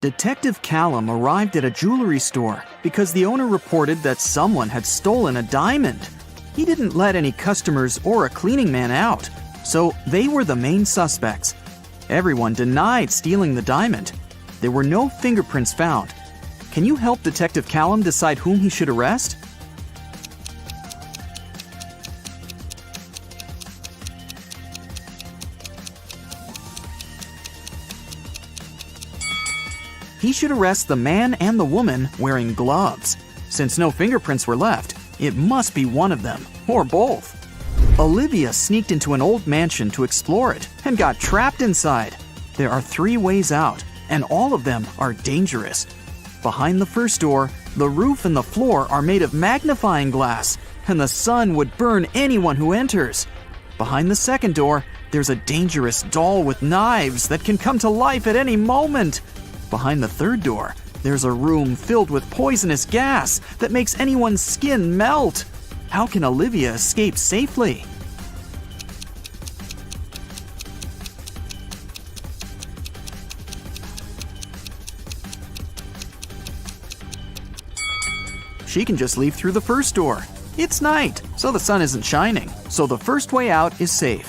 Detective Callum arrived at a jewelry store because the owner reported that someone had stolen a diamond. He didn't let any customers or a cleaning man out, so they were the main suspects. Everyone denied stealing the diamond. There were no fingerprints found. Can you help Detective Callum decide whom he should arrest? He should arrest the man and the woman wearing gloves. Since no fingerprints were left, it must be one of them, or both. Olivia sneaked into an old mansion to explore it and got trapped inside. There are 3 ways out, and all of them are dangerous. Behind the first door, the roof and the floor are made of magnifying glass, and the sun would burn anyone who enters. Behind the second door, there's a dangerous doll with knives that can come to life at any moment. Behind the third door, there's a room filled with poisonous gas that makes anyone's skin melt. How can Olivia escape safely? She can just leave through the first door. It's night, so the sun isn't shining, so the first way out is safe.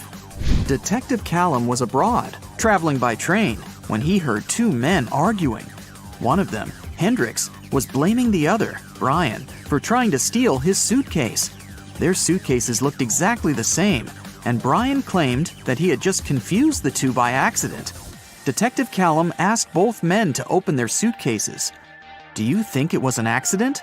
Detective Callum was abroad, traveling by train, when he heard 2 men arguing. One of them, Hendrix, was blaming the other, Brian, for trying to steal his suitcase. Their suitcases looked exactly the same, and Brian claimed that he had just confused the 2 by accident. Detective Callum asked both men to open their suitcases. Do you think it was an accident?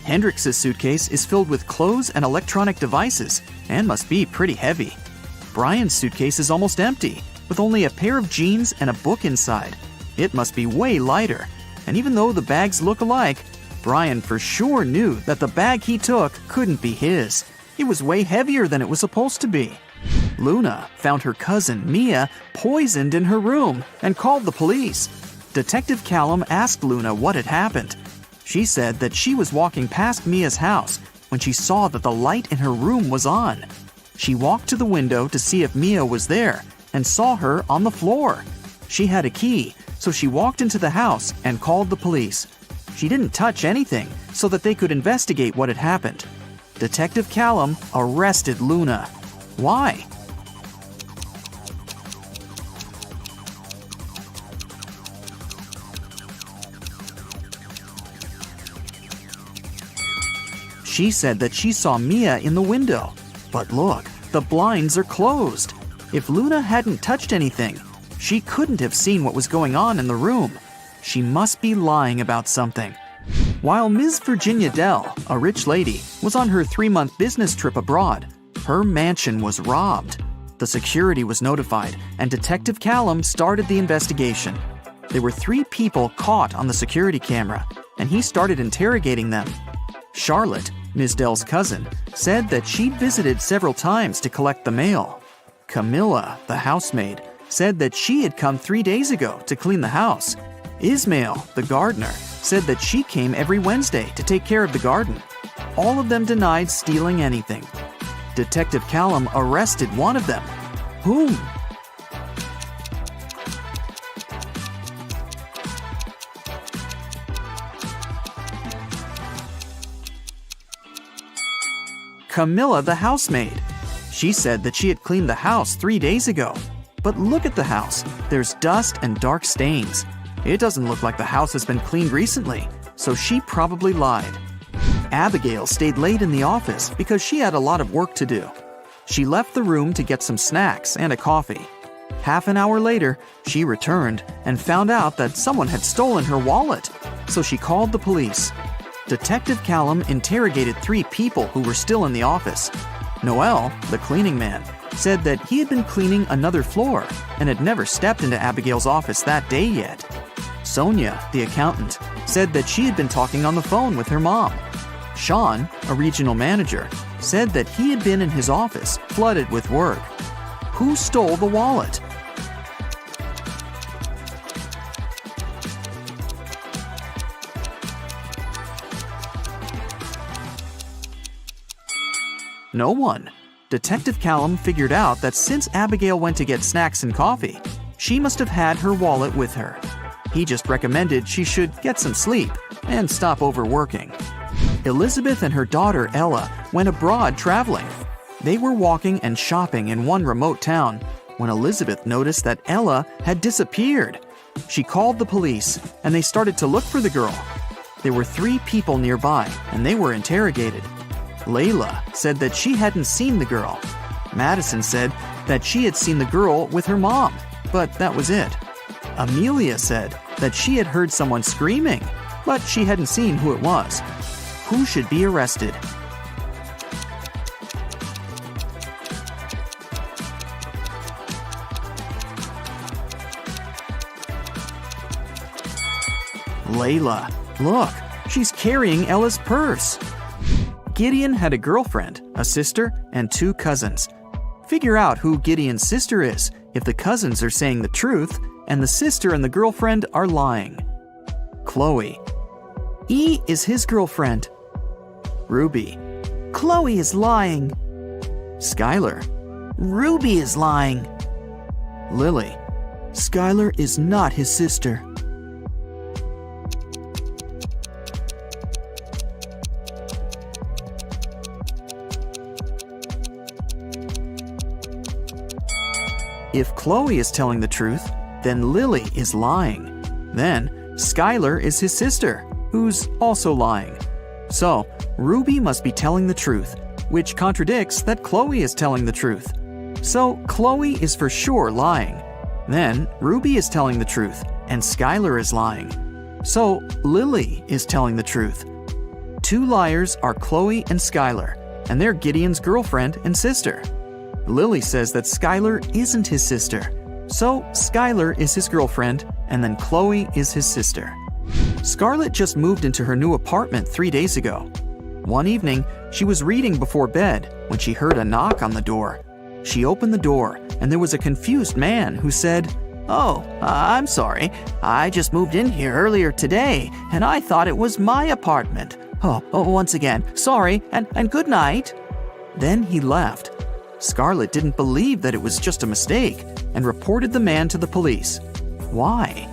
Hendrix's suitcase is filled with clothes and electronic devices and must be pretty heavy. Brian's suitcase is almost empty, with only a pair of jeans and a book inside. It must be way lighter. And even though the bags look alike, Brian for sure knew that the bag he took couldn't be his. It was way heavier than it was supposed to be. Luna found her cousin, Mia, poisoned in her room and called the police. Detective Callum asked Luna what had happened. She said that she was walking past Mia's house when she saw that the light in her room was on. She walked to the window to see if Mia was there and saw her on the floor. She had a key, so she walked into the house and called the police. She didn't touch anything so that they could investigate what had happened. Detective Callum arrested Luna. Why? She said that she saw Mia in the window. But look, the blinds are closed. If Luna hadn't touched anything, she couldn't have seen what was going on in the room. She must be lying about something. While Ms. Virginia Dell, a rich lady, was on her 3-month business trip abroad, her mansion was robbed. The security was notified, and Detective Callum started the investigation. There were 3 people caught on the security camera, and he started interrogating them. Charlotte, Ms. Dell's cousin, said that she'd visited several times to collect the mail. Camilla, the housemaid, said that she had come 3 days ago to clean the house. Ismail, the gardener, said that she came every Wednesday to take care of the garden. All of them denied stealing anything. Detective Callum arrested one of them. Whom? Camilla, the housemaid. She said that she had cleaned the house 3 days ago. But look at the house. There's dust and dark stains. It doesn't look like the house has been cleaned recently, so she probably lied. Abigail stayed late in the office because she had a lot of work to do. She left the room to get some snacks and a coffee. Half an hour later, she returned and found out that someone had stolen her wallet, so she called the police. Detective Callum interrogated 3 people who were still in the office. Noel, the cleaning man, said that he had been cleaning another floor and had never stepped into Abigail's office that day yet. Sonia, the accountant, said that she had been talking on the phone with her mom. Sean, a regional manager, said that he had been in his office, flooded with work. Who stole the wallet? No one. Detective Callum figured out that since Abigail went to get snacks and coffee, she must have had her wallet with her. He just recommended she should get some sleep and stop overworking. Elizabeth and her daughter Ella went abroad traveling. They were walking and shopping in one remote town when Elizabeth noticed that Ella had disappeared. She called the police and they started to look for the girl. There were 3 people nearby and they were interrogated. Layla said that she hadn't seen the girl. Madison said that she had seen the girl with her mom, but that was it. Amelia said that she had heard someone screaming, but she hadn't seen who it was. Who should be arrested? Layla. Look, she's carrying Ella's purse. Gideon had a girlfriend, a sister, and 2 cousins. Figure out who Gideon's sister is if the cousins are saying the truth and the sister and the girlfriend are lying. Chloe. E is his girlfriend. Ruby. Chloe is lying. Skylar. Ruby is lying. Lily. Skylar is not his sister. If Chloe is telling the truth, then Lily is lying. Then Skylar is his sister, who's also lying. So Ruby must be telling the truth, which contradicts that Chloe is telling the truth. So Chloe is for sure lying. Then Ruby is telling the truth, and Skylar is lying. So Lily is telling the truth. 2 liars are Chloe and Skylar, and they're Gideon's girlfriend and sister. Lily says that Skylar isn't his sister. So Skylar is his girlfriend, and then Chloe is his sister. Scarlett just moved into her new apartment 3 days ago. One evening, she was reading before bed when she heard a knock on the door. She opened the door, and there was a confused man who said, "Oh, I'm sorry. I just moved in here earlier today, and I thought it was my apartment. Once again, sorry, and good night." Then he left. Scarlett didn't believe that it was just a mistake and reported the man to the police. Why?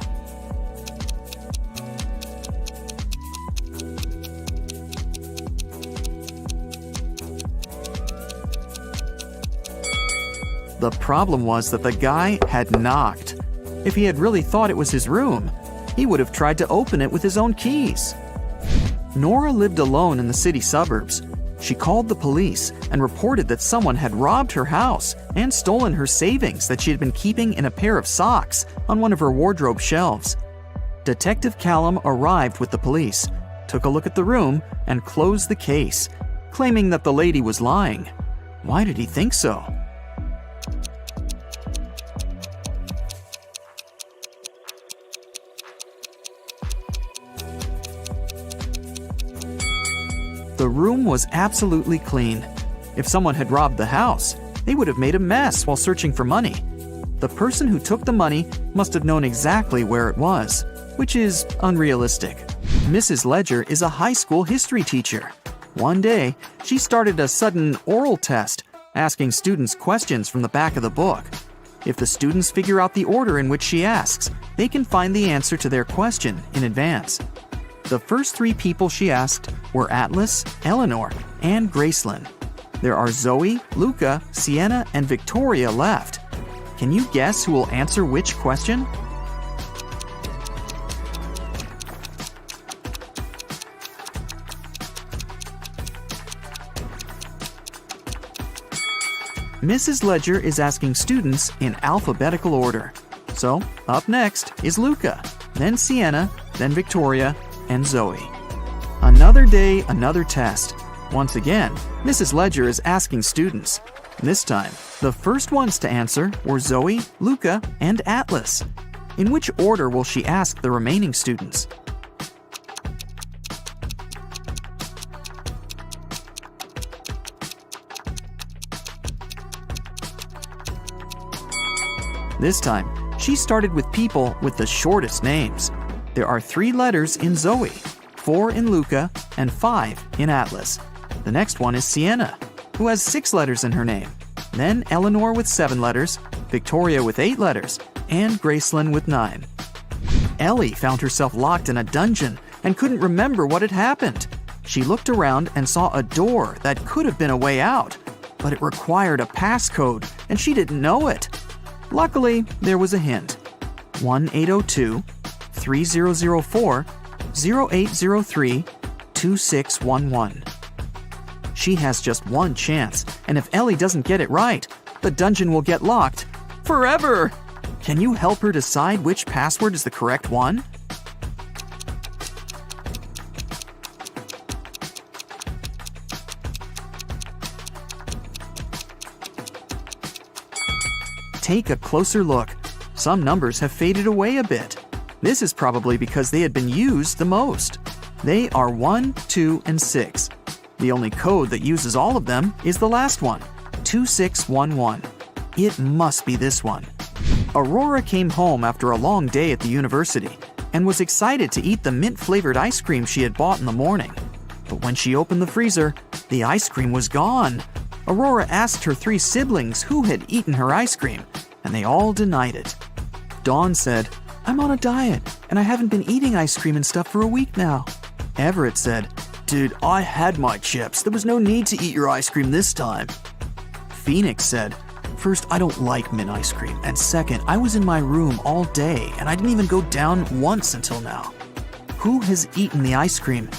The problem was that the guy had knocked. If he had really thought it was his room, he would have tried to open it with his own keys. Nora lived alone in the city suburbs. She called the police and reported that someone had robbed her house and stolen her savings that she had been keeping in a pair of socks on one of her wardrobe shelves. Detective Callum arrived with the police, took a look at the room, and closed the case, claiming that the lady was lying. Why did he think so? The room was absolutely clean. If someone had robbed the house, they would have made a mess while searching for money. The person who took the money must have known exactly where it was, which is unrealistic. Mrs. Ledger is a high school history teacher. One day, she started a sudden oral test, asking students questions from the back of the book. If the students figure out the order in which she asks, they can find the answer to their question in advance. The first 3 people she asked were Atlas, Eleanor, and Gracelyn. There are Zoe, Luca, Sienna, and Victoria left. Can you guess who will answer which question? Mrs. Ledger is asking students in alphabetical order. So, up next is Luca, then Sienna, then Victoria, and Zoe. Another day, another test. Once again, Mrs. Ledger is asking students. This time, the first ones to answer were Zoe, Luca, and Atlas. In which order will she ask the remaining students? This time, she started with people with the shortest names. There are 3 letters in Zoe, 4 in Luca, and 5 in Atlas. The next one is Sienna. who has 6 letters in her name. Then Eleanor with 7 letters, Victoria with 8 letters, and Gracelyn with 9. Ellie found herself locked in a dungeon and couldn't remember what had happened. She looked around and saw a door that could have been a way out, but it required a passcode and she didn't know it. Luckily, there was a hint. 1-802-3004-0803-2611. She has just one chance, and if Ellie doesn't get it right, the dungeon will get locked forever. Can you help her decide which password is the correct one? Take a closer look. Some numbers have faded away a bit. This is probably because they had been used the most. They are 1, 2, and 6. The only code that uses all of them is the last one, 2611. It must be this one. Aurora came home after a long day at the university and was excited to eat the mint-flavored ice cream she had bought in the morning. But when she opened the freezer, the ice cream was gone. Aurora asked her 3 siblings who had eaten her ice cream, and they all denied it. Dawn said, "I'm on a diet, and I haven't been eating ice cream and stuff for a week now." Everett said, "Dude, I had my chips. There was no need to eat your ice cream this time." Phoenix said, "First, I don't like mint ice cream, and second, I was in my room all day, and I didn't even go down once until now. Who has eaten the ice cream?"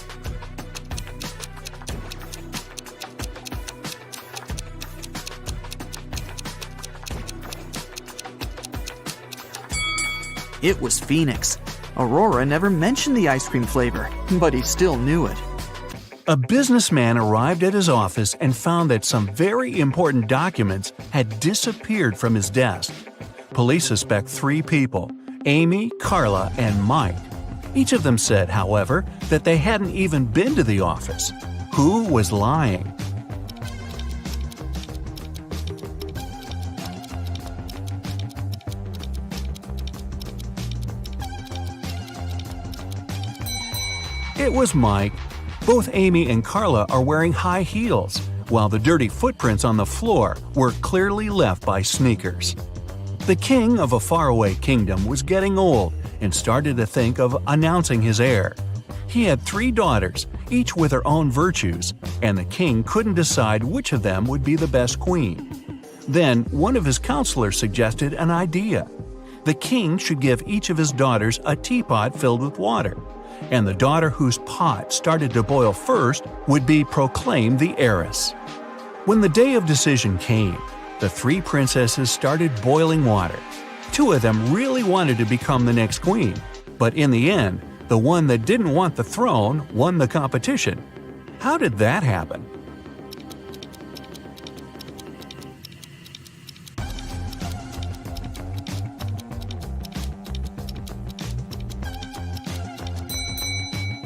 It was Phoenix. Aurora never mentioned the ice cream flavor, but he still knew it. A businessman arrived at his office and found that some very important documents had disappeared from his desk. Police suspect 3 people, Amy, Carla, and Mike. Each of them said, however, that they hadn't even been to the office. Who was lying? It was Mike. Both Amy and Carla are wearing high heels, while the dirty footprints on the floor were clearly left by sneakers. The king of a faraway kingdom was getting old and started to think of announcing his heir. He had 3 daughters, each with their own virtues, and the king couldn't decide which of them would be the best queen. Then one of his counselors suggested an idea. The king should give each of his daughters a teapot filled with water, and the daughter whose pot started to boil first would be proclaimed the heiress. When the day of decision came, the 3 princesses started boiling water. 2 of them really wanted to become the next queen, but in the end, the one that didn't want the throne won the competition. How did that happen?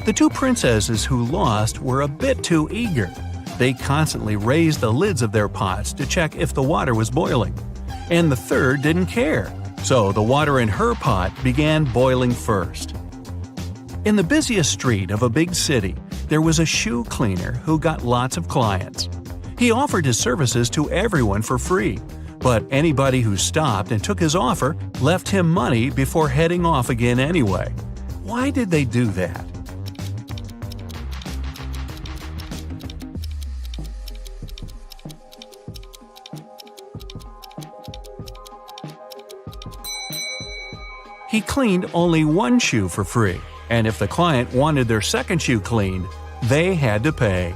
The 2 princesses who lost were a bit too eager. They constantly raised the lids of their pots to check if the water was boiling. And the third didn't care, so the water in her pot began boiling first. In the busiest street of a big city, there was a shoe cleaner who got lots of clients. He offered his services to everyone for free, but anybody who stopped and took his offer left him money before heading off again anyway. Why did they do that? He cleaned only 1 shoe for free, and if the client wanted their second shoe cleaned, they had to pay.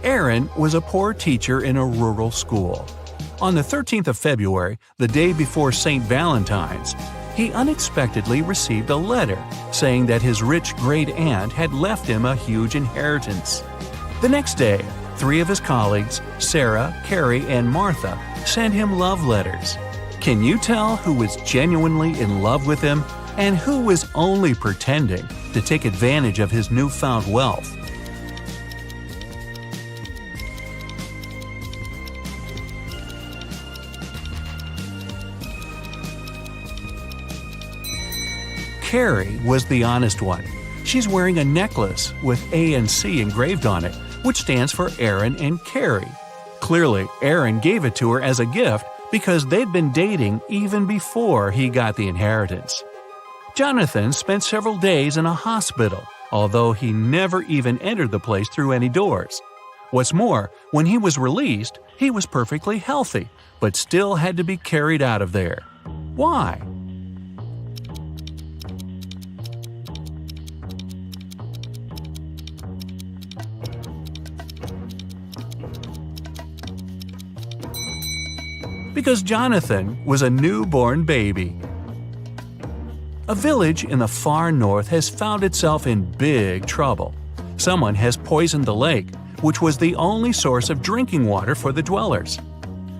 Aaron was a poor teacher in a rural school. On the 13th of February, the day before St. Valentine's, he unexpectedly received a letter saying that his rich great-aunt had left him a huge inheritance. The next day, 3 of his colleagues, Sarah, Carrie, and Martha, sent him love letters. Can you tell who was genuinely in love with him and who was only pretending to take advantage of his newfound wealth? Carrie was the honest one. She's wearing a necklace with A and C engraved on it, which stands for Aaron and Carrie. Clearly, Aaron gave it to her as a gift because they'd been dating even before he got the inheritance. Jonathan spent several days in a hospital, although he never even entered the place through any doors. What's more, when he was released, he was perfectly healthy, but still had to be carried out of there. Why? Because Jonathan was a newborn baby. A village in the far north has found itself in big trouble. Someone has poisoned the lake, which was the only source of drinking water for the dwellers.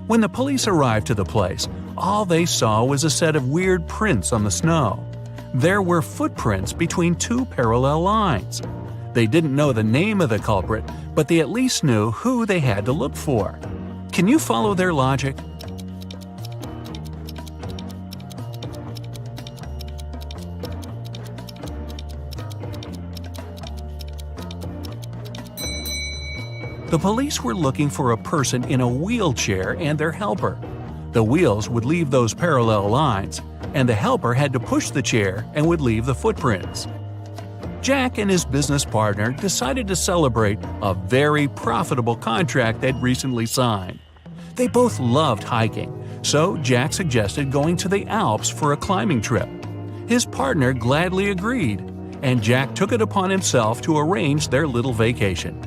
When the police arrived to the place, all they saw was a set of weird prints on the snow. There were footprints between two parallel lines. They didn't know the name of the culprit, but they at least knew who they had to look for. Can you follow their logic? The police were looking for a person in a wheelchair and their helper. The wheels would leave those parallel lines, and the helper had to push the chair and would leave the footprints. Jack and his business partner decided to celebrate a very profitable contract they'd recently signed. They both loved hiking, so Jack suggested going to the Alps for a climbing trip. His partner gladly agreed, and Jack took it upon himself to arrange their little vacation.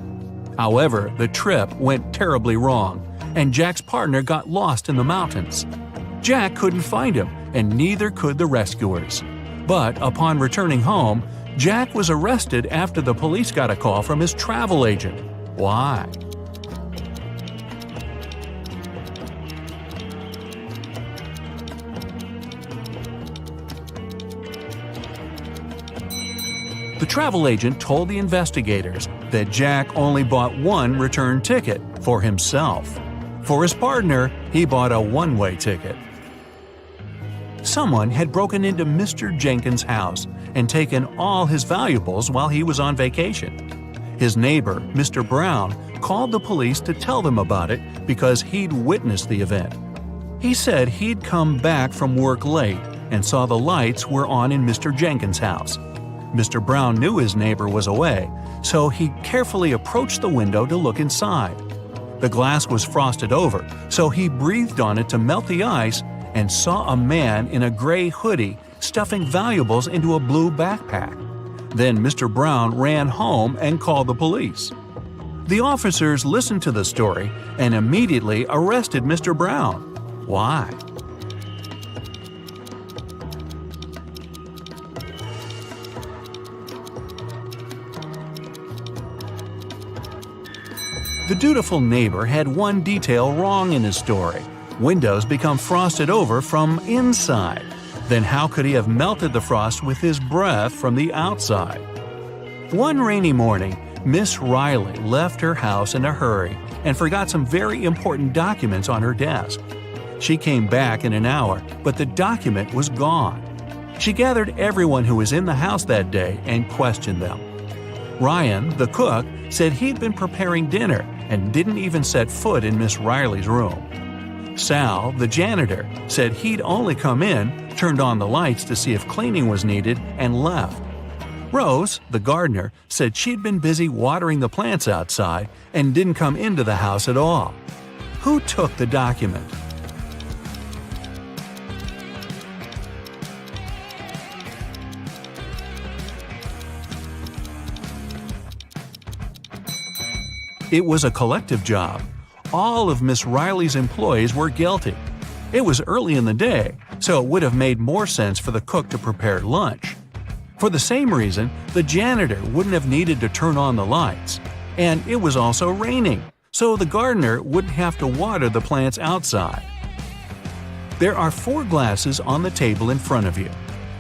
However, the trip went terribly wrong, and Jack's partner got lost in the mountains. Jack couldn't find him, and neither could the rescuers. But upon returning home, Jack was arrested after the police got a call from his travel agent. Why? The travel agent told the investigators that Jack only bought one return ticket for himself. For his partner, he bought a one-way ticket. Someone had broken into Mr. Jenkins' house and taken all his valuables while he was on vacation. His neighbor, Mr. Brown, called the police to tell them about it because he'd witnessed the event. He said he'd come back from work late and saw the lights were on in Mr. Jenkins' house. Mr. Brown knew his neighbor was away, so he carefully approached the window to look inside. The glass was frosted over, so he breathed on it to melt the ice and saw a man in a gray hoodie stuffing valuables into a blue backpack. Then Mr. Brown ran home and called the police. The officers listened to the story and immediately arrested Mr. Brown. Why? The dutiful neighbor had one detail wrong in his story. Windows become frosted over from inside. Then how could he have melted the frost with his breath from the outside? One rainy morning, Miss Riley left her house in a hurry and forgot some very important documents on her desk. She came back in an hour, but the document was gone. She gathered everyone who was in the house that day and questioned them. Ryan, the cook, said he'd been preparing dinner and didn't even set foot in Miss Riley's room. Sal, the janitor, said he'd only come in, turned on the lights to see if cleaning was needed, and left. Rose, the gardener, said she'd been busy watering the plants outside and didn't come into the house at all. Who took the document? It was a collective job. All of Miss Riley's employees were guilty. It was early in the day, so it would have made more sense for the cook to prepare lunch. For the same reason, the janitor wouldn't have needed to turn on the lights. And it was also raining, so the gardener wouldn't have to water the plants outside. There are 4 glasses on the table in front of you.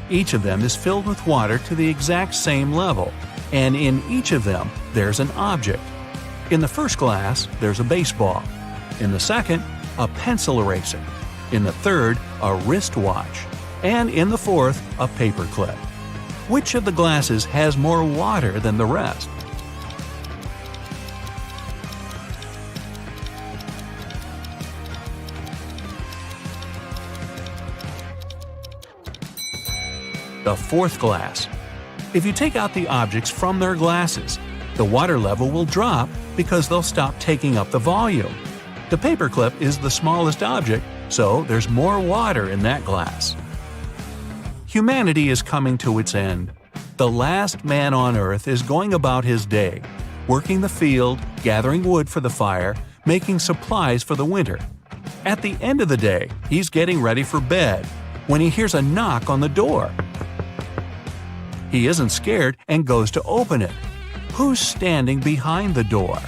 Each of them is filled with water to the exact same level, and in each of them, there's an object. In the first glass, there's a baseball. In the second, a pencil eraser. In the third, a wristwatch. And in the fourth, a paperclip. Which of the glasses has more water than the rest? the fourth glass. If you take out the objects from their glasses, the water level will drop because they'll stop taking up the volume. The paperclip is the smallest object, so there's more water in that glass. Humanity is coming to its end. The last man on Earth is going about his day, working the field, gathering wood for the fire, making supplies for the winter. At the end of the day, he's getting ready for bed when he hears a knock on the door. He isn't scared and goes to open it. Who's standing behind the door?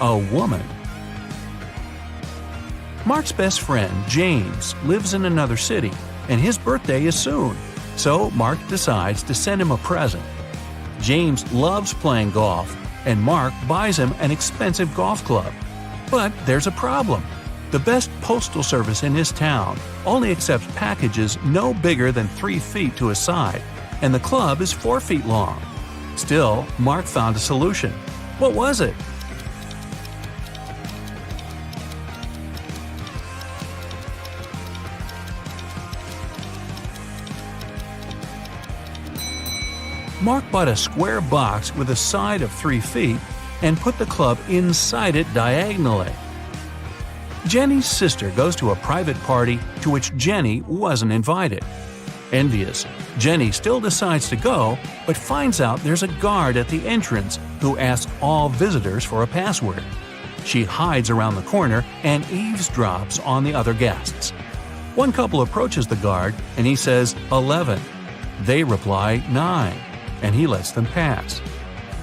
A woman. Mark's best friend, James, lives in another city, and his birthday is soon, so Mark decides to send him a present. James loves playing golf, and Mark buys him an expensive golf club. But there's a problem. The best postal service in his town only accepts packages no bigger than 3 feet to a side, and the club is 4 feet long. Still, Mark found a solution. What was it? Mark bought a square box with a side of 3 feet and put the club inside it diagonally. Jenny's sister goes to a private party to which Jenny wasn't invited. Envious, Jenny still decides to go, but finds out there's a guard at the entrance who asks all visitors for a password. She hides around the corner and eavesdrops on the other guests. One couple approaches the guard and he says 11. They reply 9. And he lets them pass.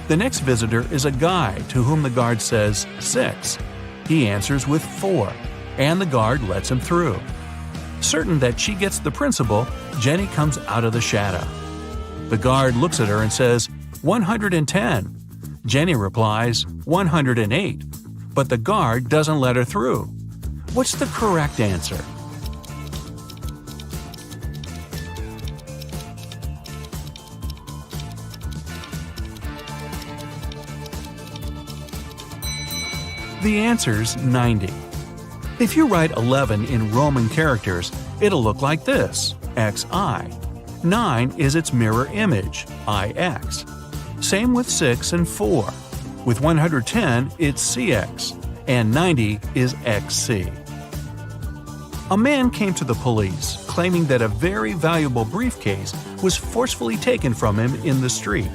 The next visitor is a guy to whom the guard says 6. He answers with 4, and the guard lets him through. Certain that she gets the principal, Jenny comes out of the shadow. The guard looks at her and says 110. Jenny replies 108, but the guard doesn't let her through. What's the correct answer? The answer's 90. If you write 11 in Roman characters, it'll look like this, XI. 9 is its mirror image, IX. Same with 6 and 4. With 110, it's CX, and 90 is XC. A man came to the police claiming that a very valuable briefcase was forcefully taken from him in the street.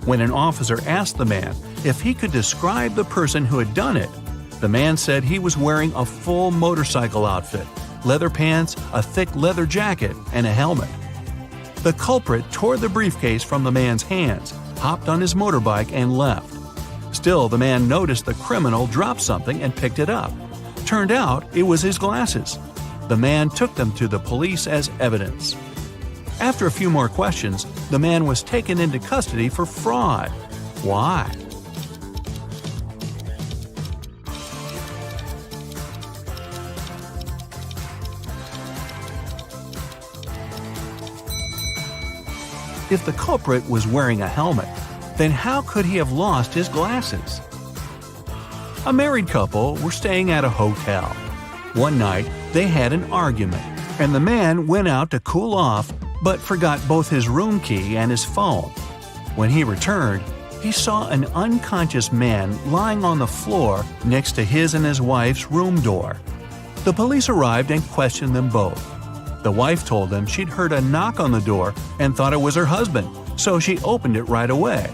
When an officer asked the man if he could describe the person who had done it, the man said he was wearing a full motorcycle outfit, leather pants, a thick leather jacket, and a helmet. The culprit tore the briefcase from the man's hands, hopped on his motorbike, and left. Still, the man noticed the criminal drop something and picked it up. Turned out it was his glasses. The man took them to the police as evidence. After a few more questions, the man was taken into custody for fraud. Why? If the culprit was wearing a helmet, then how could he have lost his glasses? A married couple were staying at a hotel. One night, they had an argument, and the man went out to cool off but forgot both his room key and his phone. When he returned, he saw an unconscious man lying on the floor next to his and his wife's room door. The police arrived and questioned them both. The wife told them she'd heard a knock on the door and thought it was her husband, so she opened it right away.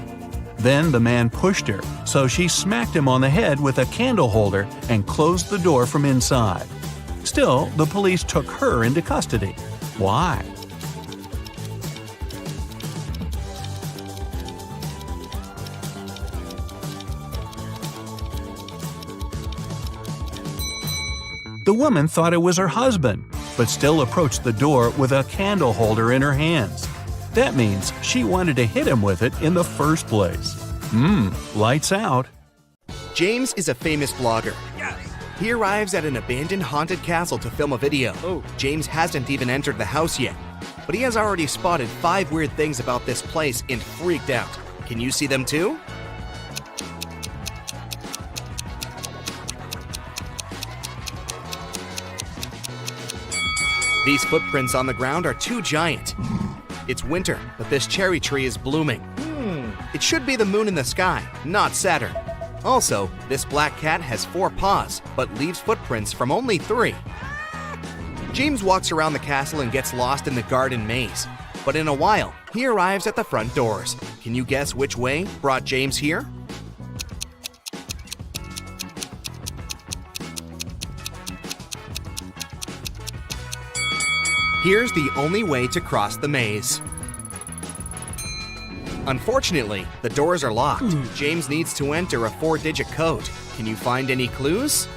Then the man pushed her, so she smacked him on the head with a candle holder and closed the door from inside. Still, the police took her into custody. Why? The woman thought it was her husband, but still approached the door with a candle holder in her hands. That means she wanted to hit him with it in the first place. Lights out. James is a famous blogger. He arrives at an abandoned haunted castle to film a video. James hasn't even entered the house yet, but he has already spotted 5 weird things about this place and freaked out. Can you see them too? These footprints on the ground are too giant. It's winter, but this cherry tree is blooming. It should be the moon in the sky, not Saturn. Also, this black cat has 4 paws, but leaves footprints from only 3. James walks around the castle and gets lost in the garden maze. But in a while, he arrives at the front doors. Can you guess which way brought James here? Here's the only way to cross the maze. Unfortunately, the doors are locked. James needs to enter a 4-digit code. Can you find any clues?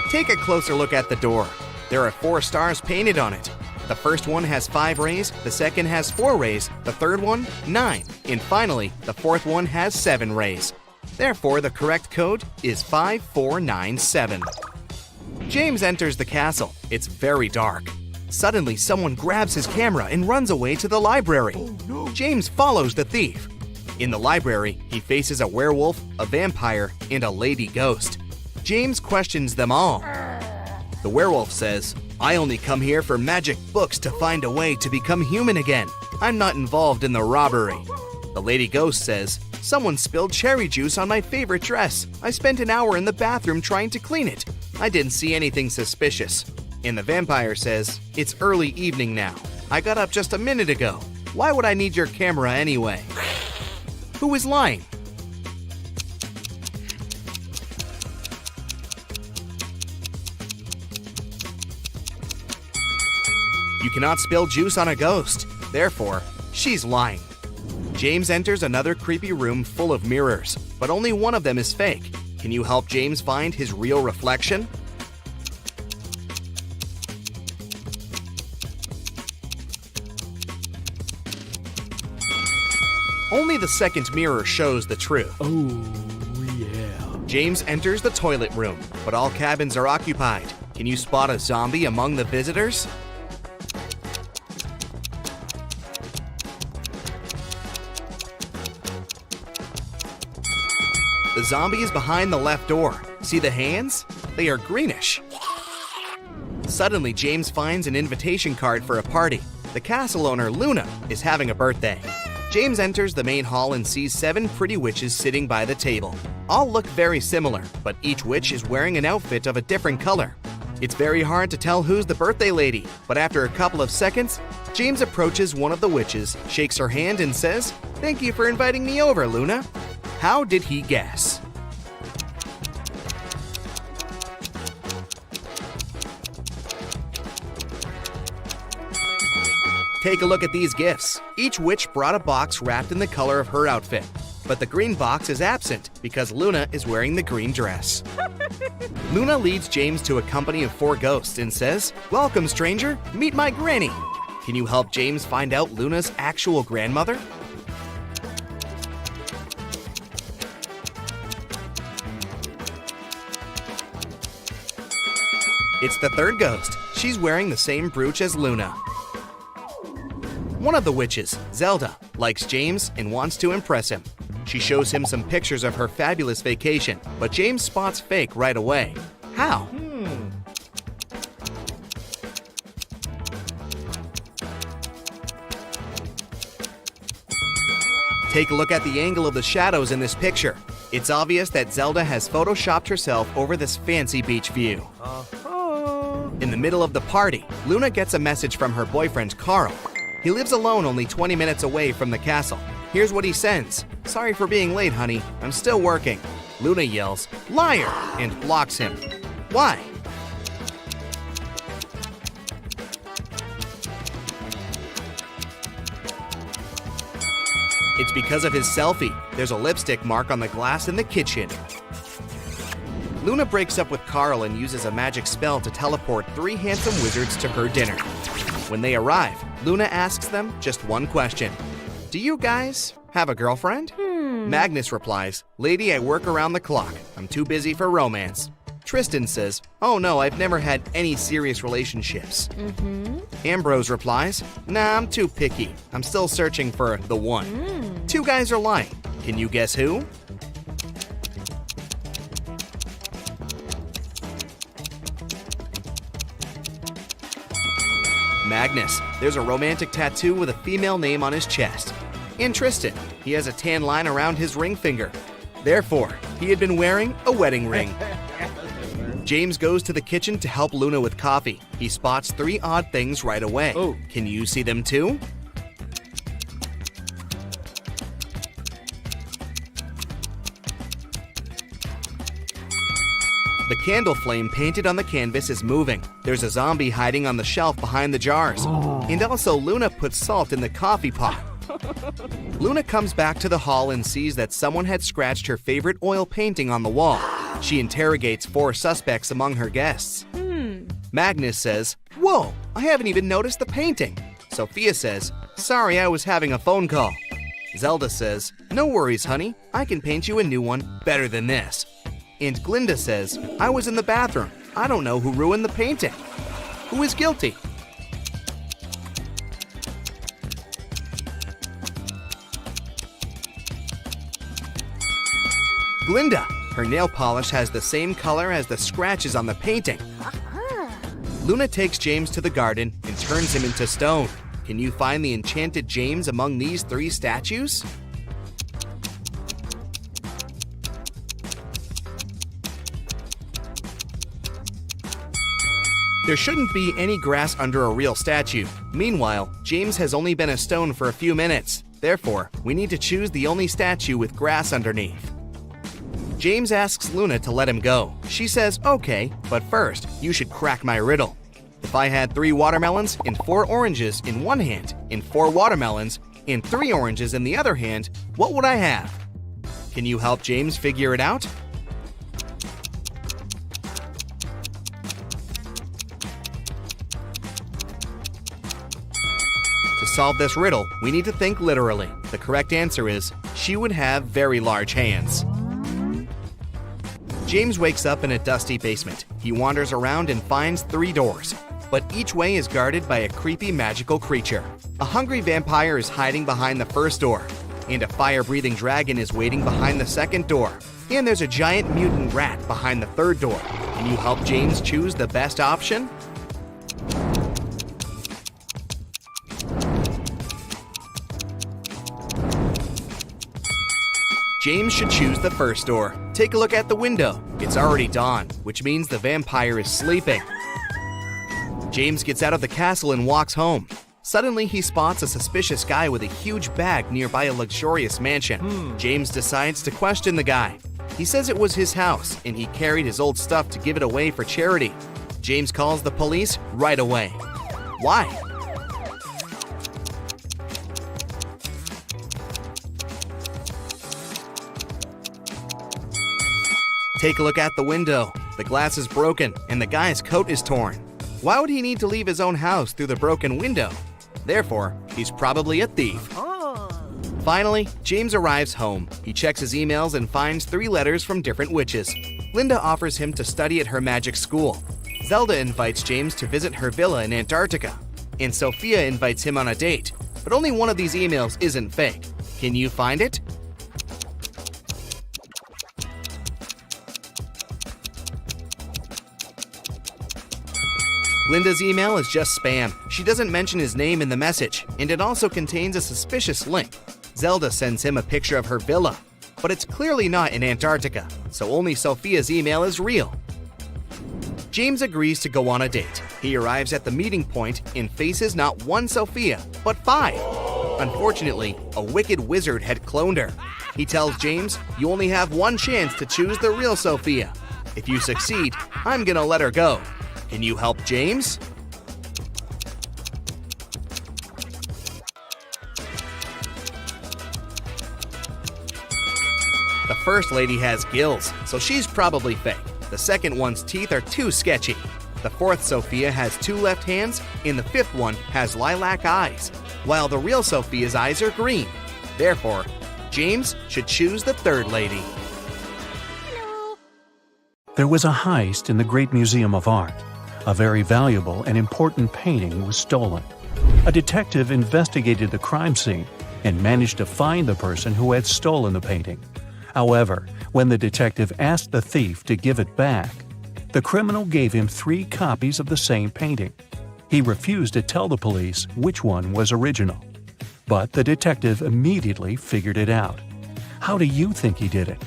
Take a closer look at the door. There are 4 stars painted on it. The first one has 5 rays, the second has 4 rays, the third one, 9, and finally, the fourth one has 7 rays. Therefore, the correct code is 5497. James enters the castle. It's very dark. Suddenly, someone grabs his camera and runs away to the library. James follows the thief. In the library, he faces a werewolf, a vampire, and a lady ghost. James questions them all. The werewolf says, "I only come here for magic books to find a way to become human again. I'm not involved in the robbery." The lady ghost says, "Someone spilled cherry juice on my favorite dress. I spent an hour in the bathroom trying to clean it. I didn't see anything suspicious." And the vampire says, "It's early evening now. I got up just a minute ago. Why would I need your camera anyway?" Who is lying? You cannot spill juice on a ghost. Therefore, she's lying. James enters another creepy room full of mirrors, but only one of them is fake. Can you help James find his real reflection? Only the second mirror shows the truth. Oh, yeah. James enters the toilet room, but all cabins are occupied. Can you spot a zombie among the visitors? The zombie is behind the left door. See the hands? They are greenish. Suddenly, James finds an invitation card for a party. The castle owner, Luna, is having a birthday. James enters the main hall and sees 7 pretty witches sitting by the table. All look very similar, but each witch is wearing an outfit of a different color. It's very hard to tell who's the birthday lady, but after a couple of seconds, James approaches one of the witches, shakes her hand, and says, "Thank you for inviting me over, Luna." How did he guess? Take a look at these gifts. Each witch brought a box wrapped in the color of her outfit, but the green box is absent because Luna is wearing the green dress. Luna leads James to a company of 4 ghosts and says, "Welcome, stranger. Meet my granny." Can you help James find out Luna's actual grandmother? It's the third ghost. She's wearing the same brooch as Luna. One of the witches, Zelda, likes James and wants to impress him. She shows him some pictures of her fabulous vacation, but James spots fake right away. How? Take a look at the angle of the shadows in this picture. It's obvious that Zelda has photoshopped herself over this fancy beach view. In the middle of the party, Luna gets a message from her boyfriend, Carl. He lives alone only 20 minutes away from the castle. Here's what he sends. "Sorry for being late, honey. I'm still working." Luna yells, "Liar!" and blocks him. Why? It's because of his selfie. There's a lipstick mark on the glass in the kitchen. Luna breaks up with Carl and uses a magic spell to teleport 3 handsome wizards to her dinner. When they arrive, Luna asks them just one question. "Do you guys have a girlfriend?" Magnus replies, "Lady, I work around the clock. I'm too busy for romance." Tristan says, "Oh no, I've never had any serious relationships." Ambrose replies, "Nah, I'm too picky. I'm still searching for the one." 2 guys are lying. Can you guess who? Magnus. There's a romantic tattoo with a female name on his chest. And Tristan. He has a tan line around his ring finger. Therefore, he had been wearing a wedding ring. James goes to the kitchen to help Luna with coffee. He spots 3 odd things right away. Oh. Can you see them too? The candle flame painted on the canvas is moving. There's a zombie hiding on the shelf behind the jars. And also Luna puts salt in the coffee pot. Luna comes back to the hall and sees that someone had scratched her favorite oil painting on the wall. She interrogates 4 suspects among her guests. Magnus says, "Whoa, I haven't even noticed the painting." Sophia says, "Sorry, I was having a phone call." Zelda says, "No worries, honey. I can paint you a new one better than this." And Glinda says, "I was in the bathroom. I don't know who ruined the painting. Who is guilty?" Glinda. Her nail polish has the same color as the scratches on the painting. Luna takes James to the garden and turns him into stone. Can you find the enchanted James among these 3 statues? There shouldn't be any grass under a real statue. Meanwhile, James has only been a stone for a few minutes. Therefore, we need to choose the only statue with grass underneath. James asks Luna to let him go. She says, "Okay, but first, you should crack my riddle. If I had 3 watermelons and 4 oranges in one hand, and 4 watermelons and 3 oranges in the other hand, what would I have?" Can you help James figure it out? To solve this riddle, we need to think literally. The correct answer is, she would have very large hands. James wakes up in a dusty basement. He wanders around and finds 3 doors, but each way is guarded by a creepy magical creature. A hungry vampire is hiding behind the first door, and a fire-breathing dragon is waiting behind the second door. And there's a giant mutant rat behind the third door. Can you help James choose the best option? James should choose the first door. Take a look at the window. It's already dawn, which means the vampire is sleeping. James gets out of the castle and walks home. Suddenly, he spots a suspicious guy with a huge bag nearby a luxurious mansion. James decides to question the guy. He says it was his house, and he carried his old stuff to give it away for charity. James calls the police right away. Why? Take a look at the window. The glass is broken, and the guy's coat is torn. Why would he need to leave his own house through the broken window? Therefore, he's probably a thief. Finally, James arrives home. He checks his emails and finds 3 letters from different witches. Linda offers him to study at her magic school. Zelda invites James to visit her villa in Antarctica. And Sophia invites him on a date. But only one of these emails isn't fake. Can you find it? Linda's email is just spam. She doesn't mention his name in the message, and it also contains a suspicious link. Zelda sends him a picture of her villa, but it's clearly not in Antarctica, so only Sophia's email is real. James agrees to go on a date. He arrives at the meeting point and faces not 1 Sophia, but 5. Unfortunately, a wicked wizard had cloned her. He tells James, "You only have 1 chance to choose the real Sophia. If you succeed, I'm gonna let her go. Can you help James?" The first lady has gills, so she's probably fake. The second one's teeth are too sketchy. The 4th Sophia has 2 left hands, and the 5th one has lilac eyes, while the real Sophia's eyes are green. Therefore, James should choose the 3rd lady. There was a heist in the Great Museum of Art. A very valuable and important painting was stolen. A detective investigated the crime scene and managed to find the person who had stolen the painting. However, when the detective asked the thief to give it back, the criminal gave him 3 copies of the same painting. He refused to tell the police which one was original. But the detective immediately figured it out. How do you think he did it?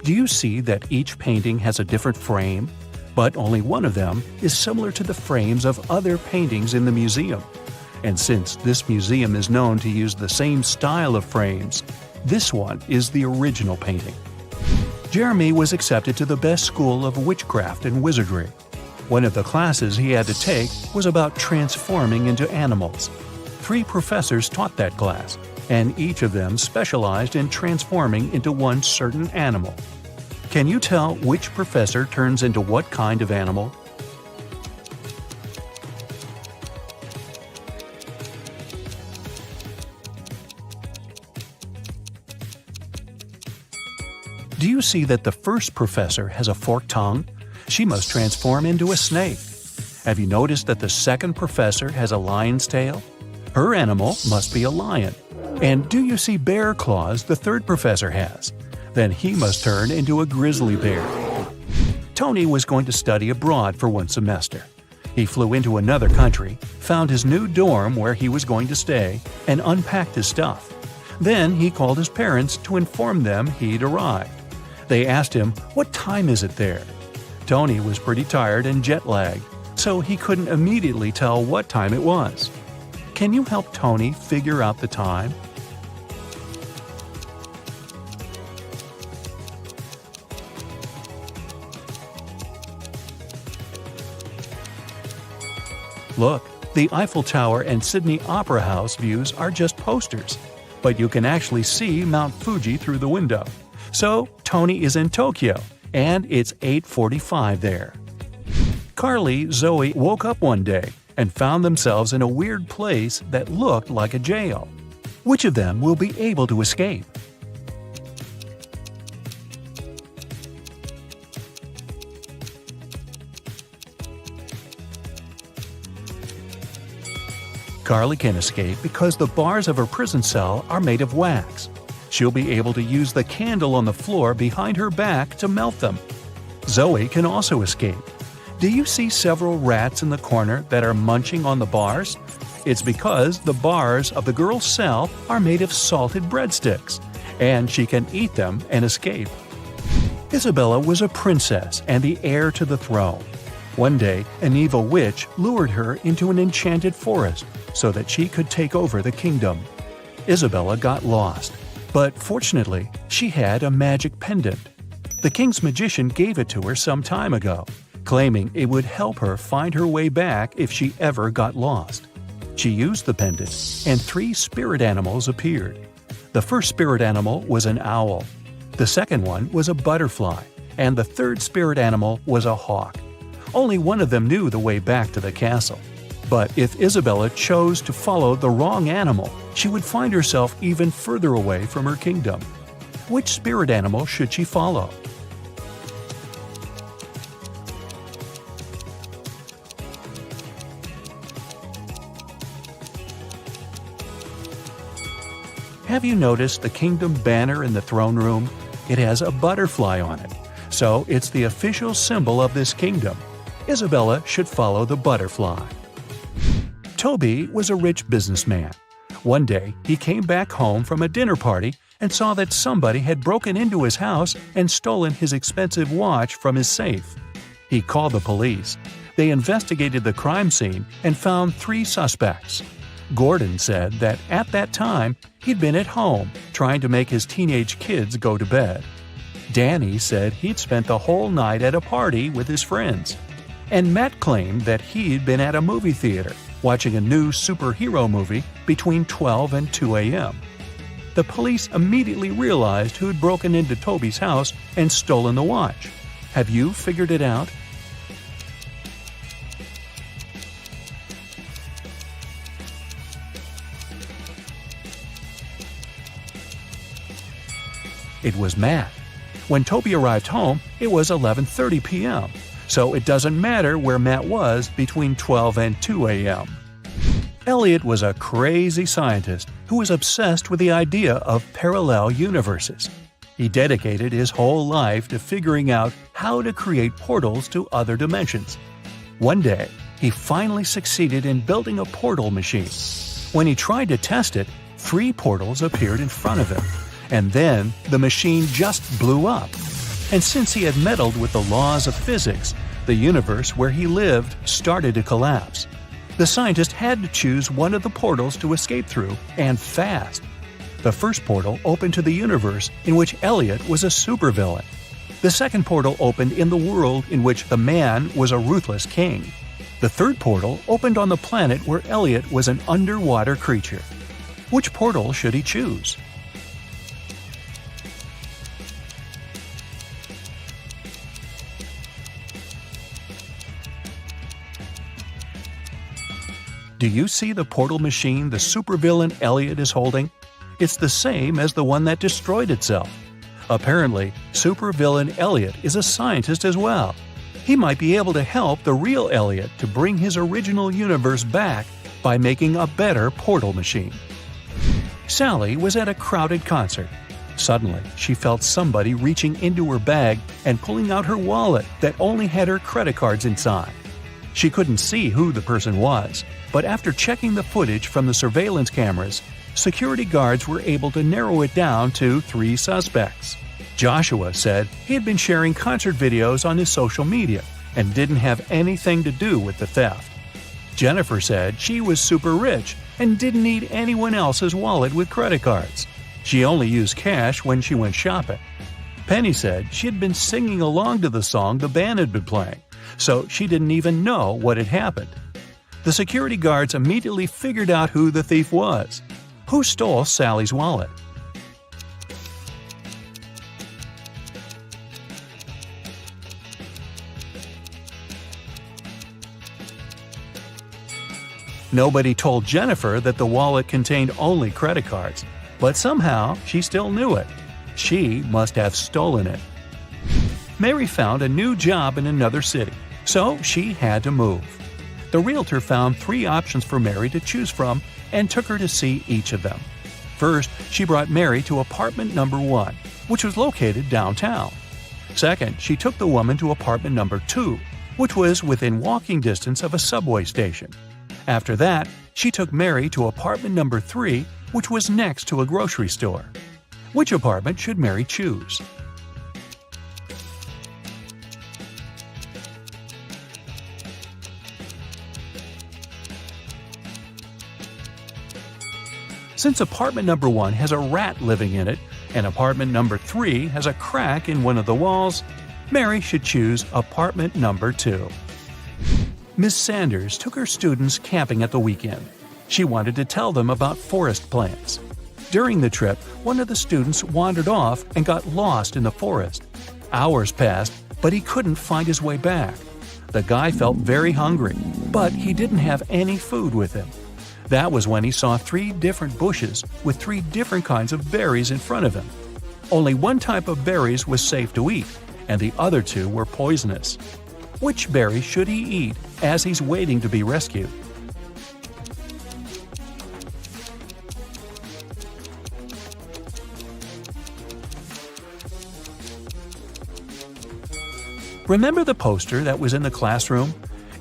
Do you see that each painting has a different frame? But only one of them is similar to the frames of other paintings in the museum. And since this museum is known to use the same style of frames, this one is the original painting. Jeremy was accepted to the best school of witchcraft and wizardry. One of the classes he had to take was about transforming into animals. 3 professors taught that class, and each of them specialized in transforming into one certain animal. Can you tell which professor turns into what kind of animal? Do you see that the first professor has a forked tongue? She must transform into a snake. Have you noticed that the second professor has a lion's tail? Her animal must be a lion. And do you see bear claws the third professor has? Then he must turn into a grizzly bear. Tony was going to study abroad for one semester. He flew into another country, found his new dorm where he was going to stay, and unpacked his stuff. Then he called his parents to inform them he'd arrived. They asked him, "What time is it there?" Tony was pretty tired and jet-lagged, so he couldn't immediately tell what time it was. Can you help Tony figure out the time? Look, the Eiffel Tower and Sydney Opera House views are just posters, but you can actually see Mount Fuji through the window. So, Tony is in Tokyo, and it's 8:45 there. Carly, Zoe woke up one day and found themselves in a weird place that looked like a jail. Which of them will be able to escape? Carly can escape because the bars of her prison cell are made of wax. She'll be able to use the candle on the floor behind her back to melt them. Zoe can also escape. Do you see several rats in the corner that are munching on the bars? It's because the bars of the girl's cell are made of salted breadsticks, and she can eat them and escape. Isabella was a princess and the heir to the throne. One day, an evil witch lured her into an enchanted forest so that she could take over the kingdom. Isabella got lost, but fortunately, she had a magic pendant. The king's magician gave it to her some time ago, claiming it would help her find her way back if she ever got lost. She used the pendant, and 3 spirit animals appeared. The first spirit animal was an owl, the second one was a butterfly, and the third spirit animal was a hawk. Only one of them knew the way back to the castle. But if Isabella chose to follow the wrong animal, she would find herself even further away from her kingdom. Which spirit animal should she follow? Have you noticed the kingdom banner in the throne room? It has a butterfly on it, so it's the official symbol of this kingdom. Isabella should follow the butterfly. Toby was a rich businessman. One day, he came back home from a dinner party and saw that somebody had broken into his house and stolen his expensive watch from his safe. He called the police. They investigated the crime scene and found 3 suspects. Gordon said that at that time, he'd been at home trying to make his teenage kids go to bed. Danny said he'd spent the whole night at a party with his friends. And Matt claimed that he'd been at a movie theater watching a new superhero movie between 12 and 2 a.m. The police immediately realized who'd broken into Toby's house and stolen the watch. Have you figured it out? It was Matt. When Toby arrived home, it was 11:30 p.m., so it doesn't matter where Matt was between 12 and 2 a.m. Elliot was a crazy scientist who was obsessed with the idea of parallel universes. He dedicated his whole life to figuring out how to create portals to other dimensions. One day, he finally succeeded in building a portal machine. When he tried to test it, 3 portals appeared in front of him, and then the machine just blew up. And since he had meddled with the laws of physics, the universe where he lived started to collapse. The scientist had to choose one of the portals to escape through, and fast. The first portal opened to the universe in which Elliot was a supervillain. The second portal opened in the world in which the man was a ruthless king. The third portal opened on the planet where Elliot was an underwater creature. Which portal should he choose? Do you see the portal machine the supervillain Elliot is holding? It's the same as the one that destroyed itself. Apparently, supervillain Elliot is a scientist as well. He might be able to help the real Elliot to bring his original universe back by making a better portal machine. Sally was at a crowded concert. Suddenly, she felt somebody reaching into her bag and pulling out her wallet that only had her credit cards inside. She couldn't see who the person was, but after checking the footage from the surveillance cameras, security guards were able to narrow it down to 3 suspects. Joshua said he had been sharing concert videos on his social media and didn't have anything to do with the theft. Jennifer said she was super rich and didn't need anyone else's wallet with credit cards. She only used cash when she went shopping. Penny said she had been singing along to the song the band had been playing, so she didn't even know what had happened. The security guards immediately figured out who the thief was. Who stole Sally's wallet? Nobody told Jennifer that the wallet contained only credit cards, but somehow she still knew it. She must have stolen it. Mary found a new job in another city, so she had to move. The realtor found 3 options for Mary to choose from and took her to see each of them. First, she brought Mary to apartment number 1, which was located downtown. Second, she took the woman to apartment number 2, which was within walking distance of a subway station. After that, she took Mary to apartment number 3, which was next to a grocery store. Which apartment should Mary choose? Since apartment number 1 has a rat living in it, and apartment number 3 has a crack in one of the walls, Mary should choose apartment number 2. Miss Sanders took her students camping at the weekend. She wanted to tell them about forest plants. During the trip, one of the students wandered off and got lost in the forest. Hours passed, but he couldn't find his way back. The guy felt very hungry, but he didn't have any food with him. That was when he saw 3 different bushes with 3 different kinds of berries in front of him. Only one type of berries was safe to eat, and the other 2 were poisonous. Which berry should he eat as he's waiting to be rescued? Remember the poster that was in the classroom?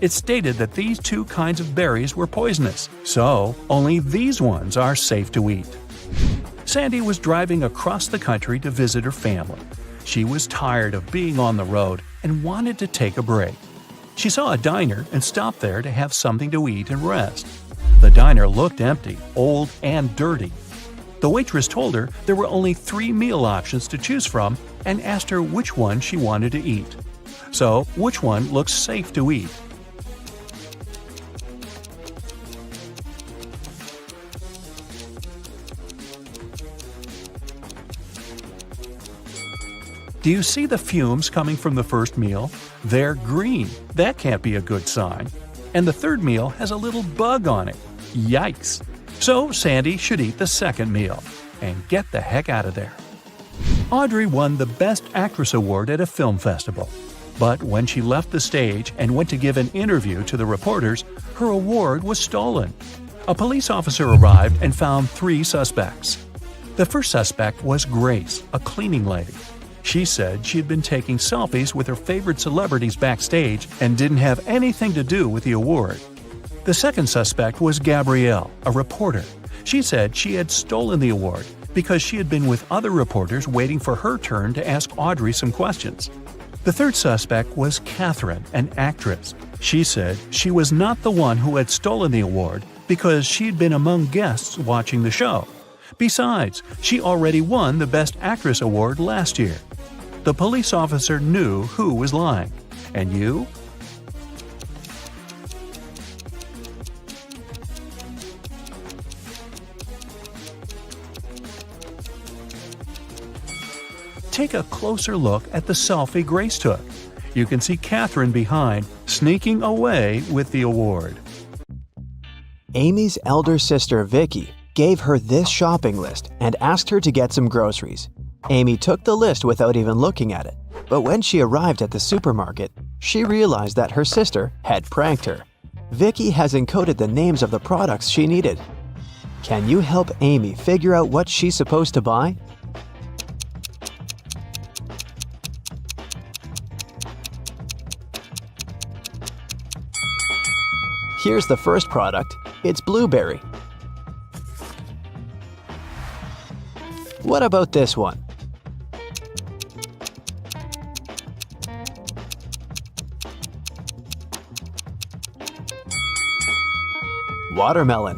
It stated that these 2 kinds of berries were poisonous, so only these ones are safe to eat. Sandy was driving across the country to visit her family. She was tired of being on the road and wanted to take a break. She saw a diner and stopped there to have something to eat and rest. The diner looked empty, old, and dirty. The waitress told her there were only 3 meal options to choose from and asked her which one she wanted to eat. So, which one looks safe to eat? Do you see the fumes coming from the first meal? They're green. That can't be a good sign. And the third meal has a little bug on it. Yikes! So Sandy should eat the second meal and get the heck out of there. Audrey won the Best Actress award at a film festival. But when she left the stage and went to give an interview to the reporters, her award was stolen. A police officer arrived and found 3 suspects. The first suspect was Grace, a cleaning lady. She said she had been taking selfies with her favorite celebrities backstage and didn't have anything to do with the award. The second suspect was Gabrielle, a reporter. She said she had stolen the award because she had been with other reporters waiting for her turn to ask Audrey some questions. The third suspect was Catherine, an actress. She said she was not the one who had stolen the award because she had been among guests watching the show. Besides, she already won the Best Actress award last year. The police officer knew who was lying. And you? Take a closer look at the selfie Grace took. You can see Catherine behind, sneaking away with the award. Amy's elder sister Vicky gave her this shopping list and asked her to get some groceries. Amy took the list without even looking at it, but when she arrived at the supermarket, she realized that her sister had pranked her. Vicky has encoded the names of the products she needed. Can you help Amy figure out what she's supposed to buy? Here's the first product. It's blueberry. What about this one? Watermelon.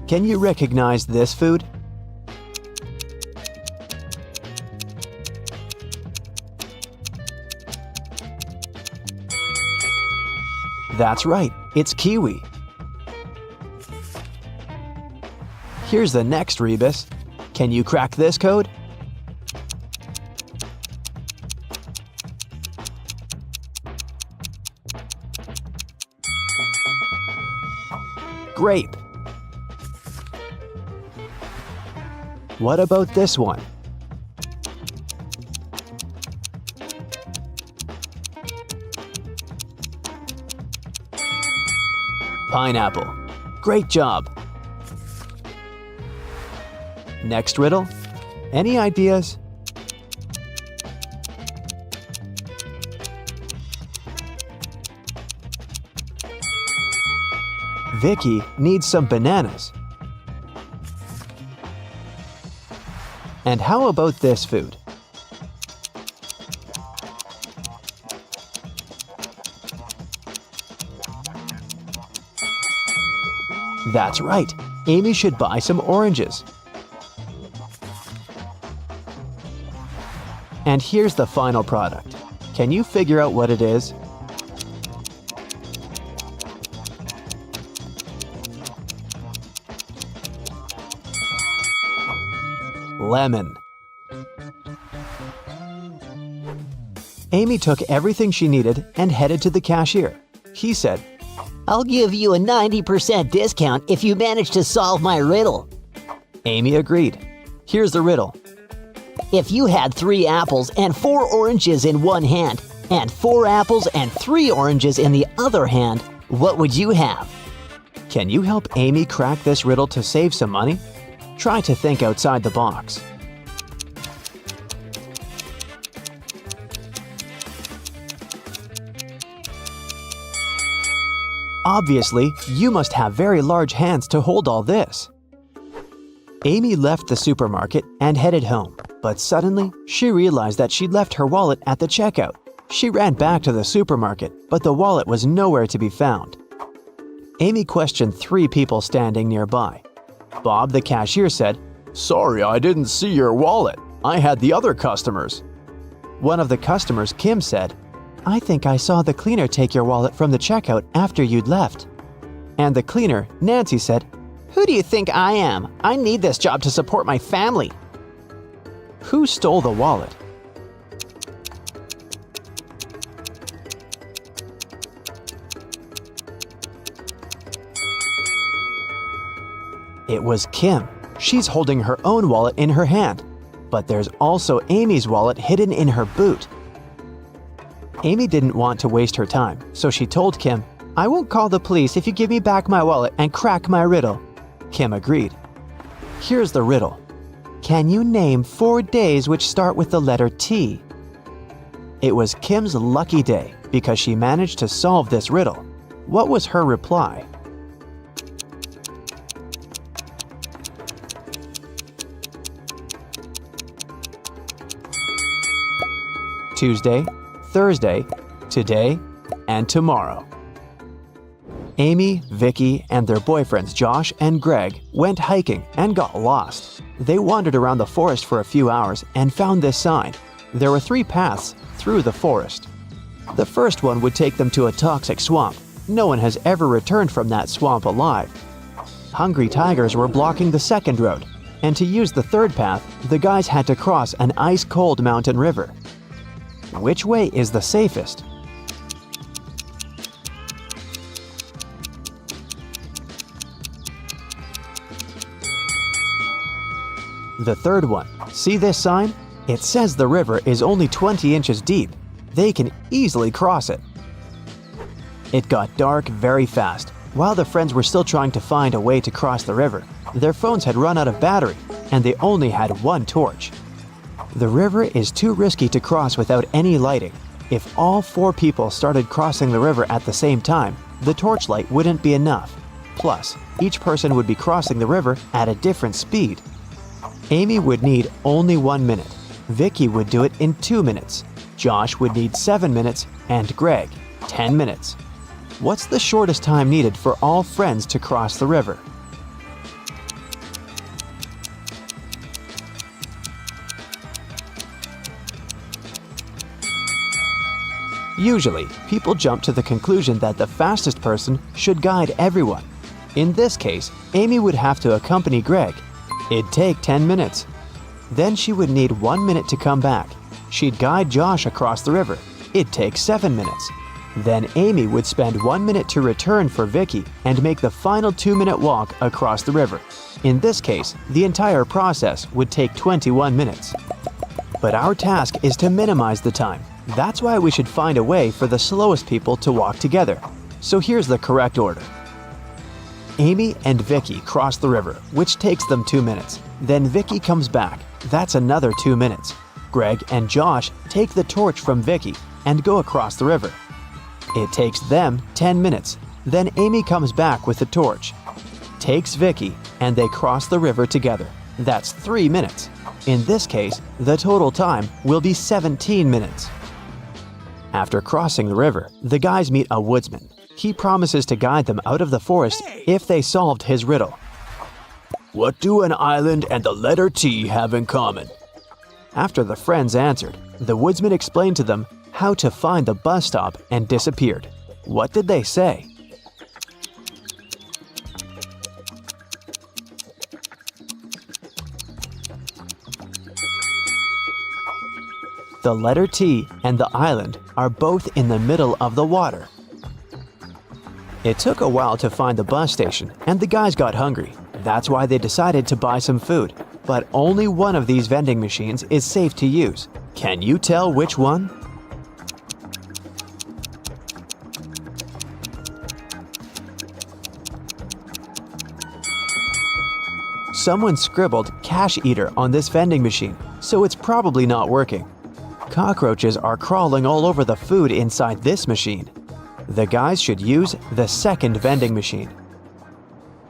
Can you recognize this food? That's right, it's kiwi. Here's the next rebus. Can you crack this code? Grape. What about this one? Pineapple. Great job. Next riddle. Any ideas? Vicky needs some bananas. And how about this food? That's right, Amy should buy some oranges. And here's the final product. Can you figure out what it is? Lemon. Amy took everything she needed and headed to the cashier. He said, "I'll give you a 90% discount if you manage to solve my riddle." Amy agreed. Here's the riddle. If you had 3 apples and 4 oranges in one hand, and 4 apples and 3 oranges in the other hand, what would you have? Can you help Amy crack this riddle to save some money? Try to think outside the box. Obviously, you must have very large hands to hold all this. Amy left the supermarket and headed home, but suddenly she realized that she'd left her wallet at the checkout. She ran back to the supermarket, but the wallet was nowhere to be found. Amy questioned 3 people standing nearby. Bob, the cashier, said, "Sorry, I didn't see your wallet. I had the other customers." One of the customers, Kim, said, "I think I saw the cleaner take your wallet from the checkout after you'd left." And the cleaner, Nancy, said, Who do you think I am? I need this job to support my family. "Who stole the wallet?" It was Kim. She's holding her own wallet in her hand. But there's also Amy's wallet hidden in her boot. Amy didn't want to waste her time, so she told Kim, I won't call the police if you give me back my wallet and crack my riddle. Kim agreed. Here's the riddle. Can you name 4 days which start with the letter T? It was Kim's lucky day because she managed to solve this riddle. What was her reply? Tuesday, Thursday, today, and tomorrow. Amy, Vicky, and their boyfriends Josh and Greg went hiking and got lost. They wandered around the forest for a few hours and found this sign. There were 3 paths through the forest. The first one would take them to a toxic swamp. No one has ever returned from that swamp alive. Hungry tigers were blocking the second road, and to use the third path, the guys had to cross an ice-cold mountain river. Which way is the safest? The third one. See this sign? It says the river is only 20 inches deep. They can easily cross it. It got dark very fast. While the friends were still trying to find a way to cross the river, their phones had run out of battery, and they only had 1 torch. The river is too risky to cross without any lighting. If all 4 people started crossing the river at the same time, the torchlight wouldn't be enough. Plus, each person would be crossing the river at a different speed. Amy would need only 1 minute. Vicky would do it in 2 minutes. Josh would need 7 minutes, and Greg, 10 minutes. What's the shortest time needed for all friends to cross the river? Usually, people jump to the conclusion that the fastest person should guide everyone. In this case, Amy would have to accompany Greg. It'd take 10 minutes. Then she would need 1 minute to come back. She'd guide Josh across the river. It'd take 7 minutes. Then Amy would spend 1 minute to return for Vicky and make the final 2-minute walk across the river. In this case, the entire process would take 21 minutes. But our task is to minimize the time. That's why we should find a way for the slowest people to walk together. So here's the correct order. Amy and Vicky cross the river, which takes them 2 minutes. Then Vicky comes back. That's another 2 minutes. Greg and Josh take the torch from Vicky and go across the river. It takes them 10 minutes. Then Amy comes back with the torch, takes Vicky, and they cross the river together. That's 3 minutes. In this case, the total time will be 17 minutes. After crossing the river, the guys meet a woodsman. He promises to guide them out of the forest if they solved his riddle. What do an island and the letter T have in common? After the friends answered, the woodsman explained to them how to find the bus stop and disappeared. What did they say? The letter T and the island are both in the middle of the water. It took a while to find the bus station, and the guys got hungry. That's why they decided to buy some food. But only one of these vending machines is safe to use. Can you tell which one? Someone scribbled "cash eater" on this vending machine, so it's probably not working. Cockroaches are crawling all over the food inside this machine. The guys should use the second vending machine.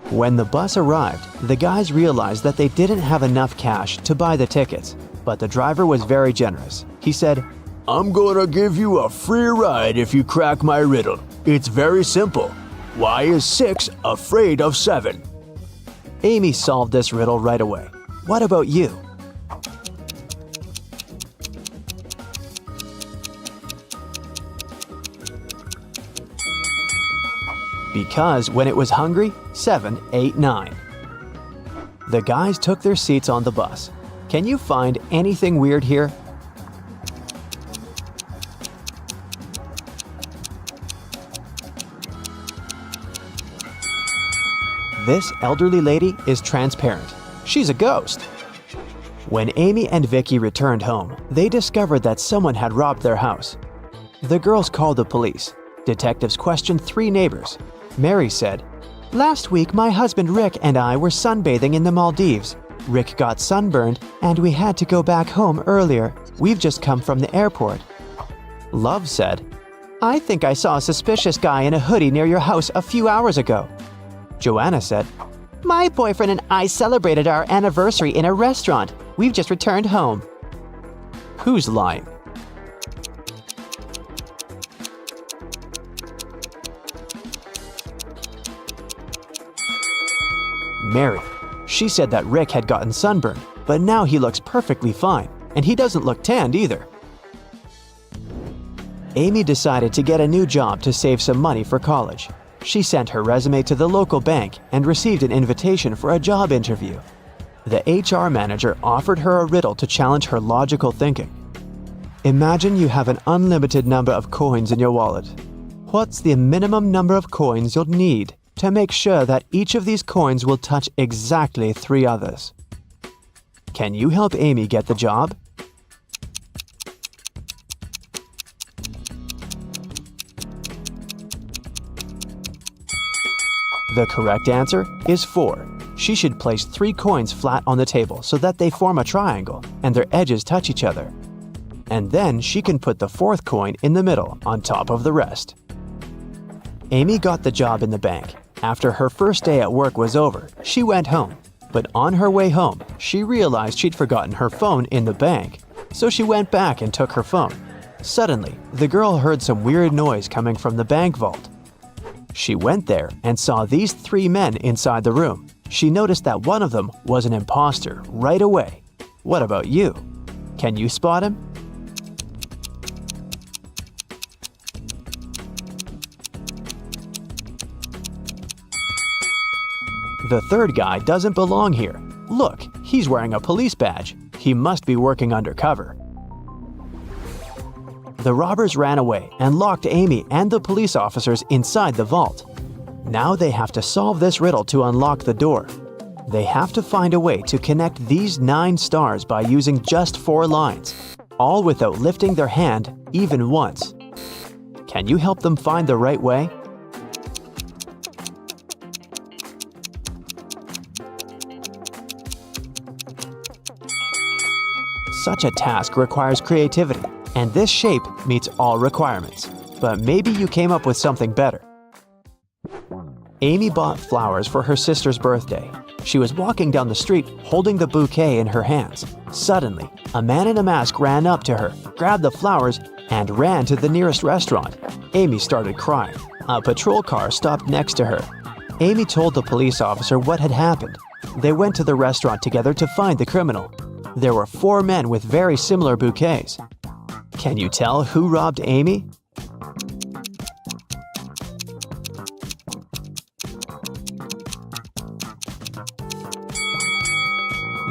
When the bus arrived, the guys realized that they didn't have enough cash to buy the tickets, but the driver was very generous. He said, "I'm gonna give you a free ride if you crack my riddle. It's very simple. Why is 6 afraid of 7? Amy solved this riddle right away. What about you? Because when it was hungry, 7 ate 9. The guys took their seats on the bus. Can you find anything weird here? This elderly lady is transparent. She's a ghost. When Amy and Vicky returned home, they discovered that someone had robbed their house. The girls called the police. Detectives questioned 3 neighbors. Mary said, "Last week, my husband Rick and I were sunbathing in the Maldives. Rick got sunburned and we had to go back home earlier. We've just come from the airport." Love said, "I think I saw a suspicious guy in a hoodie near your house a few hours ago." Joanna said, "My boyfriend and I celebrated our anniversary in a restaurant. We've just returned home." Who's lying? Mary. She said that Rick had gotten sunburned, but now he looks perfectly fine, and he doesn't look tanned either. Amy decided to get a new job to save some money for college. She sent her resume to the local bank and received an invitation for a job interview. The HR manager offered her a riddle to challenge her logical thinking. Imagine you have an unlimited number of coins in your wallet. What's the minimum number of coins you'll need to make sure that each of these coins will touch exactly 3 others? Can you help Amy get the job? The correct answer is 4. She should place 3 coins flat on the table so that they form a triangle and their edges touch each other. And then she can put the 4th coin in the middle on top of the rest. Amy got the job in the bank. After her first day at work was over, she went home. But on her way home, she realized she'd forgotten her phone in the bank. So she went back and took her phone. Suddenly, the girl heard some weird noise coming from the bank vault. She went there and saw these 3 men inside the room. She noticed that one of them was an imposter right away. What about you? Can you spot him? The 3rd guy doesn't belong here. Look, he's wearing a police badge. He must be working undercover. The robbers ran away and locked Amy and the police officers inside the vault. Now they have to solve this riddle to unlock the door. They have to find a way to connect these 9 stars by using just 4 lines, all without lifting their hand even once. Can you help them find the right way? Such a task requires creativity, and this shape meets all requirements. But maybe you came up with something better. Amy bought flowers for her sister's birthday. She was walking down the street holding the bouquet in her hands. Suddenly, a man in a mask ran up to her, grabbed the flowers, and ran to the nearest restaurant. Amy started crying. A patrol car stopped next to her. Amy told the police officer what had happened. They went to the restaurant together to find the criminal. There were 4 men with very similar bouquets. Can you tell who robbed Amy?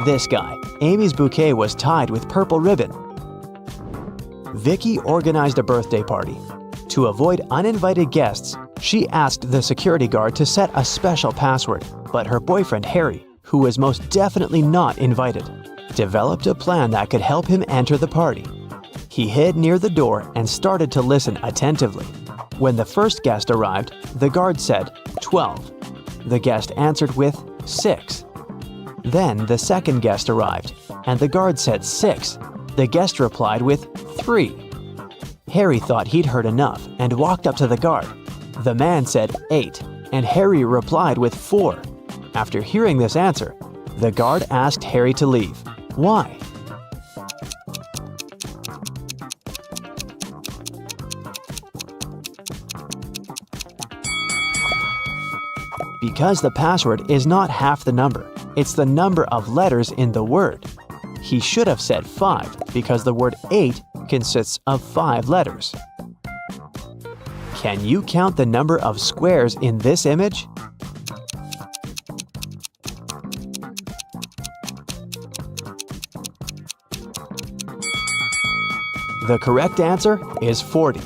This guy. Amy's bouquet was tied with purple ribbon. Vicky organized a birthday party. To avoid uninvited guests, she asked the security guard to set a special password, but her boyfriend Harry, who was most definitely not invited, developed a plan that could help him enter the party. He hid near the door and started to listen attentively. When the first guest arrived, the guard said 12. The guest answered with 6. Then the second guest arrived, and the guard said 6. The guest replied with 3. Harry thought he'd heard enough and walked up to the guard. The man said 8, and Harry replied with 4. After hearing this answer, the guard asked Harry to leave. Why? Because the password is not half the number, it's the number of letters in the word. He should have said 5 because the word 8 consists of 5 letters. Can you count the number of squares in this image? The correct answer is 40.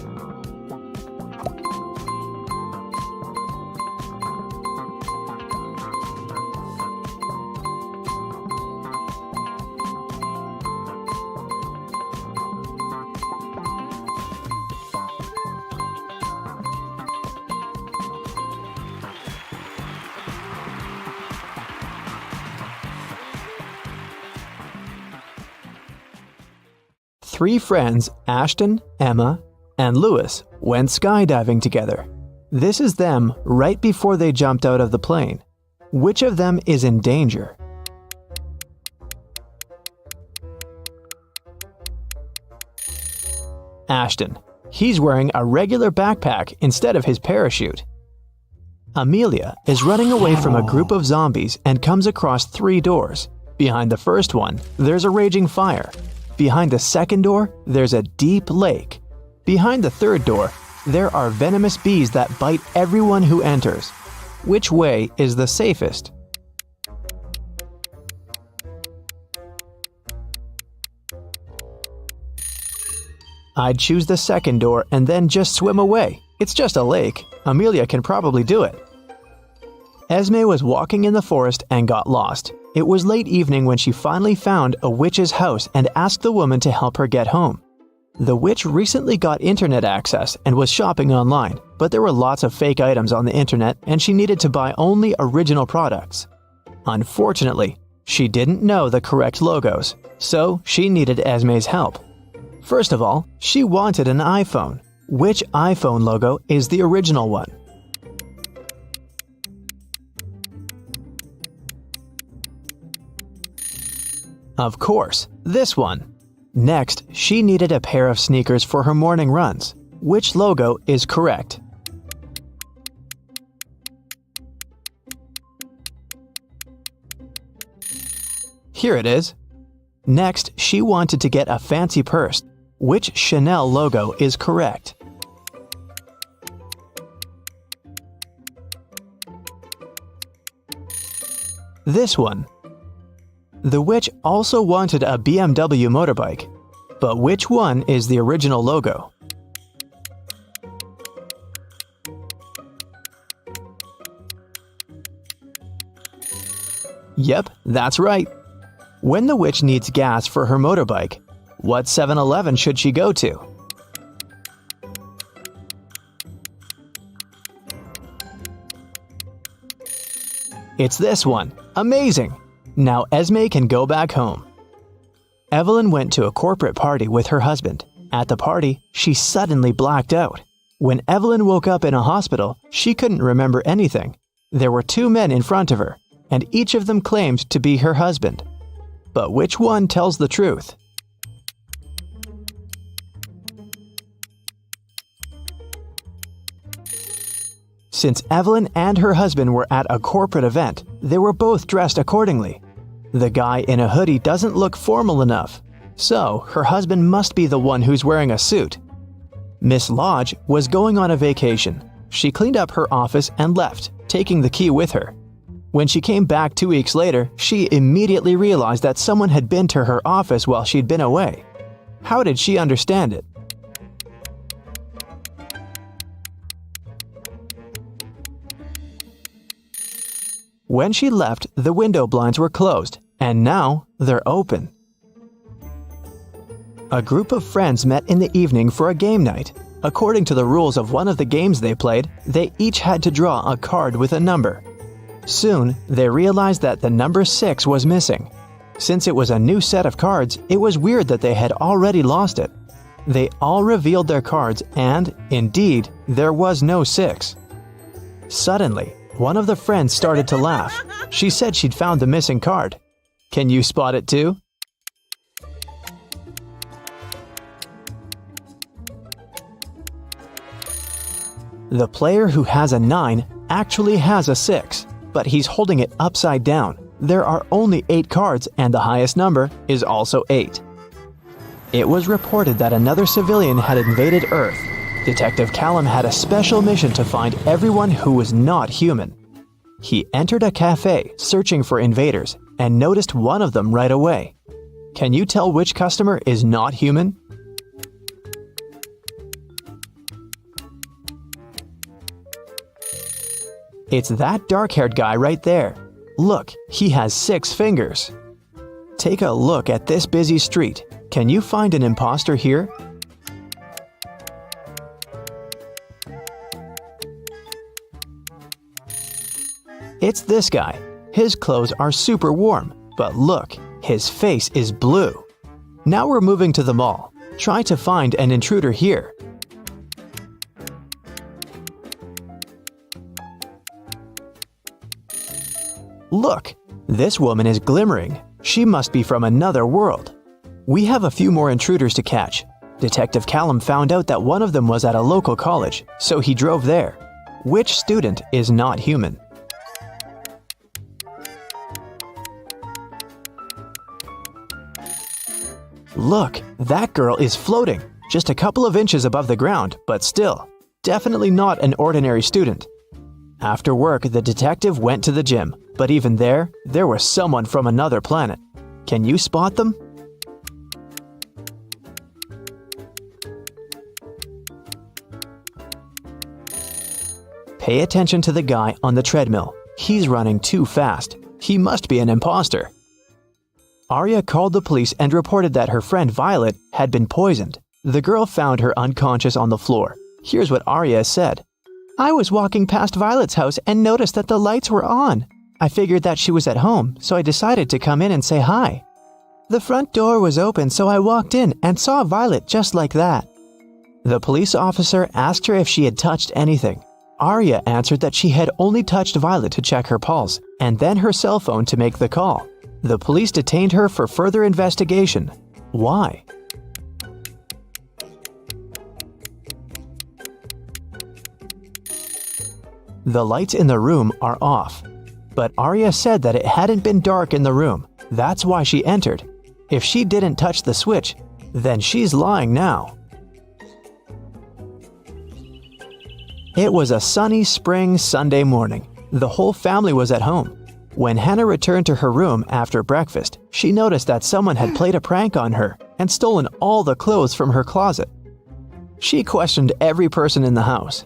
3 friends, Ashton, Emma, and Lewis, went skydiving together. This is them right before they jumped out of the plane. Which of them is in danger? Ashton. He's wearing a regular backpack instead of his parachute. Amelia is running away from a group of zombies and comes across 3 doors. Behind the first one, there's a raging fire. Behind the second door, there's a deep lake. Behind the third door, there are venomous bees that bite everyone who enters. Which way is the safest? I'd choose the second door and then just swim away. It's just a lake. Amelia can probably do it. Esme was walking in the forest and got lost. It was late evening when she finally found a witch's house and asked the woman to help her get home. The witch recently got internet access and was shopping online, but there were lots of fake items on the internet and she needed to buy only original products. Unfortunately, she didn't know the correct logos, so she needed Esme's help. First of all, she wanted an iPhone. Which iPhone logo is the original one? Of course, this one. Next, she needed a pair of sneakers for her morning runs. Which logo is correct? Here it is. Next, she wanted to get a fancy purse. Which Chanel logo is correct? This one. The witch also wanted a BMW motorbike. But which one is the original logo? Yep, that's right. When the witch needs gas for her motorbike, what 7-Eleven should she go to? It's this one. Amazing! Now Esme can go back home. Evelyn went to a corporate party with her husband. At the party, she suddenly blacked out. When Evelyn woke up in a hospital, she couldn't remember anything. There were 2 men in front of her, and each of them claimed to be her husband. But which one tells the truth? Since Evelyn and her husband were at a corporate event, they were both dressed accordingly. The guy in a hoodie doesn't look formal enough, so her husband must be the one who's wearing a suit. Miss Lodge was going on a vacation. She cleaned up her office and left, taking the key with her. When she came back 2 weeks later, she immediately realized that someone had been to her office while she'd been away. How did she understand it? When she left, the window blinds were closed, and now they're open. A group of friends met in the evening for a game night. According to the rules of one of the games they played, they each had to draw a card with a number. Soon, they realized that the number 6 was missing. Since it was a new set of cards, it was weird that they had already lost it. They all revealed their cards and, indeed, there was no 6. Suddenly, one of the friends started to laugh. She said she'd found the missing card. Can you spot it too? The player who has a 9 actually has a 6, but he's holding it upside down. There are only 8 cards and the highest number is also 8. It was reported that another civilian had invaded Earth. Detective Callum had a special mission to find everyone who was not human. He entered a cafe searching for invaders and noticed one of them right away. Can you tell which customer is not human? It's that dark-haired guy right there. Look, he has 6 fingers. Take a look at this busy street. Can you find an imposter here? It's this guy. His clothes are super warm, but look, his face is blue. Now we're moving to the mall. Try to find an intruder here. Look, this woman is glimmering. She must be from another world. We have a few more intruders to catch. Detective Callum found out that one of them was at a local college, so he drove there. Which student is not human? Look, that girl is floating, just a couple of inches above the ground, but still, definitely not an ordinary student. After work, the detective went to the gym, but even there was someone from another planet. Can you spot them? Pay attention to the guy on the treadmill. He's running too fast. He must be an imposter. Arya called the police and reported that her friend Violet had been poisoned. The girl found her unconscious on the floor. Here's what Arya said. I was walking past Violet's house and noticed that the lights were on. I figured that she was at home, so I decided to come in and say hi. The front door was open, so I walked in and saw Violet just like that. The police officer asked her if she had touched anything. Arya answered that she had only touched Violet to check her pulse, and then her cell phone to make the call. The police detained her for further investigation. Why? The lights in the room are off, but Arya said that it hadn't been dark in the room. That's why she entered. If she didn't touch the switch, then she's lying now. It was a sunny spring Sunday morning. The whole family was at home. When Hannah returned to her room after breakfast, she noticed that someone had played a prank on her and stolen all the clothes from her closet. She questioned every person in the house.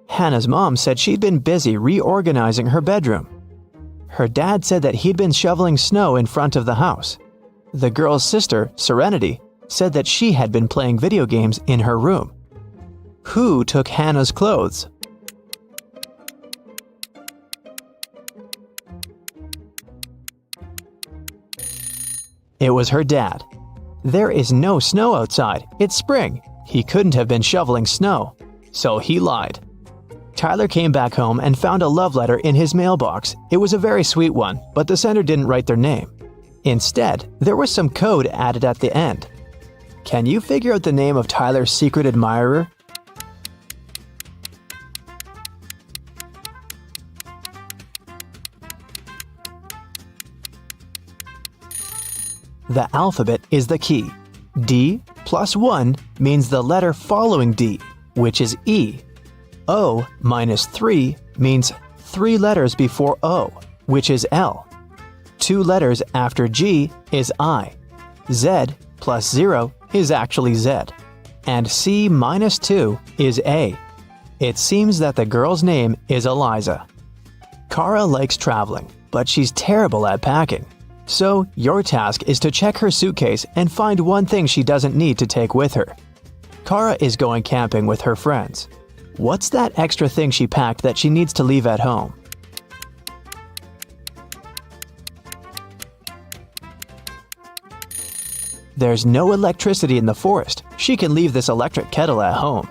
Hannah's mom said she'd been busy reorganizing her bedroom. Her dad said that he'd been shoveling snow in front of the house. The girl's sister, Serenity, said that she had been playing video games in her room. Who took Hannah's clothes? It was her dad. There is no snow outside. It's spring. He couldn't have been shoveling snow. So he lied. Tyler came back home and found a love letter in his mailbox. It was a very sweet one, but the sender didn't write their name. Instead, there was some code added at the end. Can you figure out the name of Tyler's secret admirer? The alphabet is the key. D plus 1 means the letter following D, which is E. O minus 3 means 3 letters before O, which is L. 2 letters after G is I. Z plus 0 is actually Z. And C minus 2 is A. It seems that the girl's name is Eliza. Kara likes traveling, but she's terrible at packing. So, your task is to check her suitcase and find one thing she doesn't need to take with her. Kara is going camping with her friends. What's that extra thing she packed that she needs to leave at home? There's no electricity in the forest. She can leave this electric kettle at home.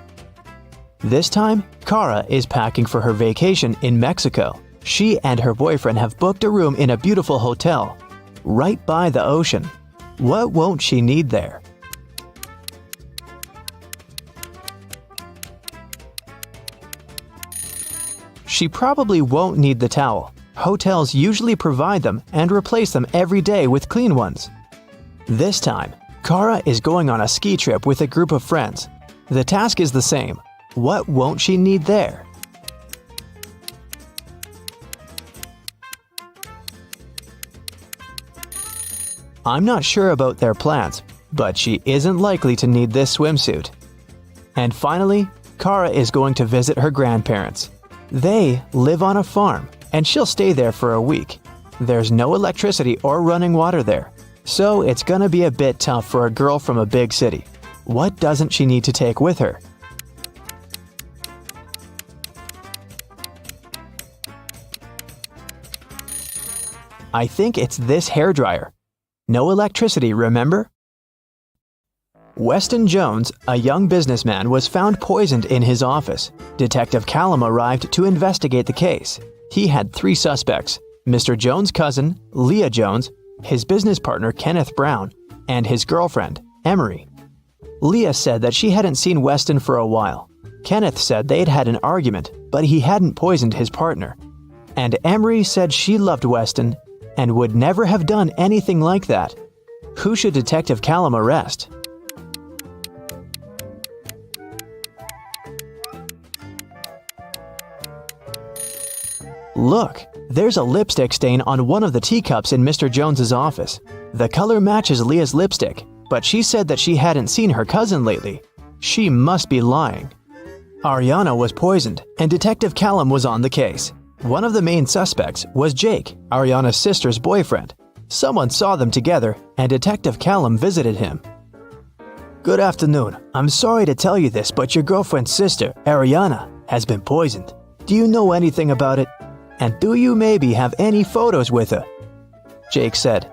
This time, Kara is packing for her vacation in Mexico. She and her boyfriend have booked a room in a beautiful hotel right by the ocean. What won't she need there? She probably won't need the towel. Hotels usually provide them and replace them every day with clean ones. This time, Kara is going on a ski trip with a group of friends. The task is the same. What won't she need there? I'm not sure about their plans, but she isn't likely to need this swimsuit. And finally, Kara is going to visit her grandparents. They live on a farm, and she'll stay there for a week. There's no electricity or running water there, so it's gonna be a bit tough for a girl from a big city. What doesn't she need to take with her? I think it's this hairdryer. No electricity, remember? Weston Jones, a young businessman, was found poisoned in his office. Detective Callum arrived to investigate the case. He had 3 suspects: Mr. Jones' cousin, Leah Jones, his business partner Kenneth Brown, and his girlfriend, Emery. Leah said that she hadn't seen Weston for a while. Kenneth said they'd had an argument, but he hadn't poisoned his partner. And Emery said she loved Weston and would never have done anything like that. Who should Detective Callum arrest? Look, there's a lipstick stain on one of the teacups in Mr. Jones's office. The color matches Leah's lipstick, but she said that she hadn't seen her cousin lately. She must be lying. Ariana was poisoned, and Detective Callum was on the case. One of the main suspects was Jake, Ariana's sister's boyfriend. Someone saw them together, and Detective Callum visited him. Good afternoon. I'm sorry to tell you this, but your girlfriend's sister, Ariana, has been poisoned. Do you know anything about it? And do you maybe have any photos with her? Jake said,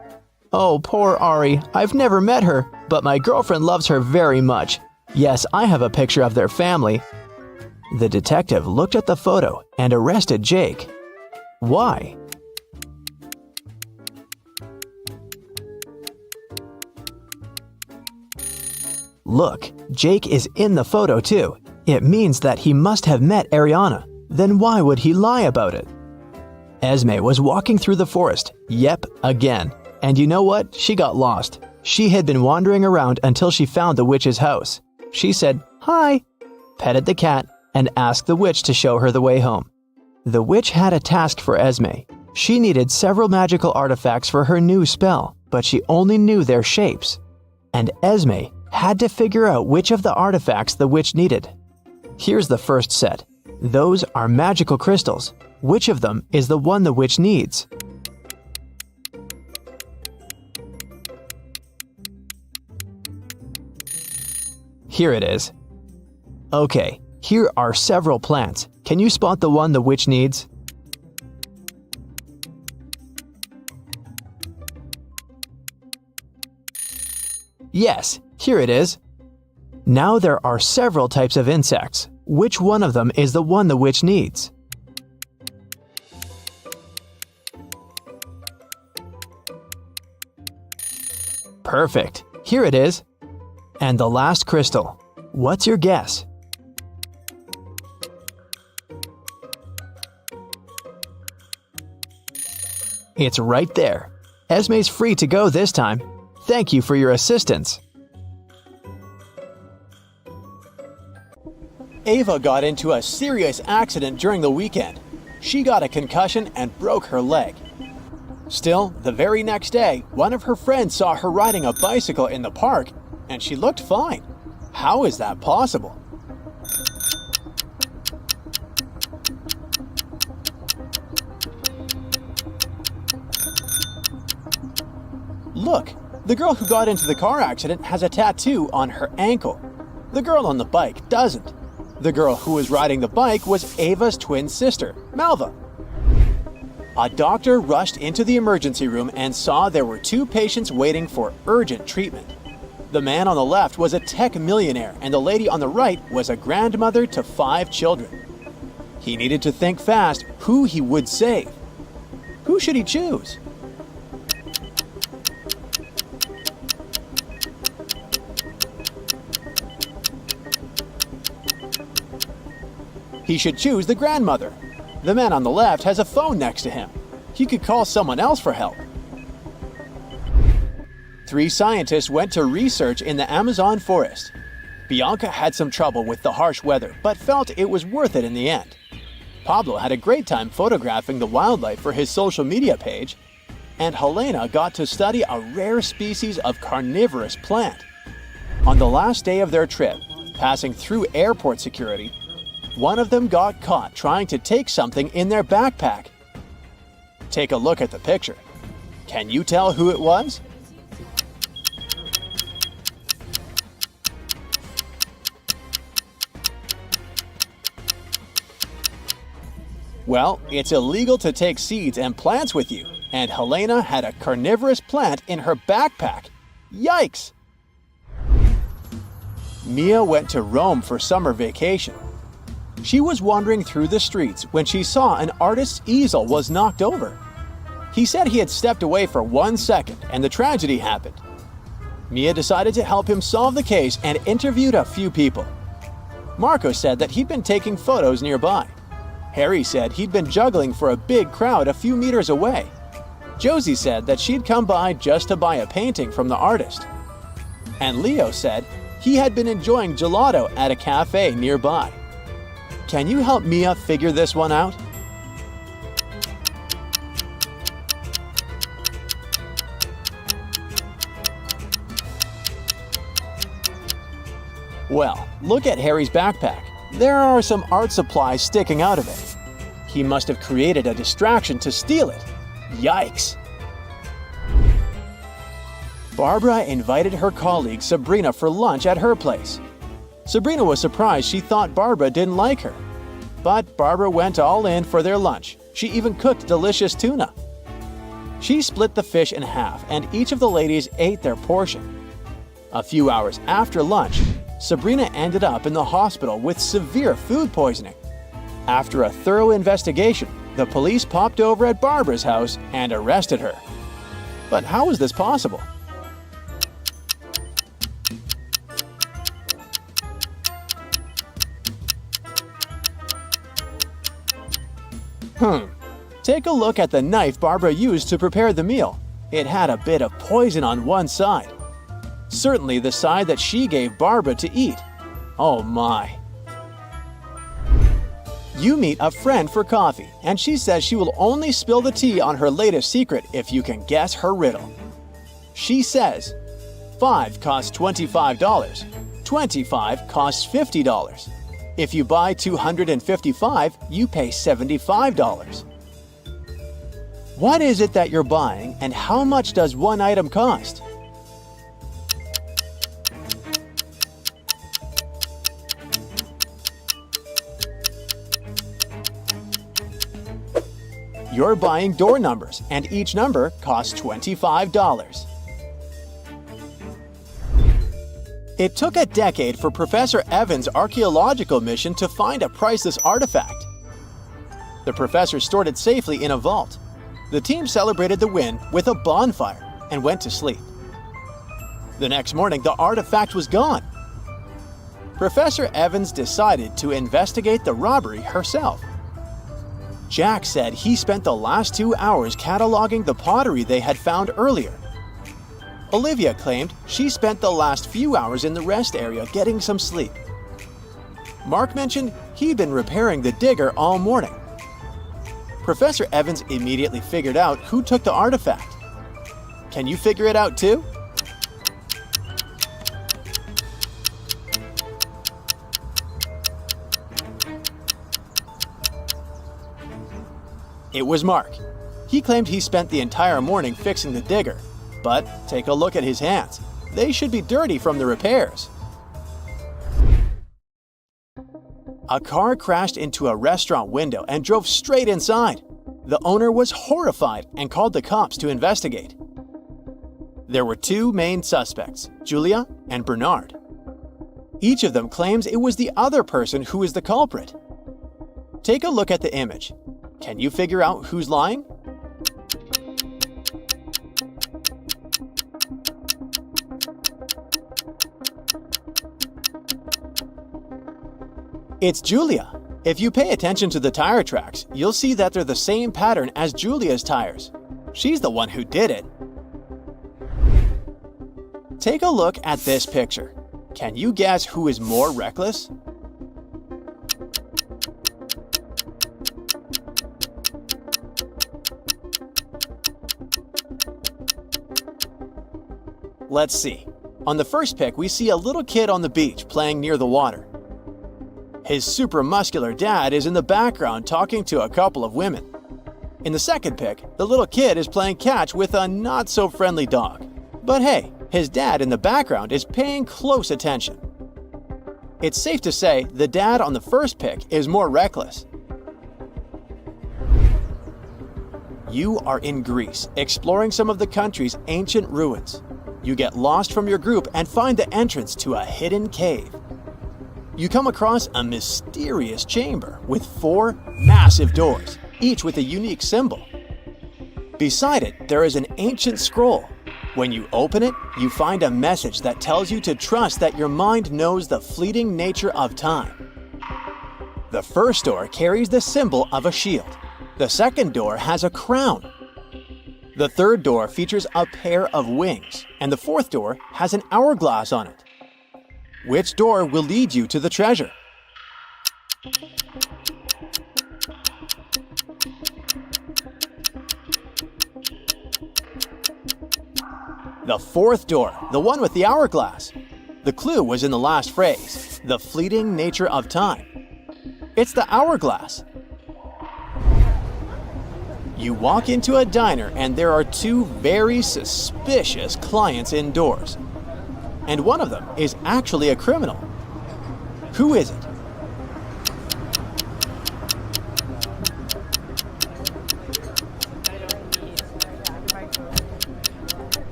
Oh, poor Ari. I've never met her, but my girlfriend loves her very much. Yes, I have a picture of their family. The detective looked at the photo and arrested Jake. Why? Look, Jake is in the photo too. It means that he must have met Ariana. Then why would he lie about it? Esme was walking through the forest. Yep, again. And you know what? She got lost. She had been wandering around until she found the witch's house. She said, Hi, petted the cat, and asked the witch to show her the way home. The witch had a task for Esme. She needed several magical artifacts for her new spell, but she only knew their shapes. And Esme had to figure out which of the artifacts the witch needed. Here's the first set. Those are magical crystals. Which of them is the one the witch needs? Here it is. Okay, here are several plants. Can you spot the one the witch needs? Yes, here it is. Now there are several types of insects. Which one of them is the one the witch needs? Perfect. Here it is. And the last crystal. What's your guess? It's right there. Esme's free to go this time. Thank you for your assistance. Ava got into a serious accident during the weekend. She got a concussion and broke her leg. Still, the very next day, one of her friends saw her riding a bicycle in the park, and she looked fine. How is that possible? Look, the girl who got into the car accident has a tattoo on her ankle. The girl on the bike doesn't. The girl who was riding the bike was Ava's twin sister, Malva. A doctor rushed into the emergency room and saw there were 2 patients waiting for urgent treatment. The man on the left was a tech millionaire, and the lady on the right was a grandmother to 5 children. He needed to think fast who he would save. Who should he choose? He should choose the grandmother. The man on the left has a phone next to him. He could call someone else for help. 3 scientists went to research in the Amazon forest. Bianca had some trouble with the harsh weather, but felt it was worth it in the end. Pablo had a great time photographing the wildlife for his social media page, and Helena got to study a rare species of carnivorous plant. On the last day of their trip, passing through airport security, one of them got caught trying to take something in their backpack. Take a look at the picture. Can you tell who it was? Well, it's illegal to take seeds and plants with you, and Helena had a carnivorous plant in her backpack. Yikes! Mia went to Rome for summer vacation. She was wandering through the streets when she saw an artist's easel was knocked over. He said he had stepped away for 1 second and the tragedy happened. Mia decided to help him solve the case and interviewed a few people. Marco said that he'd been taking photos nearby. Harry said he'd been juggling for a big crowd a few meters away. Josie said that she'd come by just to buy a painting from the artist. And Leo said he had been enjoying gelato at a cafe nearby. Can you help Mia figure this one out? Well, look at Harry's backpack. There are some art supplies sticking out of it. He must have created a distraction to steal it. Yikes! Barbara invited her colleague Sabrina for lunch at her place. Sabrina was surprised she thought Barbara didn't like her. But Barbara went all in for their lunch. She even cooked delicious tuna. She split the fish in half and each of the ladies ate their portion. A few hours after lunch, Sabrina ended up in the hospital with severe food poisoning. After a thorough investigation, the police popped over at Barbara's house and arrested her. But how is this possible? Take a look at the knife Barbara used to prepare the meal. It had a bit of poison on one side. Certainly the side that she gave Barbara to eat. Oh my. You meet a friend for coffee, and she says she will only spill the tea on her latest secret if you can guess her riddle. She says, 5 costs $25, 25 costs $50. If you buy 255, you pay $75. What is it that you're buying, and how much does one item cost? You're buying door numbers, and each number costs $25. It took a decade for Professor Evans' archaeological mission to find a priceless artifact. The professor stored it safely in a vault. The team celebrated the win with a bonfire and went to sleep. The next morning, the artifact was gone. Professor Evans decided to investigate the robbery herself. Jack said he spent the last 2 hours cataloging the pottery they had found earlier. Olivia claimed she spent the last few hours in the rest area getting some sleep. Mark mentioned he'd been repairing the digger all morning. Professor Evans immediately figured out who took the artifact. Can you figure it out too? It was Mark. He claimed he spent the entire morning fixing the digger. But take a look at his hands. They should be dirty from the repairs. A car crashed into a restaurant window and drove straight inside. The owner was horrified and called the cops to investigate. There were 2 main suspects, Julia and Bernard. Each of them claims it was the other person who is the culprit. Take a look at the image. Can you figure out who's lying? It's Julia. If you pay attention to the tire tracks, you'll see that they're the same pattern as Julia's tires. She's the one who did it. Take a look at this picture. Can you guess who is more reckless? Let's see. On the first pic, we see a little kid on the beach playing near the water. His super muscular dad is in the background talking to a couple of women. In the second pic, the little kid is playing catch with a not-so-friendly dog. But hey, his dad in the background is paying close attention. It's safe to say the dad on the first pic is more reckless. You are in Greece, exploring some of the country's ancient ruins. You get lost from your group and find the entrance to a hidden cave. you come across a mysterious chamber with 4 massive doors, each with a unique symbol. Beside it, there is an ancient scroll. When you open it, you find a message that tells you to trust that your mind knows the fleeting nature of time. The first door carries the symbol of a shield. The second door has a crown. The third door features a pair of wings, and the fourth door has an hourglass on it. Which door will lead you to the treasure? The fourth door, the one with the hourglass. The clue was in the last phrase, the fleeting nature of time. It's the hourglass. You walk into a diner and there are 2 very suspicious clients indoors. And one of them is actually a criminal. Who is it?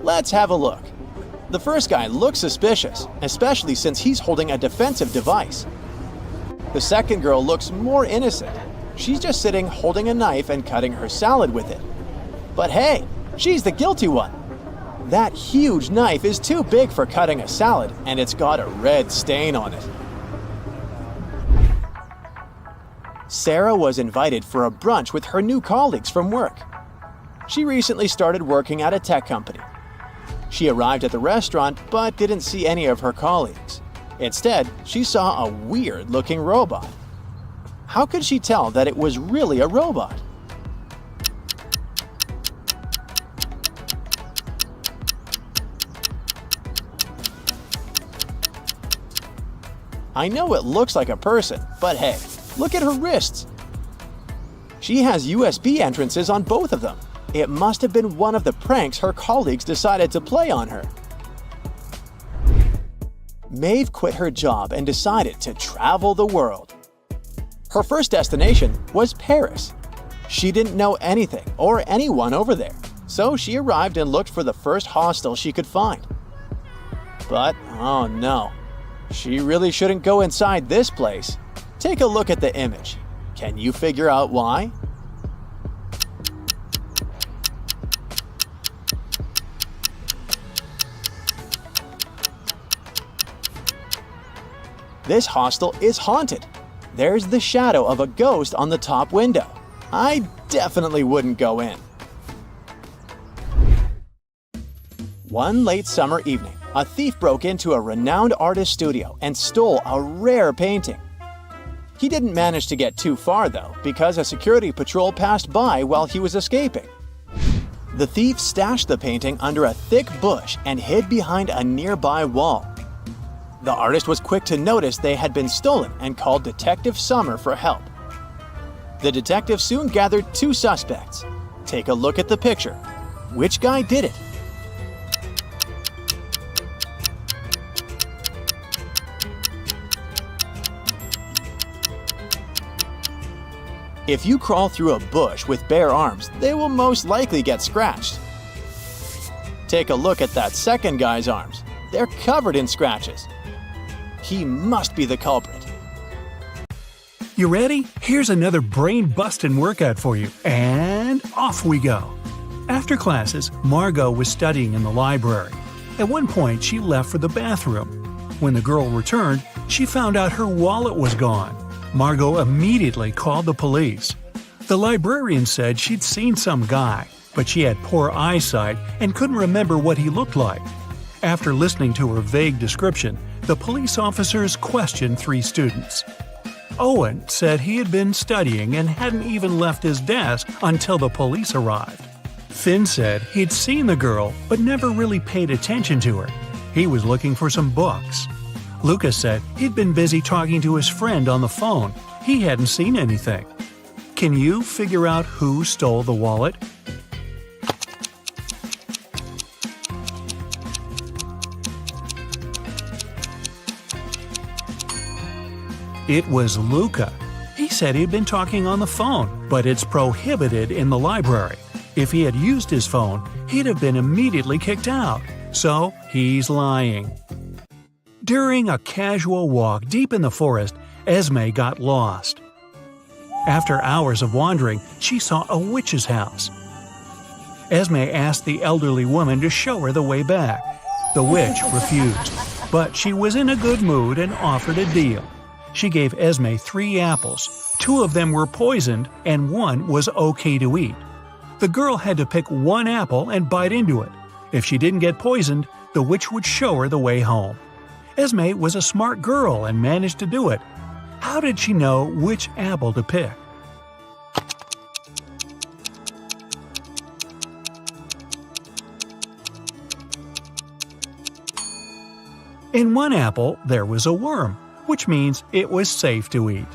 Let's have a look. The first guy looks suspicious, especially since he's holding a defensive device. The second girl looks more innocent. She's just sitting holding a knife and cutting her salad with it. But hey, she's the guilty one. That huge knife is too big for cutting a salad, and it's got a red stain on it. Sarah was invited for a brunch with her new colleagues from work. She recently started working at a tech company. She arrived at the restaurant but didn't see any of her colleagues. Instead, she saw a weird-looking robot. How could she tell that it was really a robot? I know it looks like a person, but hey, look at her wrists. She has USB entrances on both of them. It must have been one of the pranks her colleagues decided to play on her. Maeve quit her job and decided to travel the world. Her first destination was Paris. She didn't know anything or anyone over there, so she arrived and looked for the first hostel she could find. But, oh no, she really shouldn't go inside this place. Take a look at the image. Can you figure out why? This hostel is haunted. There's the shadow of a ghost on the top window. I definitely wouldn't go in. One late summer evening, a thief broke into a renowned artist studio and stole a rare painting. He didn't manage to get too far though, because a security patrol passed by while he was escaping. The thief stashed the painting under a thick bush and hid behind a nearby wall. The artist was quick to notice they had been stolen and called Detective Summer for help. The detective soon gathered 2 suspects. Take a look at the picture. Which guy did it? If you crawl through a bush with bare arms, they will most likely get scratched. Take a look at that second guy's arms. They're covered in scratches. He must be the culprit. You ready? Here's another brain-busting workout for you. And off we go. After classes, Margot was studying in the library. At one point, she left for the bathroom. When the girl returned, she found out her wallet was gone. Margot immediately called the police. The librarian said she'd seen some guy, but she had poor eyesight and couldn't remember what he looked like. After listening to her vague description, the police officers questioned 3 students. Owen said he had been studying and hadn't even left his desk until the police arrived. Finn said he'd seen the girl but never really paid attention to her. He was looking for some books. Lucas said he'd been busy talking to his friend on the phone. He hadn't seen anything. Can you figure out who stole the wallet? It was Luca. He said he'd been talking on the phone, but it's prohibited in the library. If he had used his phone, he'd have been immediately kicked out. So he's lying. During a casual walk deep in the forest, Esme got lost. After hours of wandering, she saw a witch's house. Esme asked the elderly woman to show her the way back. The witch refused, but she was in a good mood and offered a deal. She gave Esme 3 apples. 2 of them were poisoned and 1 was okay to eat. The girl had to pick 1 apple and bite into it. If she didn't get poisoned, the witch would show her the way home. Esme was a smart girl and managed to do it. How did she know which apple to pick? In 1 apple, there was a worm, which means it was safe to eat.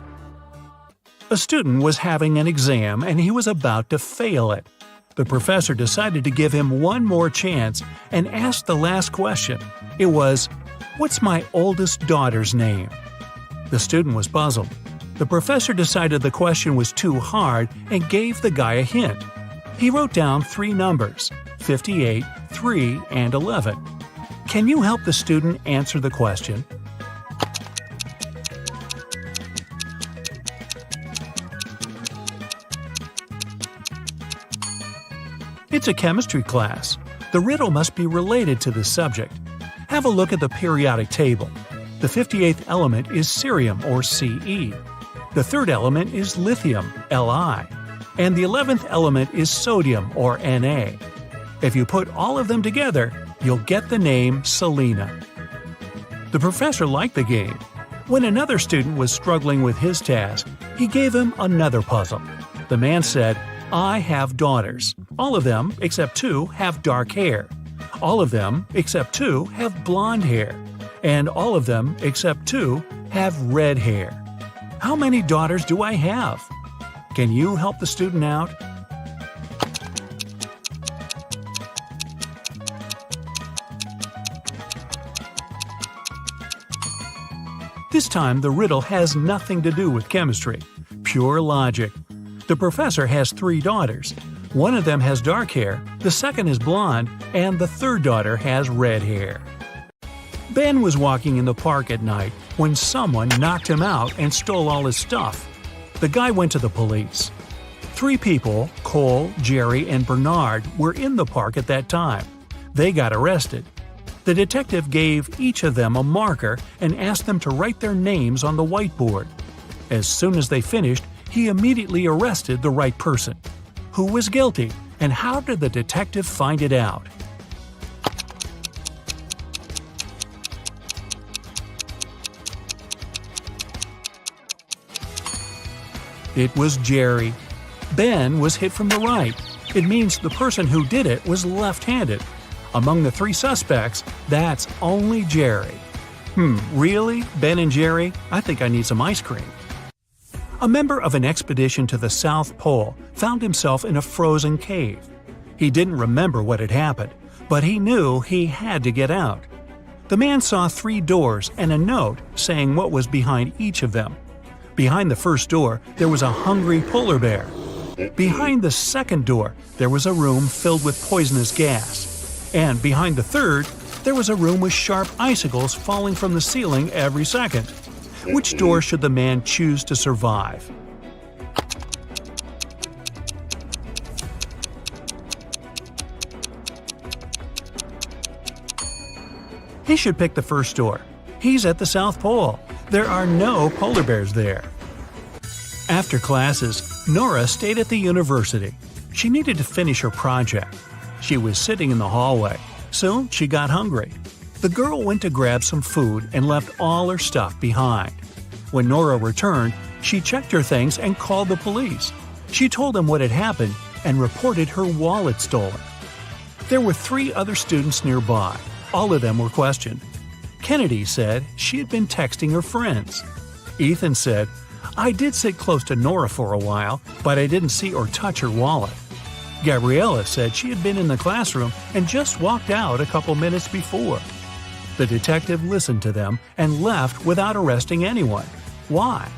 A student was having an exam and he was about to fail it. The professor decided to give him 1 more chance and asked the last question. It was, "What's my oldest daughter's name?" The student was puzzled. The professor decided the question was too hard and gave the guy a hint. He wrote down 3 numbers, 58, 3, and 11. Can you help the student answer the question? It's a chemistry class. The riddle must be related to this subject. Have a look at the periodic table. The 58th element is cerium, or Ce. The 3rd element is lithium, Li. And the 11th element is sodium, or Na. If you put all of them together, you'll get the name Selena. The professor liked the game. When another student was struggling with his task, he gave him another puzzle. The man said, "I have daughters. All of them, except 2, have dark hair. All of them, except 2, have blonde hair. And all of them, except 2, have red hair. How many daughters do I have?" Can you help the student out? This time, the riddle has nothing to do with chemistry. Pure logic. The professor has 3 daughters. 1 of them has dark hair, the second is blonde, and the 3rd daughter has red hair. Ben was walking in the park at night when someone knocked him out and stole all his stuff. The guy went to the police. 3 people, Cole, Jerry, and Bernard, were in the park at that time. They got arrested. The detective gave each of them a marker and asked them to write their names on the whiteboard. As soon as they finished, he immediately arrested the right person. Who was guilty, and how did the detective find it out? It was Jerry. Ben was hit from the right. It means the person who did it was left-handed. Among the 3 suspects, that's only Jerry. Really? Ben and Jerry? I think I need some ice cream. A member of an expedition to the South Pole found himself in a frozen cave. He didn't remember what had happened, but he knew he had to get out. The man saw 3 doors and a note saying what was behind each of them. Behind the first door, there was a hungry polar bear. Behind the second door, there was a room filled with poisonous gas. And behind the third, there was a room with sharp icicles falling from the ceiling every second. Which door should the man choose to survive? He should pick the first door. He's at the South Pole. There are no polar bears there. After classes, Nora stayed at the university. She needed to finish her project. She was sitting in the hallway. Soon she got hungry. The girl went to grab some food and left all her stuff behind. When Nora returned, she checked her things and called the police. She told them what had happened and reported her wallet stolen. There were 3 other students nearby. All of them were questioned. Kennedy said she had been texting her friends. Ethan said, "I did sit close to Nora for a while, but I didn't see or touch her wallet." Gabriella said she had been in the classroom and just walked out a couple minutes before. The detective listened to them and left without arresting anyone. Why?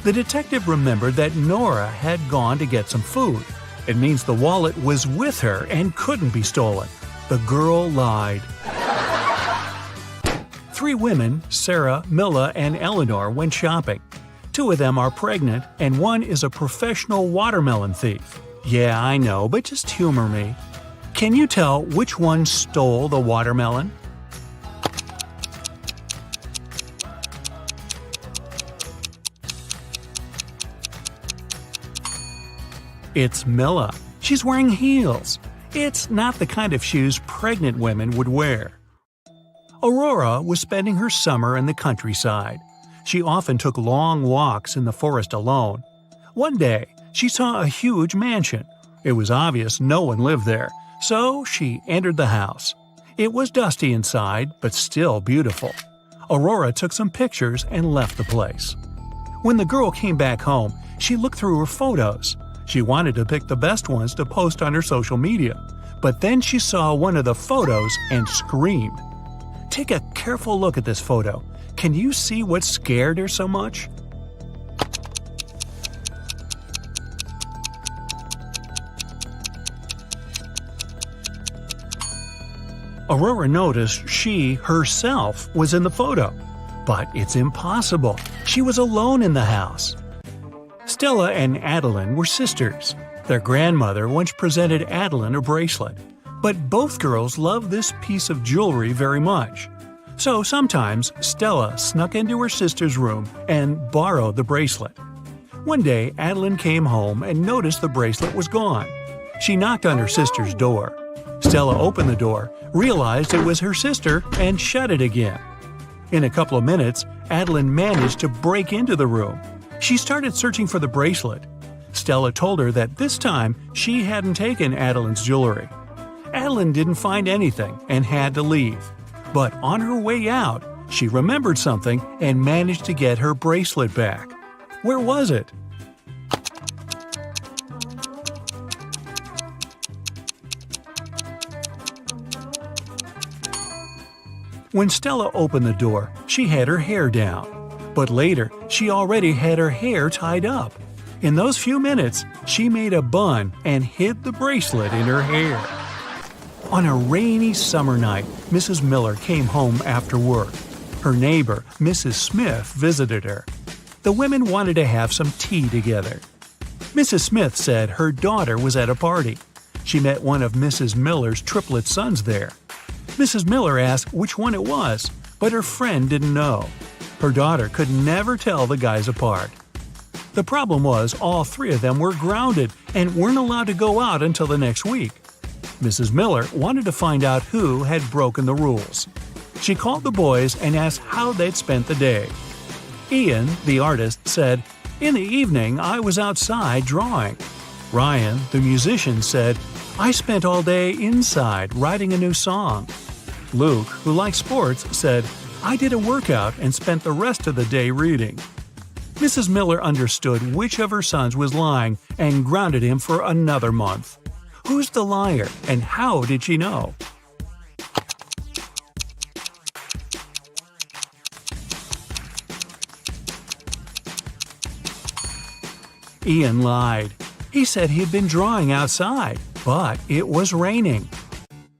The detective remembered that Nora had gone to get some food. It means the wallet was with her and couldn't be stolen. The girl lied. 3 women, Sarah, Milla, and Eleanor, went shopping. 2 of them are pregnant, and 1 is a professional watermelon thief. Yeah, I know, but just humor me. Can you tell which one stole the watermelon? It's Milla. She's wearing heels. It's not the kind of shoes pregnant women would wear. Aurora was spending her summer in the countryside. She often took long walks in the forest alone. One day, she saw a huge mansion. It was obvious no one lived there, so she entered the house. It was dusty inside, but still beautiful. Aurora took some pictures and left the place. When the girl came back home, she looked through her photos. She wanted to pick the best ones to post on her social media, but then she saw one of the photos and screamed. Take a careful look at this photo. Can you see what scared her so much? Aurora noticed she, herself, was in the photo. But it's impossible. She was alone in the house. Stella and Adeline were sisters. Their grandmother once presented Adeline a bracelet. But both girls loved this piece of jewelry very much. So sometimes Stella snuck into her sister's room and borrowed the bracelet. One day, Adeline came home and noticed the bracelet was gone. She knocked on her sister's door. Stella opened the door, realized it was her sister, and shut it again. In a couple of minutes, Adeline managed to break into the room. She started searching for the bracelet. Stella told her that this time she hadn't taken Adeline's jewelry. Adeline didn't find anything and had to leave. But on her way out, she remembered something and managed to get her bracelet back. Where was it? When Stella opened the door, she had her hair down. But later, she already had her hair tied up. In those few minutes, she made a bun and hid the bracelet in her hair. On a rainy summer night, Mrs. Miller came home after work. Her neighbor, Mrs. Smith, visited her. The women wanted to have some tea together. Mrs. Smith said her daughter was at a party. She met one of Mrs. Miller's triplet sons there. Mrs. Miller asked which one it was, but her friend didn't know. Her daughter could never tell the guys apart. The problem was all 3 of them were grounded and weren't allowed to go out until the next week. Mrs. Miller wanted to find out who had broken the rules. She called the boys and asked how they'd spent the day. Ian, the artist, said, "In the evening, I was outside drawing." Ryan, the musician, said, "I spent all day inside writing a new song." Luke, who likes sports, said, "I did a workout and spent the rest of the day reading." Mrs. Miller understood which of her sons was lying and grounded him for another month. Who's the liar, and how did she know? Ian lied. He said he'd been drawing outside, but it was raining.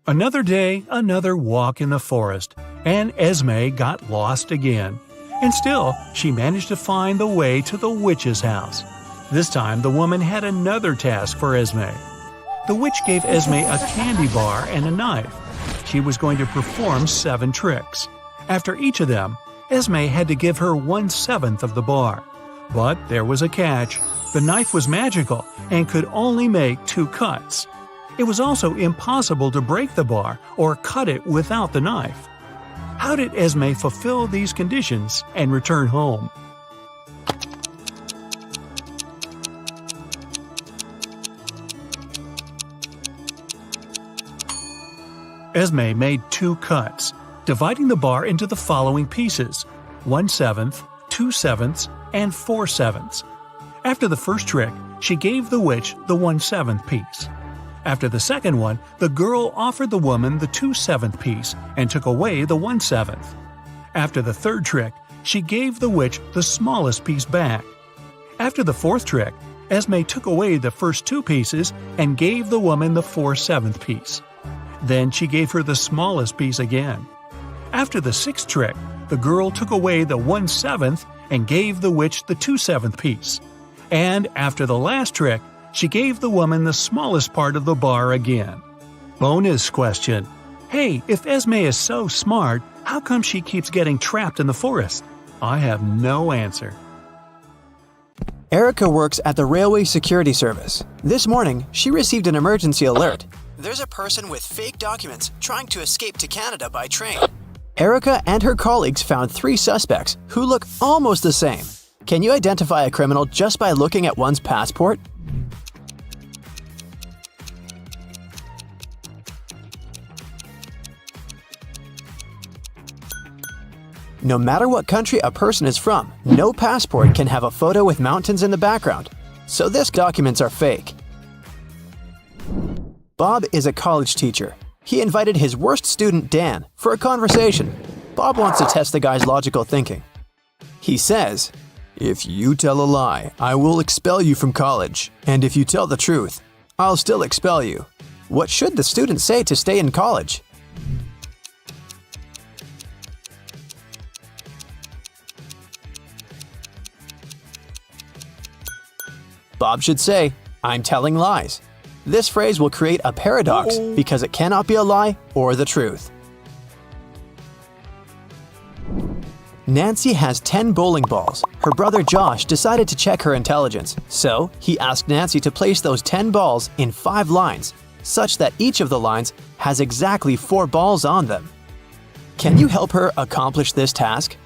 Another day, another walk in the forest, and Esme got lost again. And still, she managed to find the way to the witch's house. This time, the woman had another task for Esme. The witch gave Esme a candy bar and a knife. She was going to perform 7 tricks. After each of them, Esme had to give her 1/7 of the bar. But there was a catch. The knife was magical and could only make 2 cuts. It was also impossible to break the bar or cut it without the knife. How did Esme fulfill these conditions and return home? Esme made 2 cuts, dividing the bar into the following pieces: 1/7, 2/7, and 4/7. After the first trick, she gave the witch the 1/7 piece. After the second one, the girl offered the woman the 2/7 piece and took away the 1/7. After the third trick, she gave the witch the smallest piece back. After the fourth trick, Esme took away the first 2 pieces and gave the woman the 4/7 piece. Then she gave her the smallest piece again. After the sixth trick, the girl took away the 1/7 and gave the witch the 2/7 piece. And after the last trick, she gave the woman the smallest part of the bar again. Bonus question. Hey, if Esme is so smart, how come she keeps getting trapped in the forest? I have no answer. Erica works at the Railway Security Service. This morning, she received an emergency alert. There's a person with fake documents trying to escape to Canada by train. Erica and her colleagues found 3 suspects who look almost the same. Can you identify a criminal just by looking at one's passport? No matter what country a person is from, no passport can have a photo with mountains in the background. So these documents are fake. Bob is a college teacher. He invited his worst student, Dan, for a conversation. Bob wants to test the guy's logical thinking. He says, "If you tell a lie, I will expel you from college. And if you tell the truth, I'll still expel you." What should the student say to stay in college? Bob should say, "I'm telling lies." This phrase will create a paradox because it cannot be a lie or the truth. Nancy has 10 bowling balls. Her brother Josh decided to check her intelligence, so he asked Nancy to place those 10 balls in 5 lines, such that each of the lines has exactly 4 balls on them. Can you help her accomplish this task?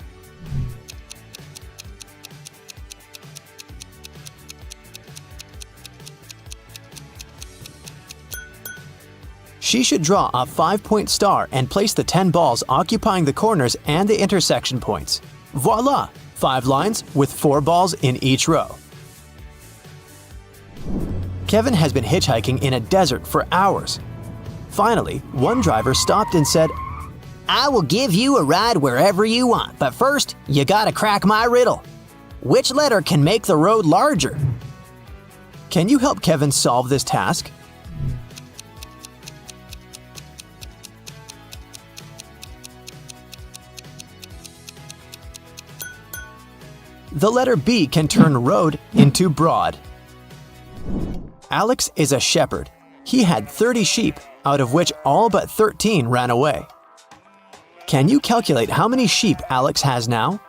She should draw a 5-point star and place the 10 balls occupying the corners and the intersection points. Voila! 5 lines with 4 balls in each row. Kevin has been hitchhiking in a desert for hours. Finally, one driver stopped and said, I will give you a ride wherever you want, but first, you gotta crack my riddle. Which letter can make the road larger? "Can you help Kevin solve this task?" The letter B can turn road into broad. Alex is a shepherd. He had 30 sheep, out of which all but 13 ran away. Can you calculate how many sheep Alex has now?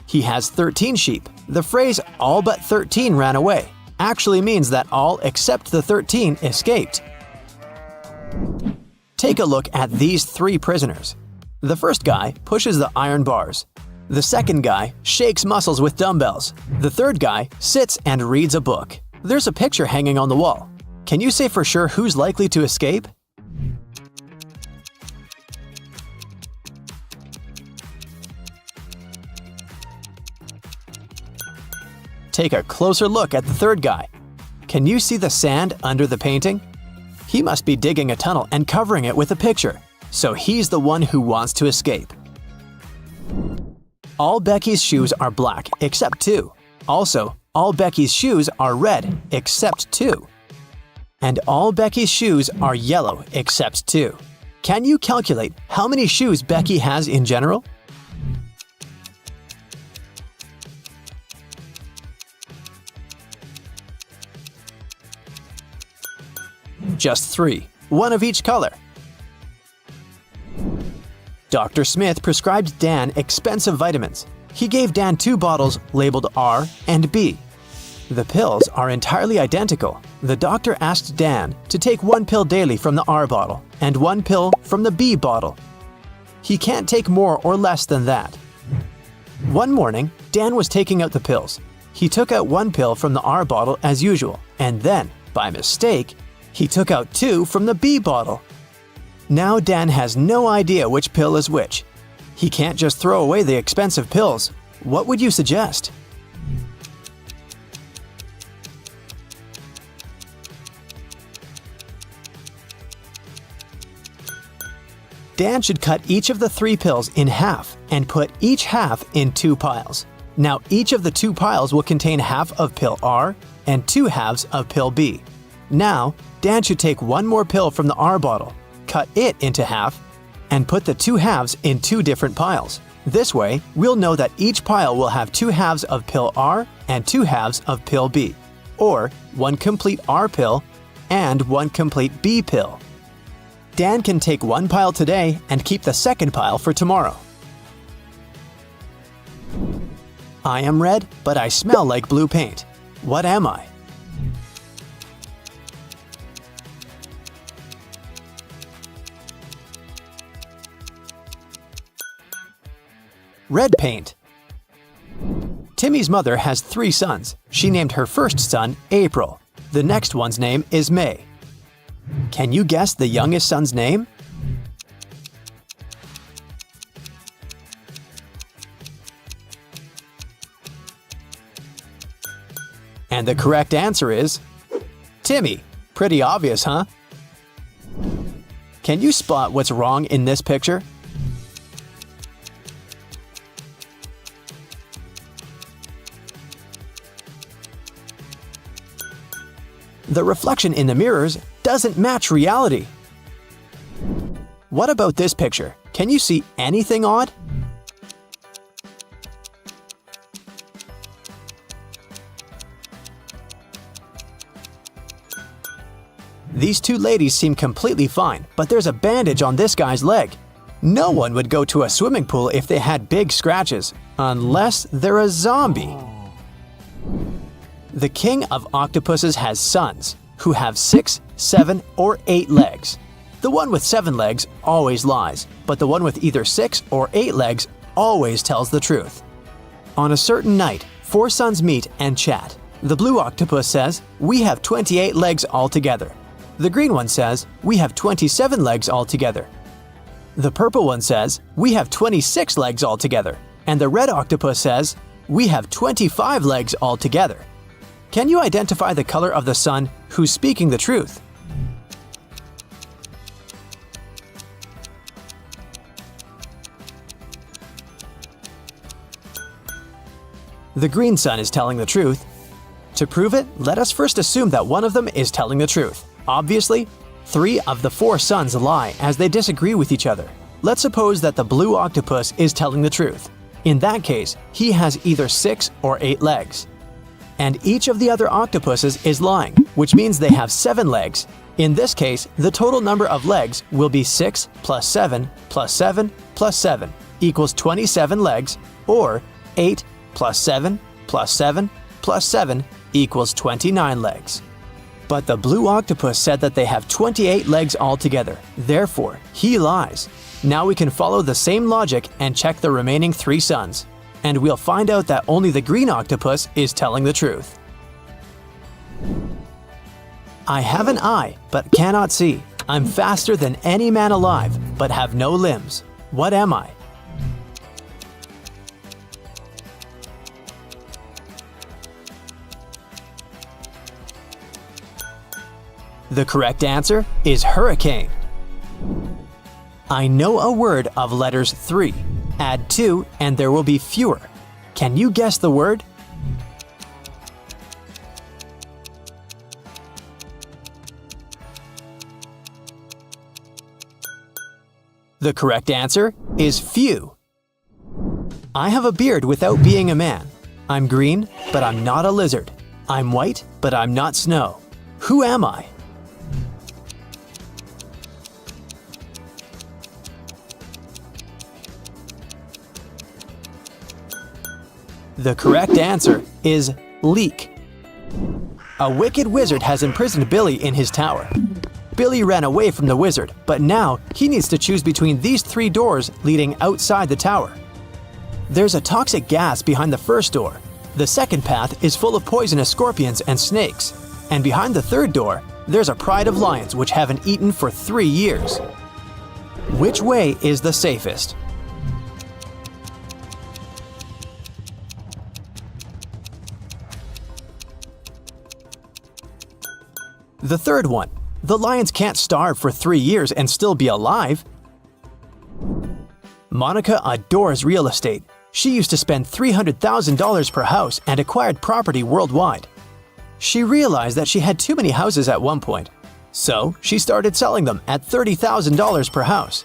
He has 13 sheep. The phrase "all but 13 ran away" actually means that all except the 13 escaped. Take a look at these 3 prisoners. The first guy pushes the iron bars. The second guy shakes muscles with dumbbells. The third guy sits and reads a book. There's a picture hanging on the wall. Can you say for sure who's likely to escape? Take a closer look at the third guy. Can you see the sand under the painting? He must be digging a tunnel and covering it with a picture, so he's the one who wants to escape. All Becky's shoes are black except 2. Also, all Becky's shoes are red except 2. And all Becky's shoes are yellow except 2. Can you calculate how many shoes Becky has in general? Just 3, one of each color. Dr. Smith prescribed Dan expensive vitamins. He gave Dan 2 bottles labeled R and B. The pills are entirely identical. The doctor asked Dan to take 1 pill daily from the R bottle and 1 pill from the B bottle. He can't take more or less than that. One morning, Dan was taking out the pills. He took out 1 pill from the R bottle as usual, and then, by mistake, he took out 2 from the B bottle. Now Dan has no idea which pill is which. He can't just throw away the expensive pills. What would you suggest? Dan should cut each of the 3 pills in half and put each half in 2 piles. Now each of the 2 piles will contain half of pill R and 2 halves of pill B. Now, Dan should take 1 more pill from the R bottle, cut it into half, and put the 2 halves in 2 different piles. This way, we'll know that each pile will have 2 halves of pill R and 2 halves of pill B, or 1 complete R pill and 1 complete B pill. Dan can take 1 pile today and keep the second pile for tomorrow. I am red, but I smell like blue paint. What am I? Red paint. Timmy's mother has 3 sons. She named her first son April. The next one's name is May. Can you guess the youngest son's name? And the correct answer is Timmy. Pretty obvious, huh? Can you spot what's wrong in this picture? The reflection in the mirrors doesn't match reality. What about this picture? Can you see anything odd? These 2 ladies seem completely fine, but there's a bandage on this guy's leg. No one would go to a swimming pool if they had big scratches, unless they're a zombie. The king of octopuses has sons who have 6, 7, or 8 legs. The one with 7 legs always lies, but the one with either 6 or 8 legs always tells the truth. On a certain night, 4 sons meet and chat. The blue octopus says, "We have 28 legs altogether." The green one says, "We have 27 legs altogether." The purple one says, "We have 26 legs altogether." And the red octopus says, "We have 25 legs altogether." Can you identify the color of the sun who's speaking the truth? The green sun is telling the truth. To prove it, let us first assume that one of them is telling the truth. Obviously, 3 of the 4 suns lie as they disagree with each other. Let's suppose that the blue octopus is telling the truth. In that case, he has either 6 or 8 legs. And each of the other octopuses is lying, which means they have 7 legs. In this case, the total number of legs will be 6 plus 7 plus 7 plus 7 equals 27 legs, or 8 plus 7 plus 7 plus 7 equals 29 legs. But the blue octopus said that they have 28 legs altogether. Therefore, he lies. Now we can follow the same logic and check the remaining 3 suns. And we'll find out that only the green octopus is telling the truth. I have an eye, but cannot see. I'm faster than any man alive, but have no limbs. What am I? The correct answer is hurricane. I know a word of letters 3. Add 2 and there will be fewer. Can you guess the word? The correct answer is few. I have a beard without being a man. I'm green, but I'm not a lizard. I'm white, but I'm not snow. Who am I? The correct answer is leek. A wicked wizard has imprisoned Billy in his tower. Billy ran away from the wizard, but now he needs to choose between these 3 doors leading outside the tower. There's a toxic gas behind the first door. The second path is full of poisonous scorpions and snakes. And behind the third door, there's a pride of lions which haven't eaten for 3 years. Which way is the safest? The third one. The lions can't starve for 3 years and still be alive. Monica adores real estate. She used to spend $300,000 per house and acquired property worldwide. She realized that she had too many houses at one point, so she started selling them at $30,000 per house.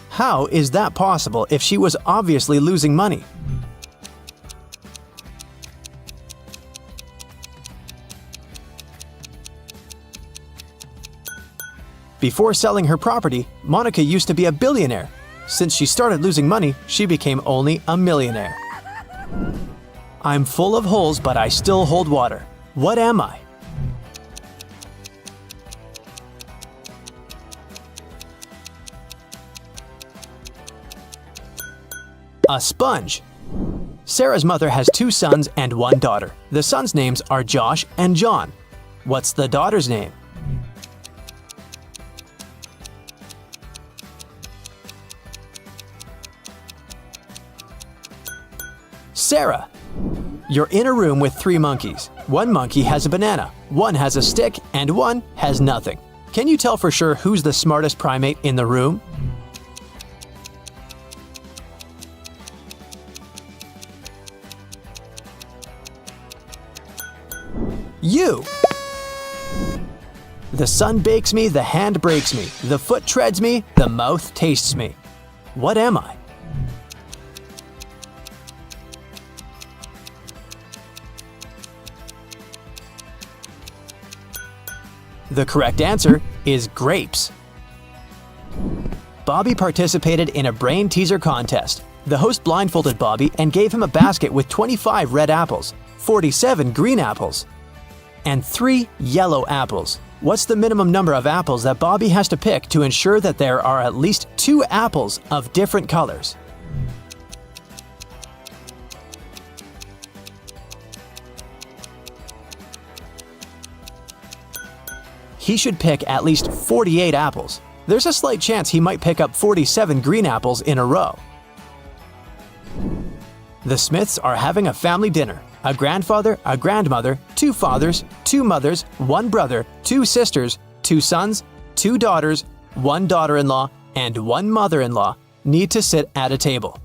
How is that possible if she was obviously losing money? Before selling her property, Monica used to be a billionaire. Since she started losing money, she became only a millionaire. I'm full of holes, but I still hold water. What am I? A sponge. Sarah's mother has 2 sons and 1 daughter. The sons' names are Josh and John. What's the daughter's name? Sarah. You're in a room with 3 monkeys. 1 monkey has a banana, 1 has a stick, and 1 has nothing. Can you tell for sure who's the smartest primate in the room? You! The sun bakes me, the hand breaks me, the foot treads me, the mouth tastes me. What am I? The correct answer is grapes. Bobby participated in a brain teaser contest. The host blindfolded Bobby and gave him a basket with 25 red apples, 47 green apples, and 3 yellow apples. What's the minimum number of apples that Bobby has to pick to ensure that there are at least 2 apples of different colors? He should pick at least 48 apples. There's a slight chance he might pick up 47 green apples in a row. The Smiths are having a family dinner. A grandfather, a grandmother, 2 fathers, 2 mothers, 1 brother, 2 sisters, 2 sons, 2 daughters, 1 daughter-in-law, and 1 mother-in-law need to sit at a table.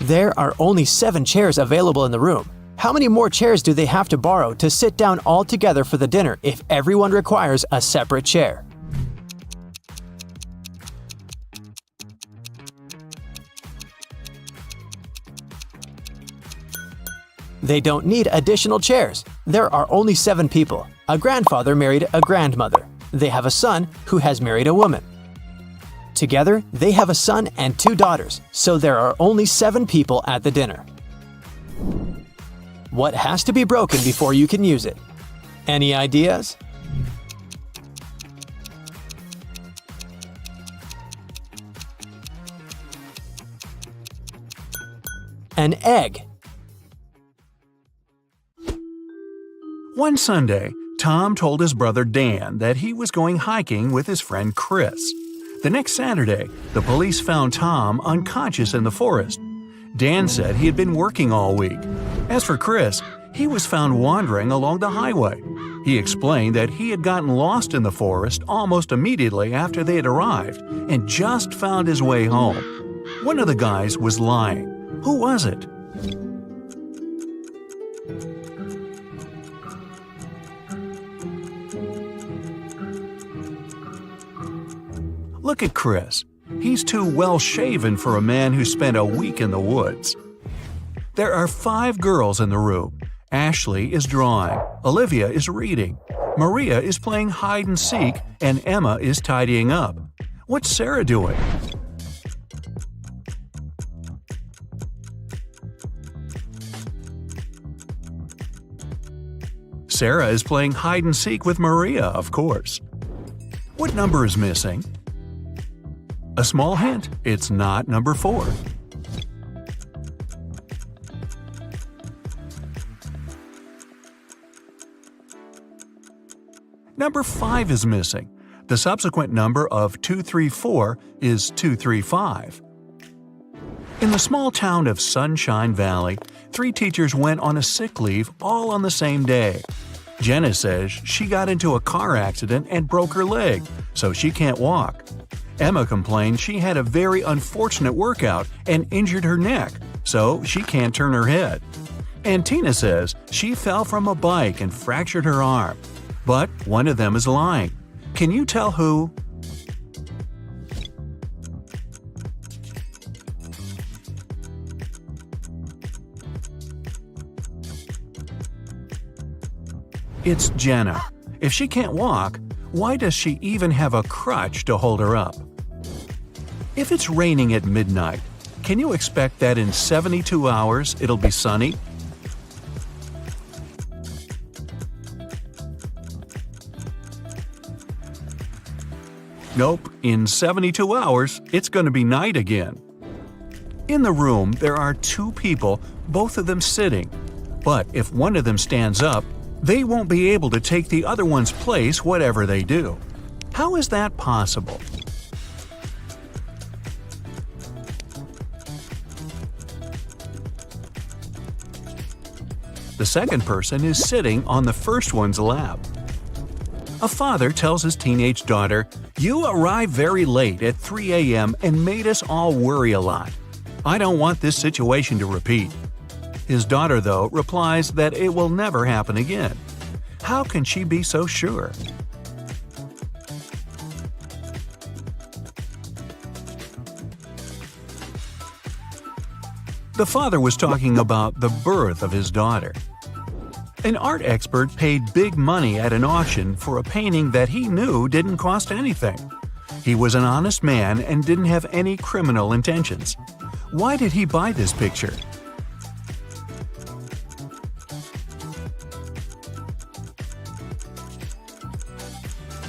There are only 7 chairs available in the room. How many more chairs do they have to borrow to sit down all together for the dinner if everyone requires a separate chair? They don't need additional chairs. There are only 7 people. A grandfather married a grandmother. They have a son who has married a woman. Together, they have a son and 2 daughters, so there are only 7 people at the dinner. What has to be broken before you can use it? Any ideas? An egg. One Sunday, Tom told his brother Dan that he was going hiking with his friend Chris. The next Saturday, the police found Tom unconscious in the forest. Dan said he had been working all week. As for Chris, he was found wandering along the highway. He explained that he had gotten lost in the forest almost immediately after they had arrived and just found his way home. One of the guys was lying. Who was it? Look at Chris. He's too well-shaven for a man who spent a week in the woods. There are 5 girls in the room. Ashley is drawing, Olivia is reading, Maria is playing hide-and-seek, and Emma is tidying up. What's Sarah doing? Sarah is playing hide-and-seek with Maria, of course. What number is missing? A small hint, it's not number 4. Number 5 is missing. The subsequent number of 234 is 235. In the small town of Sunshine Valley, 3 teachers went on a sick leave all on the same day. Jenna says she got into a car accident and broke her leg, so she can't walk. Emma complained she had a very unfortunate workout and injured her neck, so she can't turn her head. And Tina says she fell from a bike and fractured her arm. But one of them is lying. Can you tell who? It's Jenna. If she can't walk, why does she even have a crutch to hold her up? If it's raining at midnight, can you expect that in 72 hours it'll be sunny? Nope, in 72 hours, it's going to be night again. In the room, there are two people, both of them sitting. But if one of them stands up, they won't be able to take the other one's place whatever they do. How is that possible? The second person is sitting on the first one's lap. A father tells his teenage daughter, "You arrived very late at 3 a.m. and made us all worry a lot. I don't want this situation to repeat." His daughter, though, replies that it will never happen again. How can she be so sure? The father was talking about the birth of his daughter. An art expert paid big money at an auction for a painting that he knew didn't cost anything. He was an honest man and didn't have any criminal intentions. Why did he buy this picture?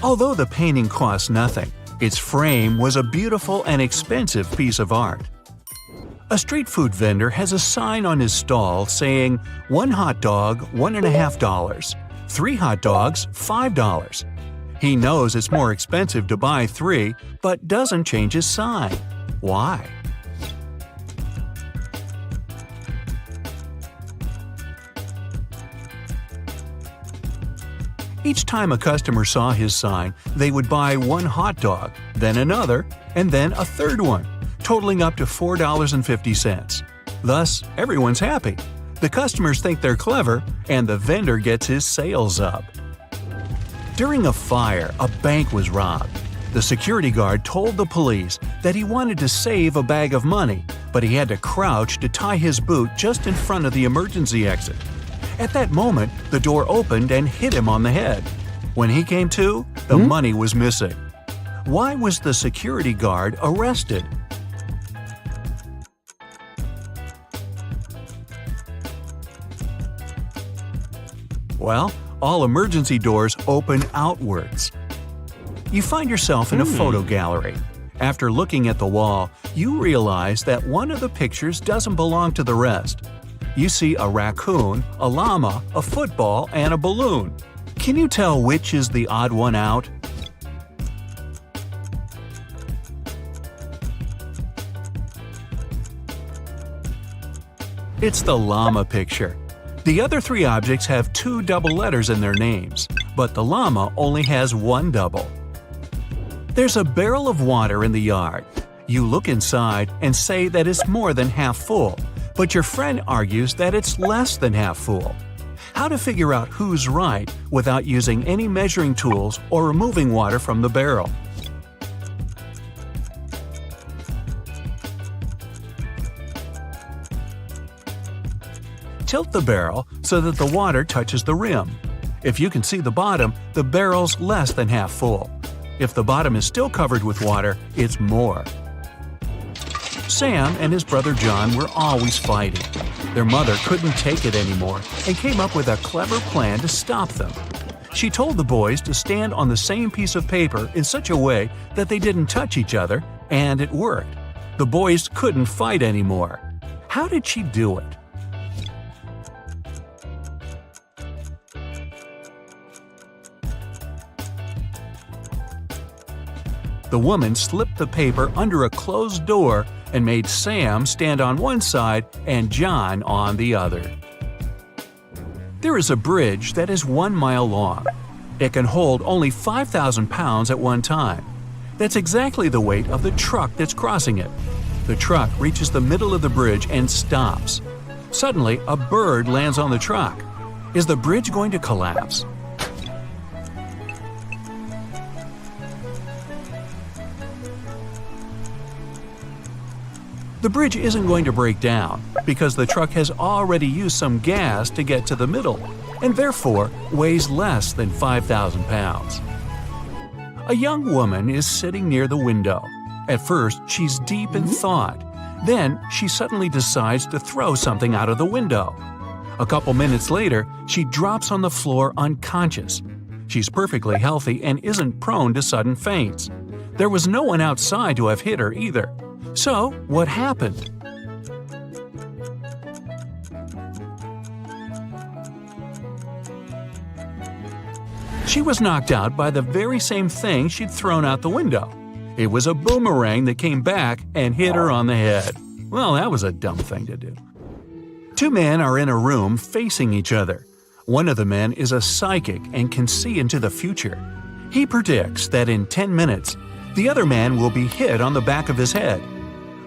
Although the painting cost nothing, its frame was a beautiful and expensive piece of art. A street food vendor has a sign on his stall saying, "1 hot dog, $1.50. 3 hot dogs, $5. He knows it's more expensive to buy 3, but doesn't change his sign. Why? Each time a customer saw his sign, they would buy 1 hot dog, then another, and then a third one, totaling up to $4.50. Thus, everyone's happy. The customers think they're clever, and the vendor gets his sales up. During a fire, a bank was robbed. The security guard told the police that he wanted to save a bag of money, but he had to crouch to tie his boot just in front of the emergency exit. At that moment, the door opened and hit him on the head. When he came to, the money was missing. Why was the security guard arrested? Well, all emergency doors open outwards. You find yourself in a photo gallery. After looking at the wall, you realize that one of the pictures doesn't belong to the rest. You see a raccoon, a llama, a football, and a balloon. Can you tell which is the odd one out? It's the llama picture. The other 3 objects have 2 double letters in their names, but the llama only has 1 double. There's a barrel of water in the yard. You look inside and say that it's more than half full, but your friend argues that it's less than half full. How to figure out who's right without using any measuring tools or removing water from the barrel? Tilt the barrel so that the water touches the rim. If you can see the bottom, the barrel's less than half full. If the bottom is still covered with water, it's more. Sam and his brother John were always fighting. Their mother couldn't take it anymore and came up with a clever plan to stop them. She told the boys to stand on the same piece of paper in such a way that they didn't touch each other, and it worked. The boys couldn't fight anymore. How did she do it? The woman slipped the paper under a closed door and made Sam stand on one side and John on the other. There is a bridge that is 1 mile long. It can hold only 5,000 pounds at one time. That's exactly the weight of the truck that's crossing it. The truck reaches the middle of the bridge and stops. Suddenly, a bird lands on the truck. Is the bridge going to collapse? The bridge isn't going to break down because the truck has already used some gas to get to the middle and therefore weighs less than 5,000 pounds. A young woman is sitting near the window. At first, she's deep in thought. Then, she suddenly decides to throw something out of the window. A couple minutes later, she drops on the floor unconscious. She's perfectly healthy and isn't prone to sudden faints. There was no one outside to have hit her either. So, what happened? She was knocked out by the very same thing she'd thrown out the window. It was a boomerang that came back and hit her on the head. Well, that was a dumb thing to do. Two men are in a room facing each other. One of the men is a psychic and can see into the future. He predicts that in 10 minutes, the other man will be hit on the back of his head.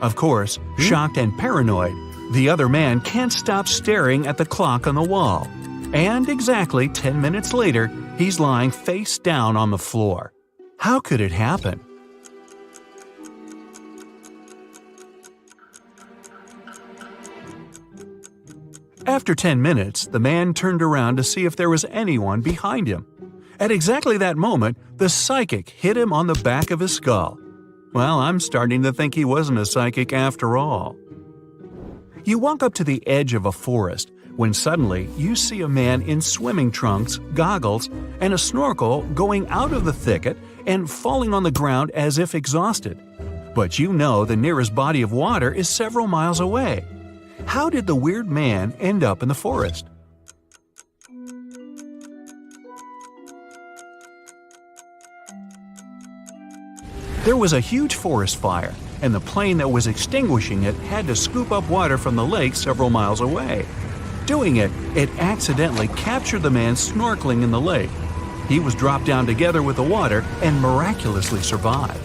Of course, shocked and paranoid, the other man can't stop staring at the clock on the wall. And exactly 10 minutes later, he's lying face down on the floor. How could it happen? After 10 minutes, the man turned around to see if there was anyone behind him. At exactly that moment, the psychic hit him on the back of his skull. Well, I'm starting to think he wasn't a psychic after all. You walk up to the edge of a forest when suddenly you see a man in swimming trunks, goggles, and a snorkel going out of the thicket and falling on the ground as if exhausted. But you know the nearest body of water is several miles away. How did the weird man end up in the forest? There was a huge forest fire, and the plane that was extinguishing it had to scoop up water from the lake several miles away. Doing it, it accidentally captured the man snorkeling in the lake. He was dropped down together with the water and miraculously survived.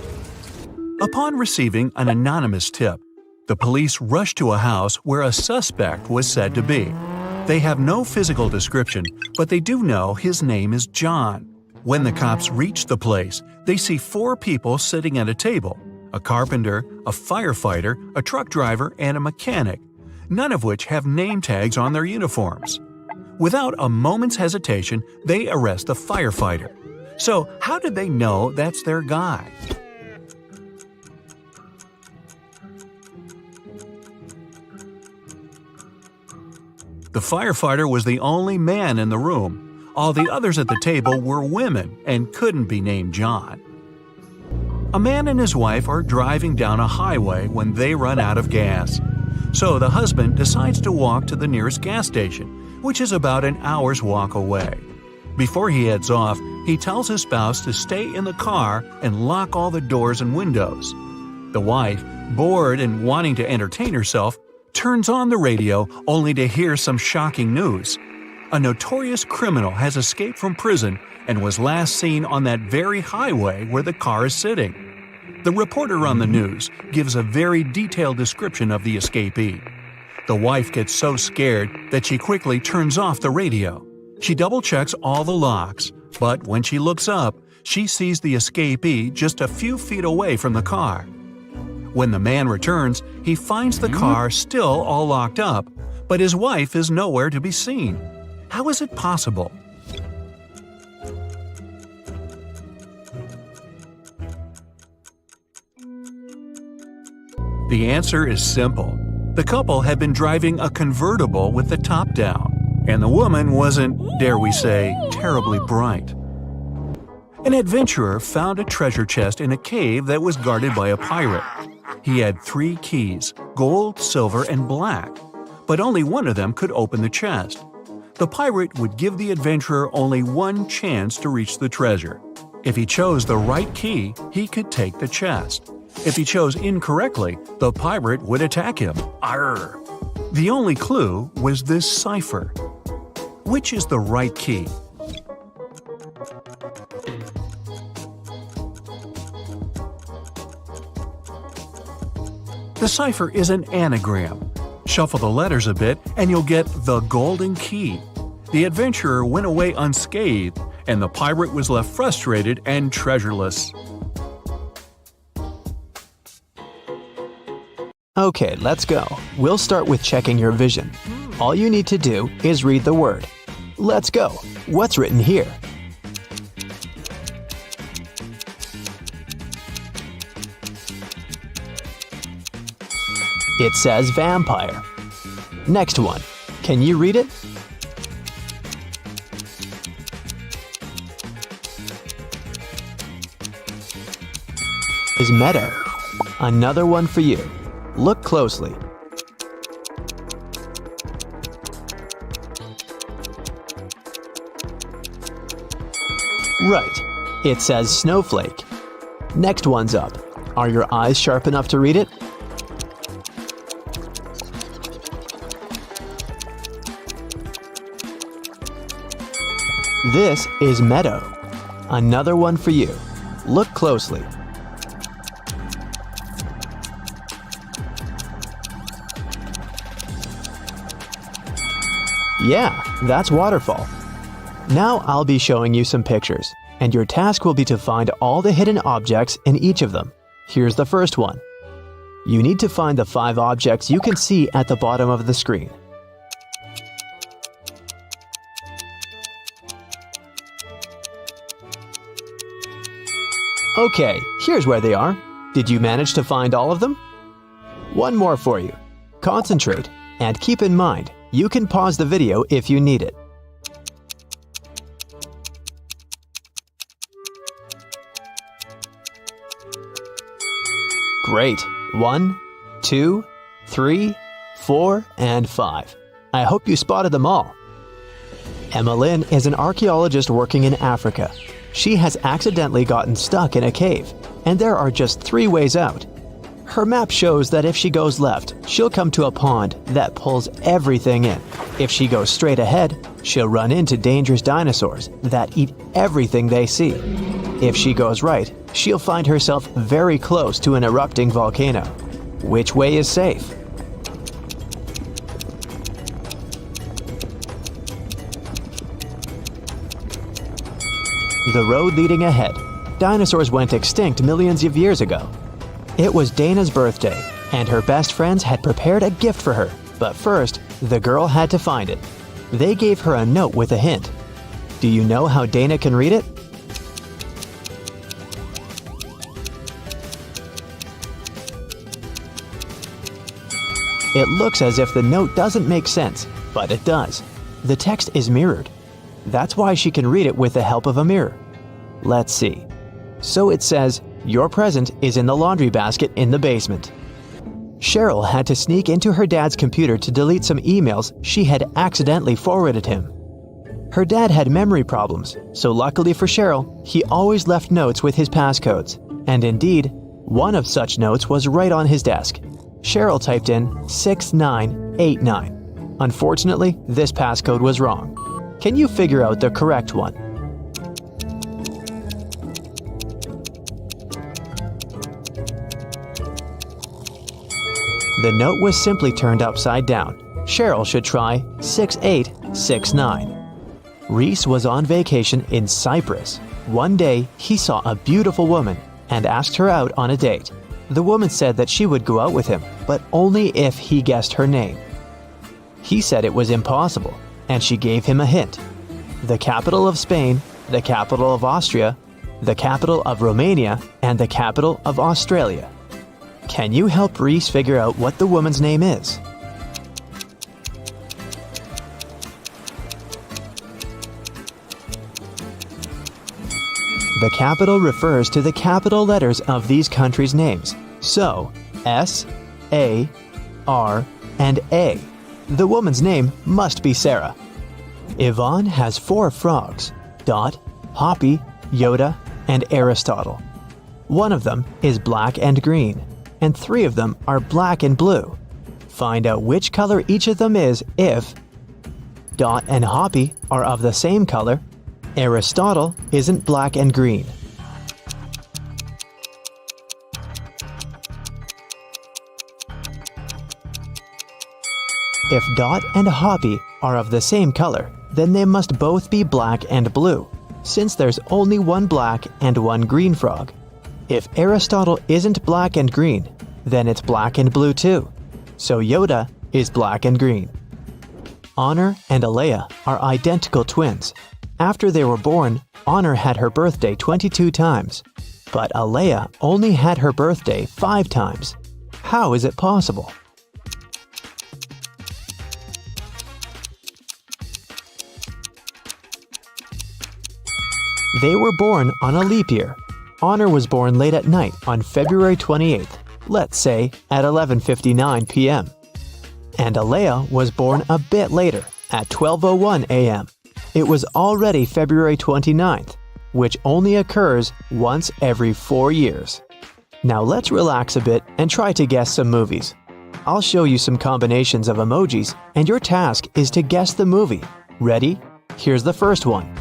Upon receiving an anonymous tip, the police rushed to a house where a suspect was said to be. They have no physical description, but they do know his name is John. When the cops reach the place, they see 4 people sitting at a table: a carpenter, a firefighter, a truck driver, and a mechanic, none of which have name tags on their uniforms. Without a moment's hesitation, they arrest the firefighter. So, how did they know that's their guy? The firefighter was the only man in the room. All the others at the table were women and couldn't be named John. A man and his wife are driving down a highway when they run out of gas. So the husband decides to walk to the nearest gas station, which is about an hour's walk away. Before he heads off, he tells his spouse to stay in the car and lock all the doors and windows. The wife, bored and wanting to entertain herself, turns on the radio only to hear some shocking news. A notorious criminal has escaped from prison and was last seen on that very highway where the car is sitting. The reporter on the news gives a very detailed description of the escapee. The wife gets so scared that she quickly turns off the radio. She double-checks all the locks, but when she looks up, she sees the escapee just a few feet away from the car. When the man returns, he finds the car still all locked up, but his wife is nowhere to be seen. How is it possible? The answer is simple. The couple had been driving a convertible with the top down, and the woman wasn't, dare we say, terribly bright. An adventurer found a treasure chest in a cave that was guarded by a pirate. He had 3 keys, gold, silver, and black, but only one of them could open the chest. The pirate would give the adventurer only one chance to reach the treasure. If he chose the right key, he could take the chest. If he chose incorrectly, the pirate would attack him. Arr! The only clue was this cipher. Which is the right key? The cipher is an anagram. Shuffle the letters a bit and you'll get the golden key. The adventurer went away unscathed, and the pirate was left frustrated and treasureless. Okay, let's go. We'll start with checking your vision. All you need to do is read the word. Let's go. What's written here? It says vampire. Next one. Can you read it? Is meadow. Another one for you. Look closely. Right. It says snowflake. Next one's up. Are your eyes sharp enough to read it? This is meadow. Another one for you. Look closely. Yeah, that's waterfall. Now I'll be showing you some pictures, and your task will be to find all the hidden objects in each of them. Here's the first one. You need to find the 5 objects you can see at the bottom of the screen. Okay, here's where they are. Did you manage to find all of them? One more for you. Concentrate, and keep in mind, you can pause the video if you need it. Great. 1, 2, 3, 4, and 5. I hope you spotted them all. Emmeline is an archaeologist working in Africa. She has accidentally gotten stuck in a cave, and there are just 3 ways out. Her map shows that if she goes left, she'll come to a pond that pulls everything in. If she goes straight ahead, she'll run into dangerous dinosaurs that eat everything they see. If she goes right, she'll find herself very close to an erupting volcano. Which way is safe? The road leading ahead. Dinosaurs went extinct millions of years ago. It was Dana's birthday, and her best friends had prepared a gift for her. But first, the girl had to find it. They gave her a note with a hint. Do you know how Dana can read it? It looks as if the note doesn't make sense, but it does. The text is mirrored. That's why she can read it with the help of a mirror. Let's see. So it says, "Your present is in the laundry basket in the basement." Cheryl had to sneak into her dad's computer to delete some emails she had accidentally forwarded him. Her dad had memory problems, so luckily for Cheryl, he always left notes with his passcodes. And indeed, one of such notes was right on his desk. Cheryl typed in 6989. Unfortunately, this passcode was wrong. Can you figure out the correct one? The note was simply turned upside down. Cheryl should try 6869. Reese was on vacation in Cyprus. One day, he saw a beautiful woman and asked her out on a date. The woman said that she would go out with him, but only if he guessed her name. He said it was impossible, and she gave him a hint. The capital of Spain, the capital of Austria, the capital of Romania, and the capital of Australia. Can you help Reese figure out what the woman's name is? The capital refers to the capital letters of these countries' names. So, S, A, R, and A. The woman's name must be Sarah. Yvonne has 4 frogs: Dot, Hoppy, Yoda, and Aristotle. One of them is black and green, and 3 of them are black and blue. Find out which color each of them is if Dot and Hoppy are of the same color, Aristotle isn't black and green. If Dot and Hoppy are of the same color, then they must both be black and blue, since there's only one black and one green frog. If Aristotle isn't black and green, then it's black and blue too. So Yoda is black and green. Honor and Alea are identical twins. After they were born, Honor had her birthday 22 times, but Alea only had her birthday 5 times. How is it possible? They were born on a leap year. Honor was born late at night on February 28th, let's say at 11:59 p.m. And Alea was born a bit later, at 12:01 a.m. It was already February 29th, which only occurs once every 4 years. Now let's relax a bit and try to guess some movies. I'll show you some combinations of emojis, and your task is to guess the movie. Ready? Here's the first one.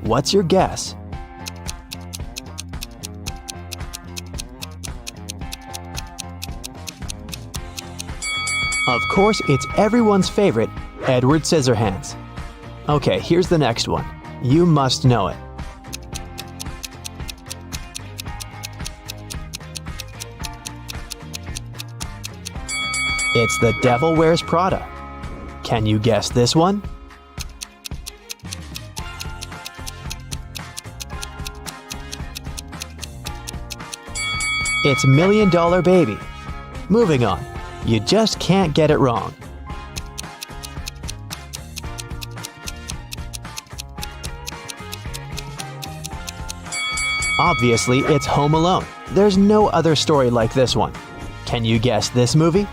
What's your guess? Of course, it's everyone's favorite, Edward Scissorhands. Okay, here's the next one. You must know it. It's The Devil Wears Prada. Can you guess this one? It's $1 Million Baby. Moving on. You just can't get it wrong. Obviously, it's Home Alone. There's no other story like this one. Can you guess this movie?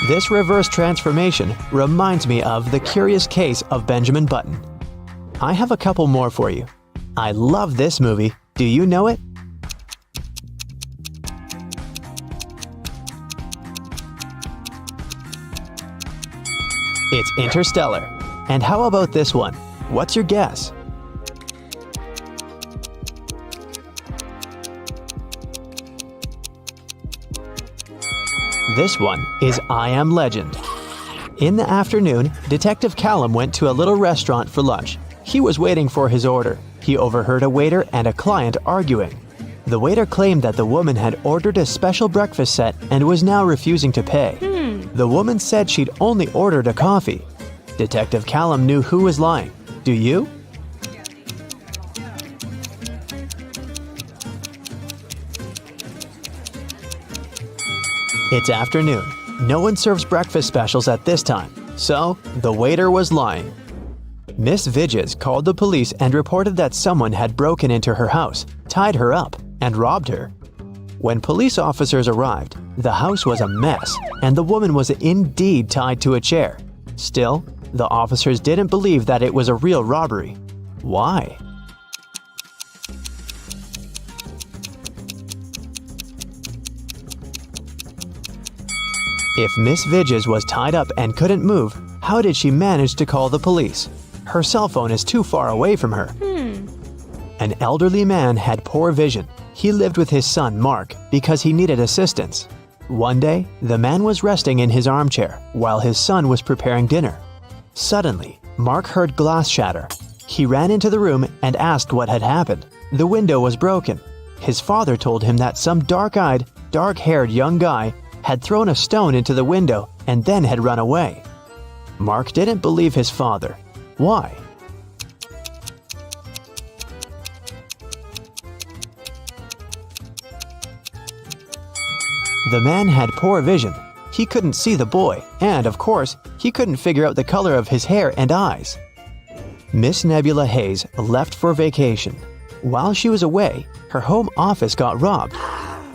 This reverse transformation reminds me of The Curious Case of Benjamin Button. I have a couple more for you. I love this movie. Do you know it? It's Interstellar. And how about this one? What's your guess? This one is I Am Legend. In the afternoon, Detective Callum went to a little restaurant for lunch. He was waiting for his order. He overheard a waiter and a client arguing. The waiter claimed that the woman had ordered a special breakfast set and was now refusing to pay. The woman said she'd only ordered a coffee. Detective Callum knew who was lying. Do you? It's afternoon. No one serves breakfast specials at this time, so the waiter was lying. Miss Vidges called the police and reported that someone had broken into her house, tied her up, and robbed her. When police officers arrived, the house was a mess, and the woman was indeed tied to a chair. Still, the officers didn't believe that it was a real robbery. Why? If Miss Vidges was tied up and couldn't move, how did she manage to call the police? Her cell phone is too far away from her. An elderly man had poor vision. He lived with his son, Mark, because he needed assistance. One day, the man was resting in his armchair while his son was preparing dinner. Suddenly, Mark heard glass shatter. He ran into the room and asked what had happened. The window was broken. His father told him that some dark-eyed, dark-haired young guy had thrown a stone into the window and then had run away. Mark didn't believe his father. Why? The man had poor vision. He couldn't see the boy, and of course, he couldn't figure out the color of his hair and eyes. Miss Nebula Hayes left for vacation. While she was away, her home office got robbed.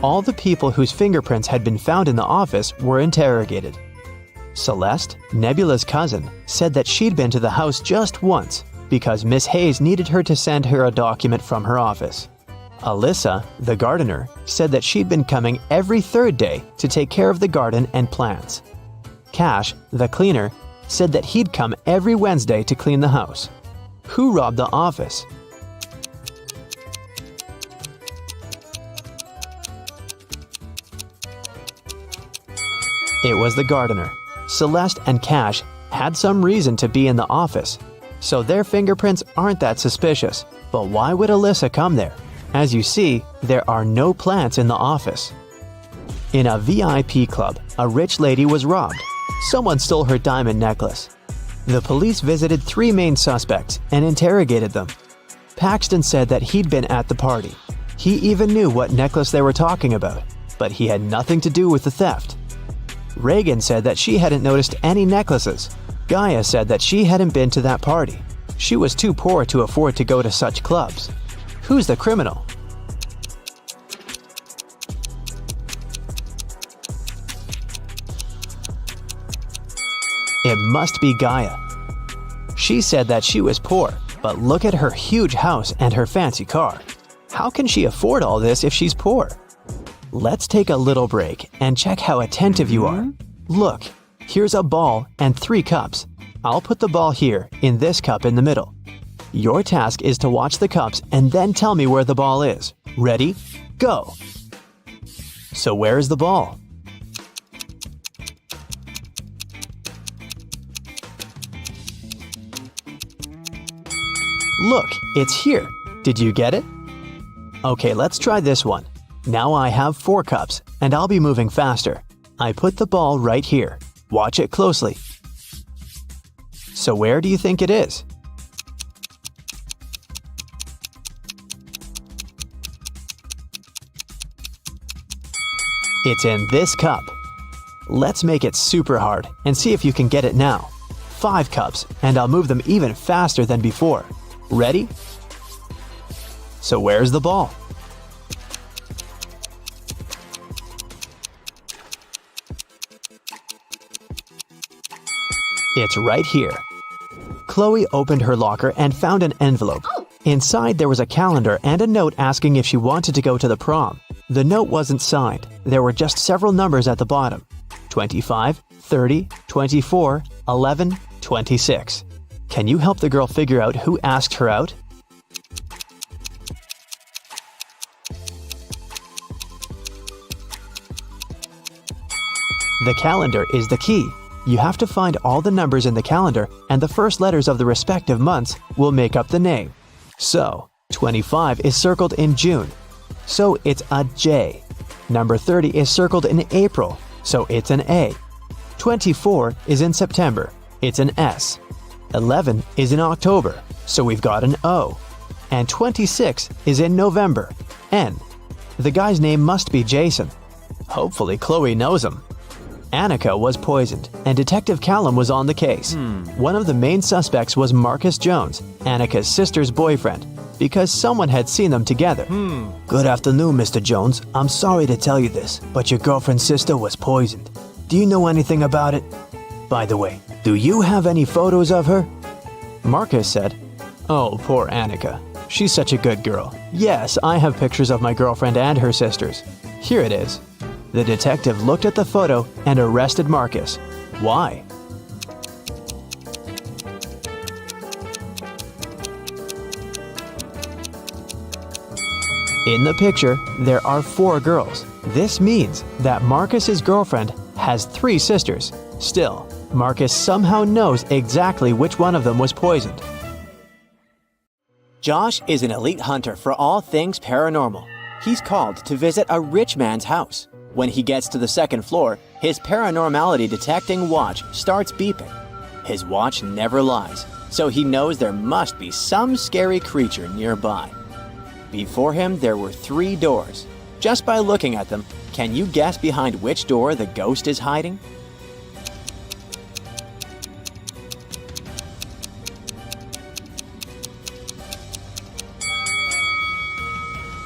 All the people whose fingerprints had been found in the office were interrogated. Celeste, Nebula's cousin, said that she'd been to the house just once because Miss Hayes needed her to send her a document from her office. Alyssa, the gardener, said that she'd been coming every third day to take care of the garden and plants. Cash, the cleaner, said that he'd come every Wednesday to clean the house. Who robbed the office? It was the gardener. Celeste and Cash had some reason to be in the office, so their fingerprints aren't that suspicious. But why would Alyssa come there? As you see, there are no plants in the office. In a VIP club, a rich lady was robbed. Someone stole her diamond necklace. The police visited 3 main suspects and interrogated them. Paxton said that he'd been at the party. He even knew what necklace they were talking about, but he had nothing to do with the theft. Reagan said that she hadn't noticed any necklaces. Gaia said that she hadn't been to that party. She was too poor to afford to go to such clubs. Who's the criminal? It must be Gaia. She said that she was poor, but look at her huge house and her fancy car. How can she afford all this if she's poor? Let's take a little break and check how attentive you are. Look, here's a ball and 3 cups. I'll put the ball here, in this cup in the middle. Your task is to watch the cups and then tell me where the ball is. Ready? Go! So where's the ball? Look, it's here. Did you get it? Okay, let's try this one. Now I have 4 cups, and I'll be moving faster. I put the ball right here. Watch it closely. So where do you think it is? It's in this cup. Let's make it super hard and see if you can get it now. 5 cups, and I'll move them even faster than before. Ready? So where's the ball? It's right here. Chloe opened her locker and found an envelope. Inside there was a calendar and a note asking if she wanted to go to the prom. The note wasn't signed. There were just several numbers at the bottom. 25, 30, 24, 11, 26. Can you help the girl figure out who asked her out? The calendar is the key. You have to find all the numbers in the calendar, and the first letters of the respective months will make up the name. So, 25 is circled in June, so it's a J. Number 30 is circled in April, so it's an A. 24 is in September, it's an S. 11 is in October, so we've got an O. And 26 is in November, N. The guy's name must be Jason. Hopefully Chloe knows him. Annika was poisoned, and Detective Callum was on the case. One of the main suspects was Marcus Jones, Annika's sister's boyfriend, because someone had seen them together. Good afternoon, Mr. Jones. I'm sorry to tell you this, but your girlfriend's sister was poisoned. Do you know anything about it? By the way, do you have any photos of her? Marcus said, "Oh, poor Annika. She's such a good girl. Yes, I have pictures of my girlfriend and her sisters. Here it is." The detective looked at the photo and arrested Marcus. Why? In the picture, there are 4 girls. This means that Marcus's girlfriend has 3 sisters. Still, Marcus somehow knows exactly which one of them was poisoned. Josh is an elite hunter for all things paranormal. He's called to visit a rich man's house. When he gets to the 2nd floor, his paranormality detecting watch starts beeping. His watch never lies, so he knows there must be some scary creature nearby. Before him, there were 3 doors. Just by looking at them, can you guess behind which door the ghost is hiding?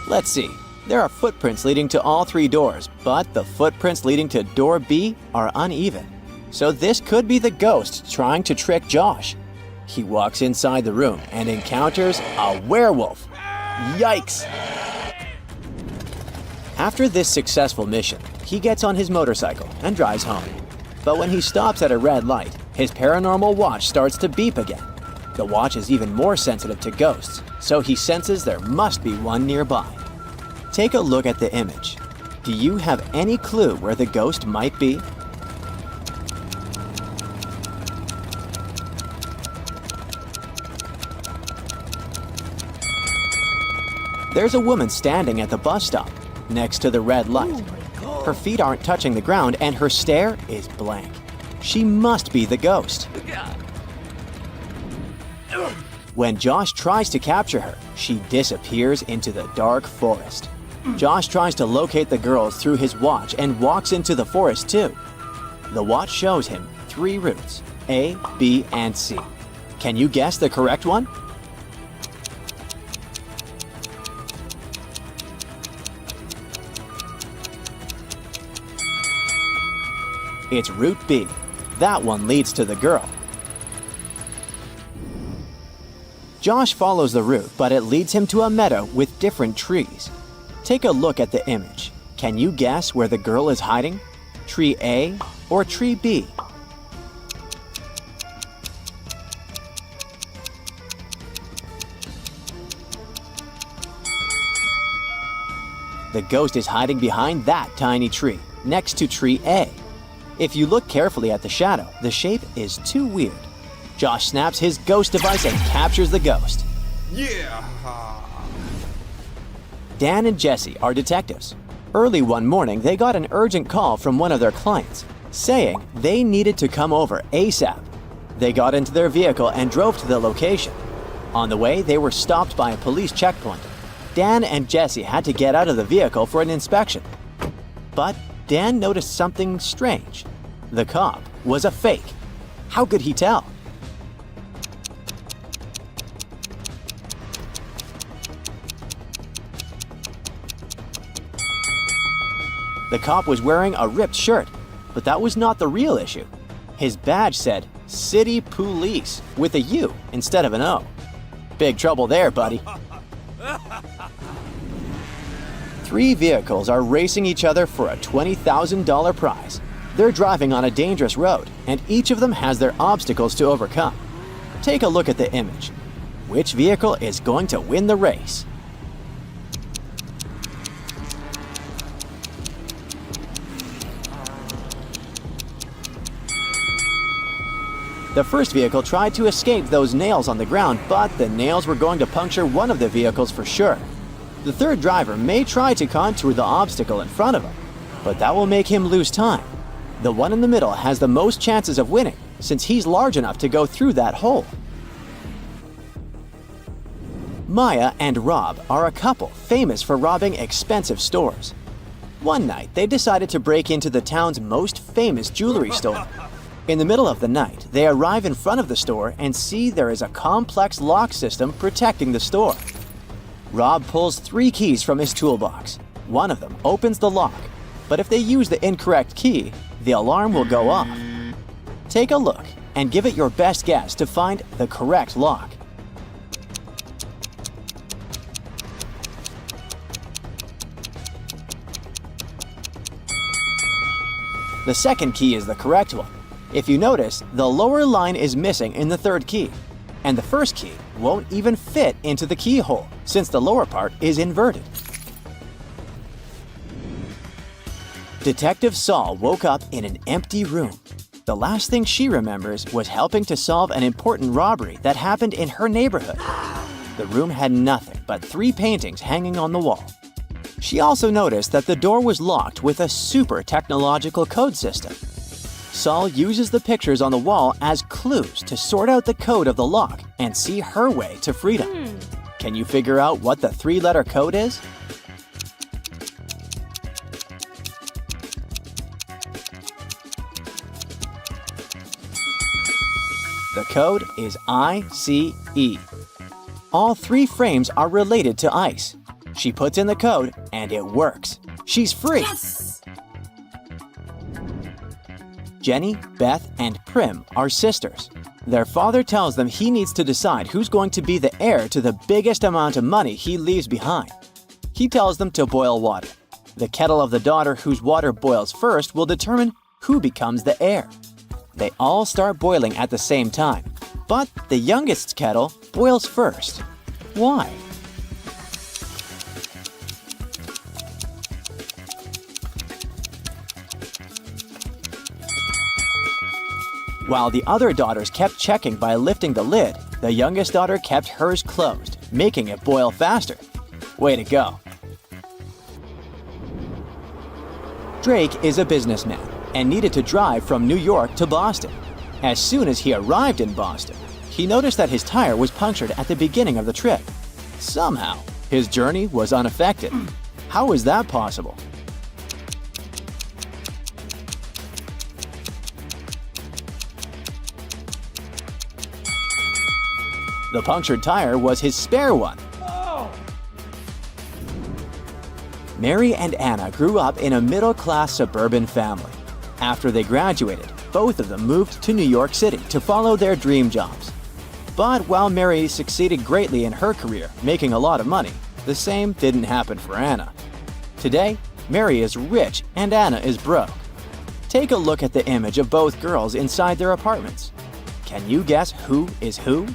Let's see. There are footprints leading to all 3 doors, but the footprints leading to door B are uneven. So this could be the ghost trying to trick Josh. He walks inside the room and encounters a werewolf. Yikes! After this successful mission, he gets on his motorcycle and drives home. But when he stops at a red light, his paranormal watch starts to beep again. The watch is even more sensitive to ghosts, so he senses there must be one nearby. Take a look at the image. Do you have any clue where the ghost might be? There's a woman standing at the bus stop, next to the red light. Her feet aren't touching the ground and her stare is blank. She must be the ghost. When Josh tries to capture her, she disappears into the dark forest. Josh tries to locate the girls through his watch and walks into the forest too. The watch shows him 3 routes, A, B, and C. Can you guess the correct one? It's Route B. That one leads to the girl. Josh follows the route, but it leads him to a meadow with different trees. Take a look at the image. Can you guess where the girl is hiding? Tree A or tree B? The ghost is hiding behind that tiny tree, next to tree A. If you look carefully at the shadow, the shape is too weird. Josh snaps his ghost device and captures the ghost. Yeah. Dan and Jesse are detectives. Early one morning, they got an urgent call from one of their clients, saying they needed to come over ASAP. They got into their vehicle and drove to the location. On the way, they were stopped by a police checkpoint. Dan and Jesse had to get out of the vehicle for an inspection. But Dan noticed something strange. The cop was a fake. How could he tell? The cop was wearing a ripped shirt, but that was not the real issue. His badge said City Police with a U instead of an O. Big trouble there, buddy. 3 vehicles are racing each other for a $20,000 prize. They're driving on a dangerous road, and each of them has their obstacles to overcome. Take a look at the image. Which vehicle is going to win the race? The first vehicle tried to escape those nails on the ground, but the nails were going to puncture one of the vehicles for sure. The third driver may try to contour the obstacle in front of him, but that will make him lose time. The one in the middle has the most chances of winning, since he's large enough to go through that hole. Maya and Rob are a couple famous for robbing expensive stores. One night, they decided to break into the town's most famous jewelry store. In the middle of the night, they arrive in front of the store and see there is a complex lock system protecting the store. Rob pulls 3 keys from his toolbox. One of them opens the lock, but if they use the incorrect key, the alarm will go off. Take a look and give it your best guess to find the correct lock. The second key is the correct one. If you notice, the lower line is missing in the third key, and the first key won't even fit into the keyhole since the lower part is inverted. Detective Saul woke up in an empty room. The last thing she remembers was helping to solve an important robbery that happened in her neighborhood. The room had nothing but 3 paintings hanging on the wall. She also noticed that the door was locked with a super technological code system. Saul uses the pictures on the wall as clues to sort out the code of the lock and see her way to freedom. Can you figure out what the 3-letter code is? The code is ICE. All 3 frames are related to ice. She puts in the code and it works. She's free! Yes! Jenny, Beth, and Prim are sisters. Their father tells them he needs to decide who's going to be the heir to the biggest amount of money he leaves behind. He tells them to boil water. The kettle of the daughter whose water boils first will determine who becomes the heir. They all start boiling at the same time, but the youngest's kettle boils first. Why? While the other daughters kept checking by lifting the lid, the youngest daughter kept hers closed, making it boil faster. Way to go. Drake is a businessman and needed to drive from New York to Boston. As soon as he arrived in Boston, he noticed that his tire was punctured at the beginning of the trip. Somehow, his journey was unaffected. How is that possible? The punctured tire was his spare one. Mary and Anna grew up in a middle-class suburban family. After they graduated, both of them moved to New York City to follow their dream jobs. But while Mary succeeded greatly in her career, making a lot of money, the same didn't happen for Anna. Today, Mary is rich and Anna is broke. Take a look at the image of both girls inside their apartments. Can you guess who is who?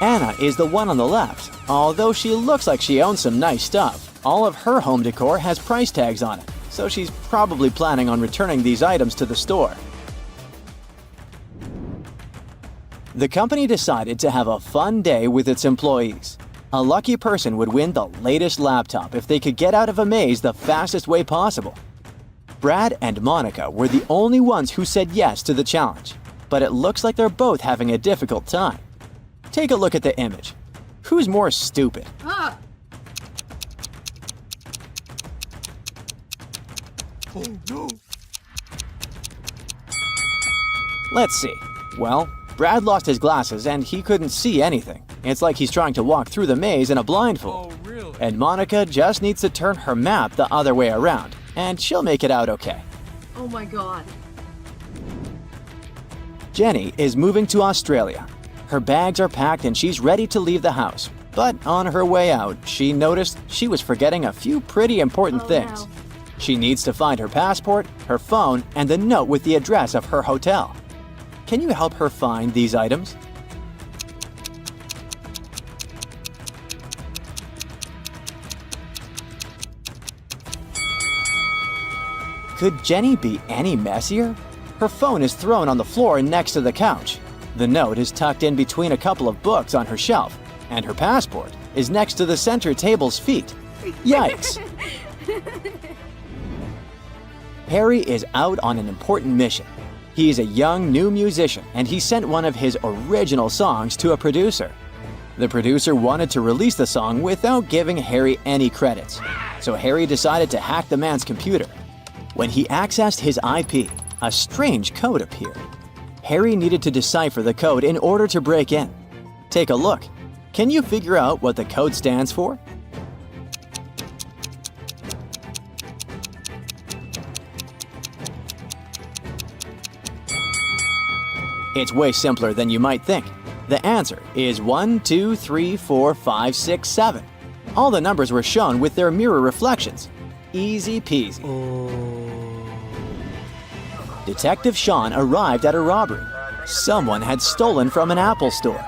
Anna is the one on the left. Although she looks like she owns some nice stuff, all of her home decor has price tags on it, so she's probably planning on returning these items to the store. The company decided to have a fun day with its employees. A lucky person would win the latest laptop if they could get out of a maze the fastest way possible. Brad and Monica were the only ones who said yes to the challenge, but it looks like they're both having a difficult time. Take a look at the image. Who's more stupid? Oh no! Let's see. Well, Brad lost his glasses and he couldn't see anything. It's like he's trying to walk through the maze in a blindfold. Oh, really? And Monica just needs to turn her map the other way around, and she'll make it out okay. Oh my god. Jenny is moving to Australia. Her bags are packed and she's ready to leave the house. But on her way out, she noticed she was forgetting a few pretty important things. No. She needs to find her passport, her phone, and the note with the address of her hotel. Can you help her find these items? Could Jenny be any messier? Her phone is thrown on the floor next to the couch. The note is tucked in between a couple of books on her shelf, and her passport is next to the center table's feet. Yikes! Harry is out on an important mission. He is a young new musician, and he sent one of his original songs to a producer. The producer wanted to release the song without giving Harry any credits, so Harry decided to hack the man's computer. When he accessed his IP, a strange code appeared. Harry needed to decipher the code in order to break in. Take a look. Can you figure out what the code stands for? It's way simpler than you might think. The answer is 1, 2, 3, 4, 5, 6, 7. All the numbers were shown with their mirror reflections. Easy peasy. Detective Sean arrived at a robbery. Someone had stolen from an Apple store.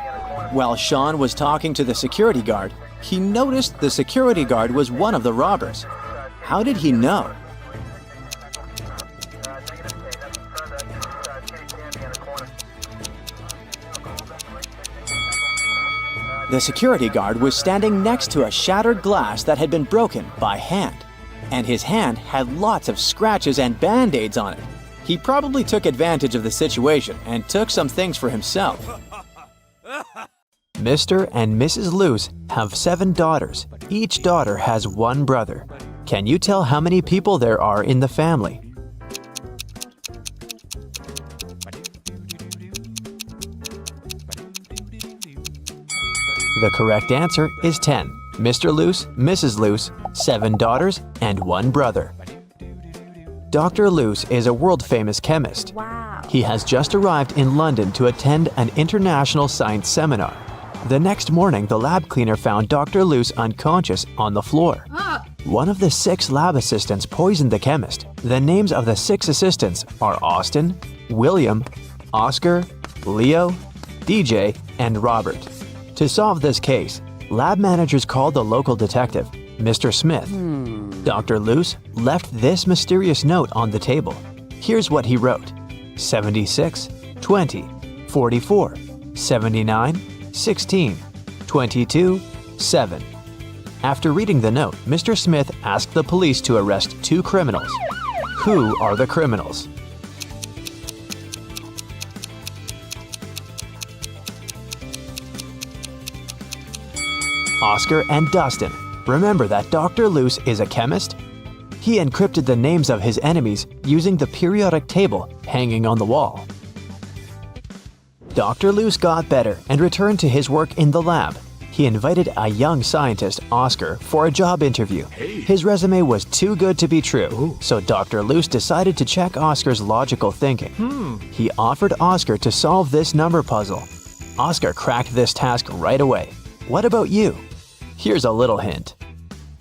While Sean was talking to the security guard, he noticed the security guard was one of the robbers. How did he know? The security guard was standing next to a shattered glass that had been broken by hand, and his hand had lots of scratches and band-aids on it. He probably took advantage of the situation and took some things for himself. Mr. and Mrs. Luce have 7 daughters. Each daughter has 1 brother. Can you tell how many people there are in the family? The correct answer is 10. Mr. Luce, Mrs. Luce, 7 daughters, and 1 brother. Dr. Luce is a world-famous chemist. Wow. He has just arrived in London to attend an international science seminar. The next morning, the lab cleaner found Dr. Luce unconscious on the floor. One of the 6 lab assistants poisoned the chemist. The names of the 6 assistants are Austin, William, Oscar, Leo, DJ, and Robert. To solve this case, lab managers called the local detective, Mr. Smith. Dr. Luce left this mysterious note on the table. Here's what he wrote. 76, 20, 44, 79, 16, 22, 7. After reading the note, Mr. Smith asked the police to arrest 2 criminals. Who are the criminals? Oscar and Dustin. Remember that Dr. Luce is a chemist? He encrypted the names of his enemies using the periodic table hanging on the wall. Dr. Luce got better and returned to his work in the lab. He invited a young scientist, Oscar, for a job interview. His resume was too good to be true, so Dr. Luce decided to check Oscar's logical thinking. He offered Oscar to solve this number puzzle. Oscar cracked this task right away. What about you? Here's a little hint.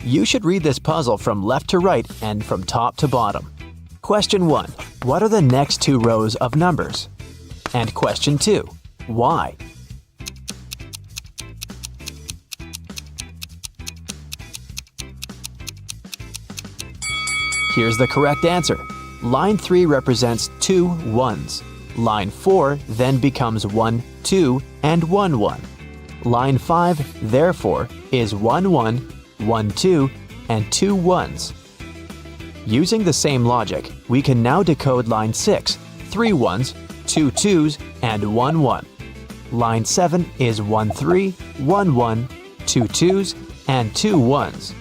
You should read this puzzle from left to right and from top to bottom. Question 1. What are the next 2 rows of numbers? And question 2. Why? Here's the correct answer. Line 3 represents 2 1s. Line 4 then becomes 1 2 and 1 1. Line 5, therefore, is 1 1, 1 2, and 2 1s. Using the same logic, we can now decode line 6, 3 1s, 2 2s, and 1 1. Line 7 is 1 3, 1 1, 2 2s, and 2 1s.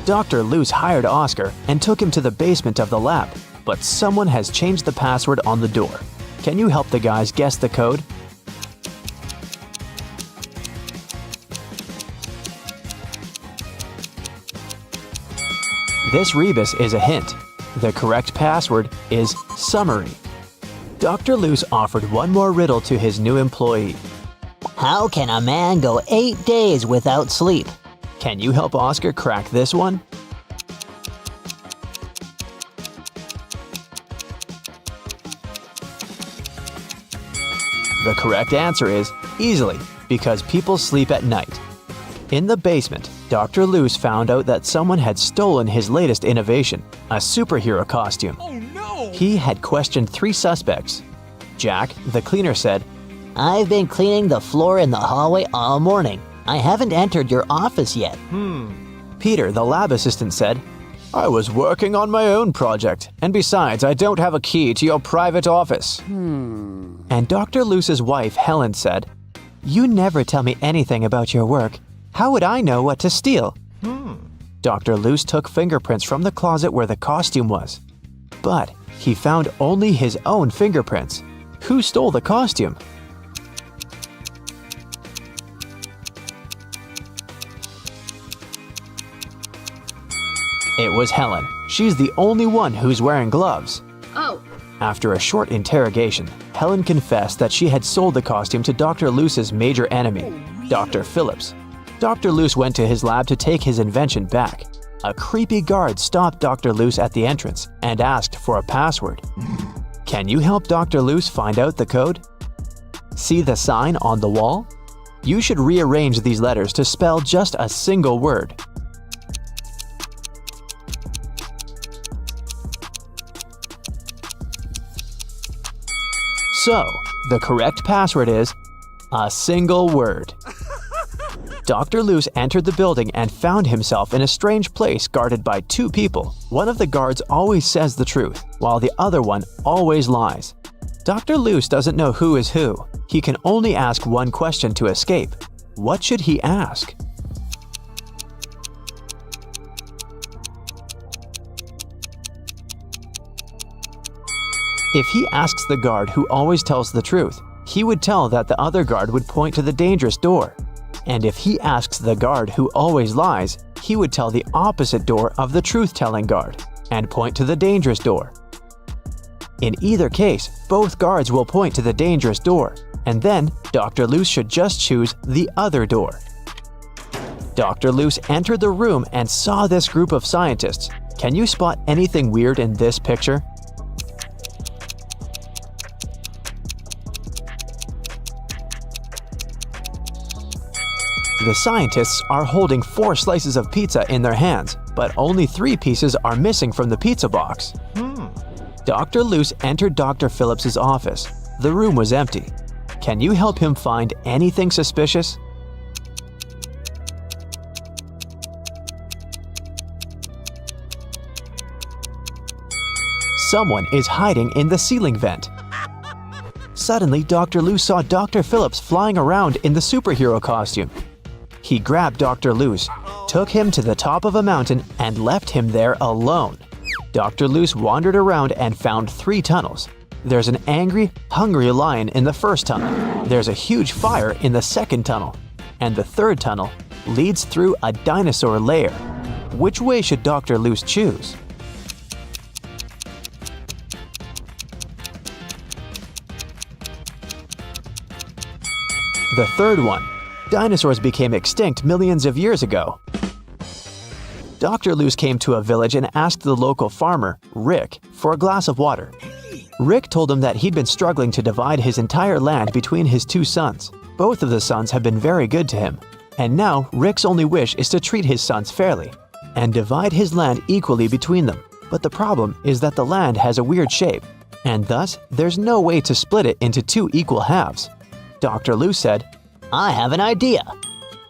Dr. Luce hired Oscar and took him to the basement of the lab, but someone has changed the password on the door. Can you help the guys guess the code? This rebus is a hint. The correct password is summary. Dr. Luce offered one more riddle to his new employee. How can a man go 8 days without sleep? Can you help Oscar crack this one? The correct answer is easily, because people sleep at night. In the basement, Dr. Luce found out that someone had stolen his latest innovation, a superhero costume. Oh no! He had questioned 3 suspects. Jack, the cleaner, said, I've been cleaning the floor in the hallway all morning. I haven't entered your office yet. Peter, the lab assistant, said, I was working on my own project, and besides, I don't have a key to your private office. And Dr. Luce's wife, Helen, said, You never tell me anything about your work. How would I know what to steal? Dr. Luce took fingerprints from the closet where the costume was. But he found only his own fingerprints. Who stole the costume? It was Helen. She's the only one who's wearing gloves. Oh. After a short interrogation, Helen confessed that she had sold the costume to Dr. Luce's major enemy, Dr. Phillips. Dr. Luce went to his lab to take his invention back. A creepy guard stopped Dr. Luce at the entrance and asked for a password. Can you help Dr. Luce find out the code? See the sign on the wall? You should rearrange these letters to spell just a single word. So, the correct password is a single word. Dr. Luce entered the building and found himself in a strange place guarded by 2 people. One of the guards always says the truth, while the other one always lies. Dr. Luce doesn't know who is who. He can only ask one question to escape. What should he ask? If he asks the guard who always tells the truth, he would tell that the other guard would point to the dangerous door. And if he asks the guard who always lies, he would tell the opposite door of the truth-telling guard and point to the dangerous door. In either case, both guards will point to the dangerous door, and then Dr. Luce should just choose the other door. Dr. Luce entered the room and saw this group of scientists. Can you spot anything weird in this picture? The scientists are holding 4 slices of pizza in their hands, but only 3 pieces are missing from the pizza box. Dr. Luce entered Dr. Phillips's office. The room was empty. Can you help him find anything suspicious? Someone is hiding in the ceiling vent. Suddenly, Dr. Luce saw Dr. Phillips flying around in the superhero costume. He grabbed Dr. Luce, took him to the top of a mountain, and left him there alone. Dr. Luce wandered around and found 3 tunnels. There's an angry, hungry lion in the first tunnel. There's a huge fire in the second tunnel. And the third tunnel leads through a dinosaur lair. Which way should Dr. Luce choose? The third one. Dinosaurs became extinct millions of years ago. Dr. Luce came to a village and asked the local farmer, Rick, for a glass of water. Rick told him that he'd been struggling to divide his entire land between his 2 sons. Both of the sons have been very good to him. And now Rick's only wish is to treat his sons fairly and divide his land equally between them. But the problem is that the land has a weird shape, and thus there's no way to split it into 2 equal halves. Dr. Luce said, I have an idea.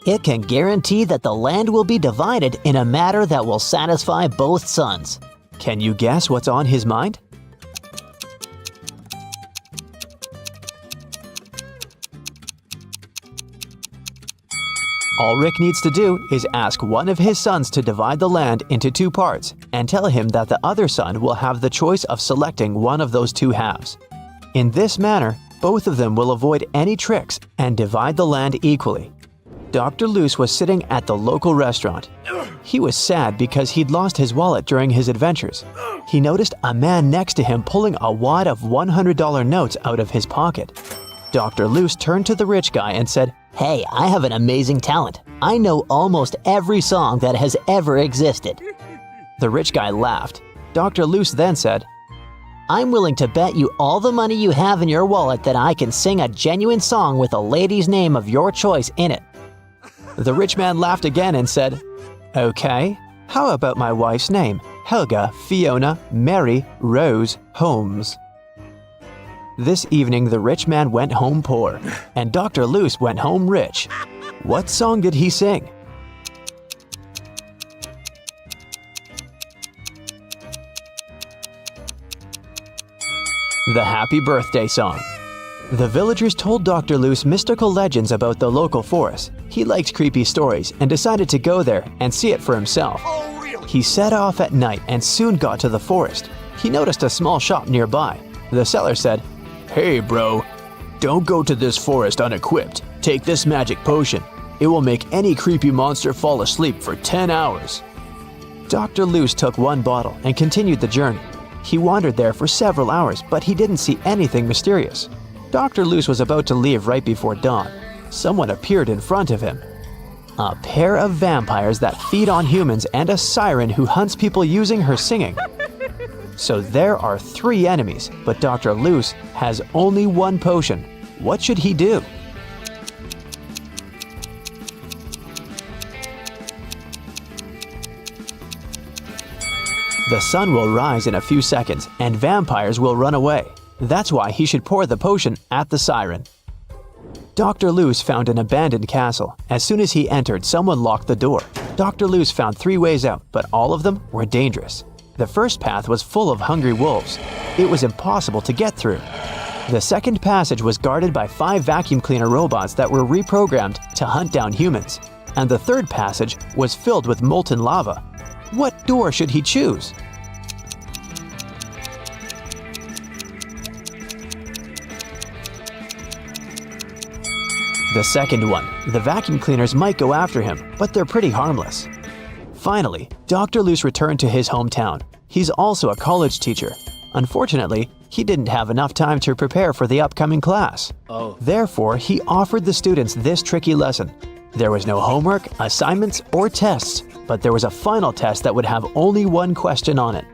It can guarantee that the land will be divided in a manner that will satisfy both sons. Can you guess what's on his mind? All Rick needs to do is ask one of his sons to divide the land into 2 parts and tell him that the other son will have the choice of selecting one of those 2 halves. In this manner, both of them will avoid any tricks and divide the land equally. Dr. Luce was sitting at the local restaurant. He was sad because he'd lost his wallet during his adventures. He noticed a man next to him pulling a wad of $100 notes out of his pocket. Dr. Luce turned to the rich guy and said, Hey, I have an amazing talent. I know almost every song that has ever existed. The rich guy laughed. Dr. Luce then said, I'm willing to bet you all the money you have in your wallet that I can sing a genuine song with a lady's name of your choice in it. The rich man laughed again and said, Okay, how about my wife's name? Helga Fiona Mary Rose Holmes. This evening, the rich man went home poor, and Dr. Luce went home rich. What song did he sing? The Happy Birthday Song. The villagers told Dr. Luce mystical legends about the local forest. He liked creepy stories and decided to go there and see it for himself. He set off at night and soon got to the forest. He noticed a small shop nearby. The seller said, Hey bro, don't go to this forest unequipped. Take this magic potion. It will make any creepy monster fall asleep for 10 hours. Dr. Luce took 1 bottle and continued the journey. He wandered there for several hours, but he didn't see anything mysterious. Dr. Luce was about to leave right before dawn. Someone appeared in front of him. A pair of vampires that feed on humans and a siren who hunts people using her singing. So there are 3 enemies, but Dr. Luce has only 1 potion. What should he do? The sun will rise in a few seconds and vampires will run away. That's why he should pour the potion at the siren. Dr. Luce found an abandoned castle. As soon as he entered, someone locked the door. Dr. Luce found 3 ways out, but all of them were dangerous. The first path was full of hungry wolves. It was impossible to get through. The second passage was guarded by 5 vacuum cleaner robots that were reprogrammed to hunt down humans. And the third passage was filled with molten lava. What door should he choose? The second one. The vacuum cleaners might go after him, but they're pretty harmless. Finally, Dr. Luce returned to his hometown. He's also a college teacher. Unfortunately, he didn't have enough time to prepare for the upcoming class. Therefore, he offered the students this tricky lesson. There was no homework, assignments, or tests, but there was a final test that would have only 1 question on it.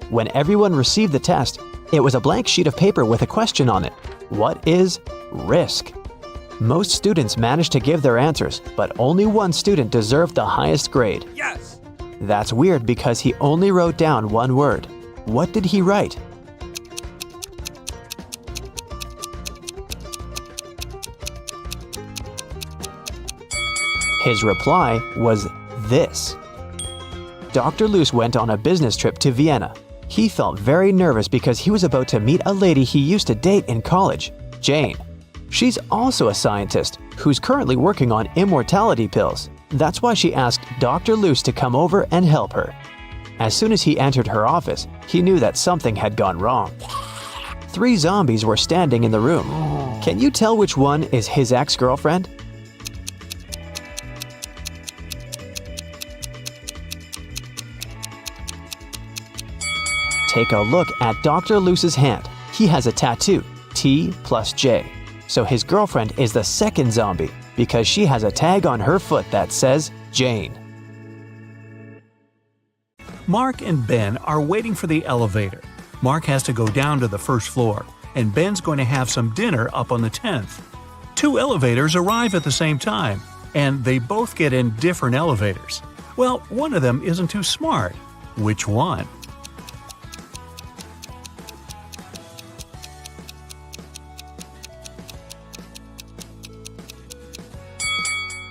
When everyone received the test, it was a blank sheet of paper with a question on it. What is risk? Most students managed to give their answers, but only 1 student deserved the highest grade. Yes! That's weird because he only wrote down 1 word. What did he write? His reply was this. Dr. Luce went on a business trip to Vienna. He felt very nervous because he was about to meet a lady he used to date in college, Jane. She's also a scientist who's currently working on immortality pills. That's why she asked Dr. Luce to come over and help her. As soon as he entered her office, he knew that something had gone wrong. 3 zombies were standing in the room. Can you tell which one is his ex-girlfriend? Take a look at Dr. Luce's hand. He has a tattoo, T plus J. So his girlfriend is the second zombie because she has a tag on her foot that says Jane. Mark and Ben are waiting for the elevator. Mark has to go down to the first floor, and Ben's going to have some dinner up on the 10th. 2 elevators arrive at the same time, and they both get in different elevators. Well, one of them isn't too smart. Which one?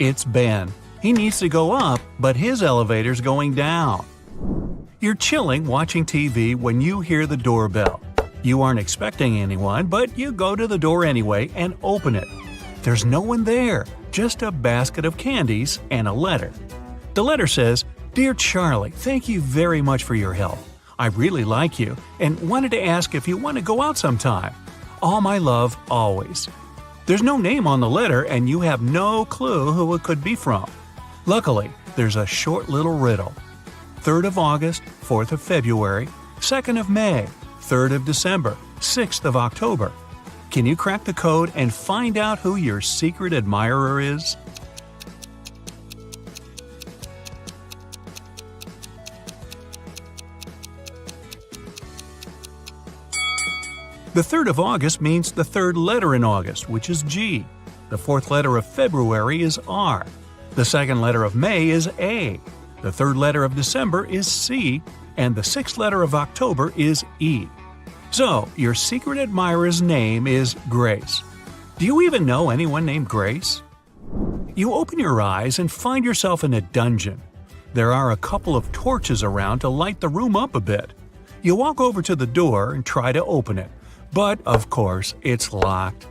It's Ben. He needs to go up, but his elevator's going down. You're chilling watching TV when you hear the doorbell. You aren't expecting anyone, but you go to the door anyway and open it. There's no one there, just a basket of candies and a letter. The letter says, "Dear Charlie, thank you very much for your help. I really like you and wanted to ask if you want to go out sometime. All my love, always." There's no name on the letter and you have no clue who it could be from. Luckily, there's a short little riddle. 3rd of August, 4th of February, 2nd of May, 3rd of December, 6th of October. Can you crack the code and find out who your secret admirer is? The 3rd of August means the 3rd letter in August, which is G. The 4th letter of February is R. The 2nd letter of May is A. The 3rd letter of December is C. And the 6th letter of October is E. So, your secret admirer's name is Grace. Do you even know anyone named Grace? You open your eyes and find yourself in a dungeon. There are a couple of torches around to light the room up a bit. You walk over to the door and try to open it. But, of course, it's locked.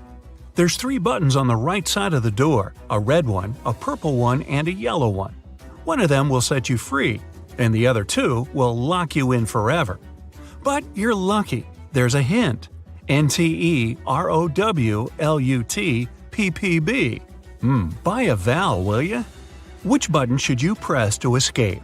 There's 3 buttons on the right side of the door, a red one, a purple one, and a yellow one. One of them will set you free, and the other 2 will lock you in forever. But you're lucky. There's a hint. NTEROWLUTPPB. Buy a vowel, will ya? Which button should you press to escape?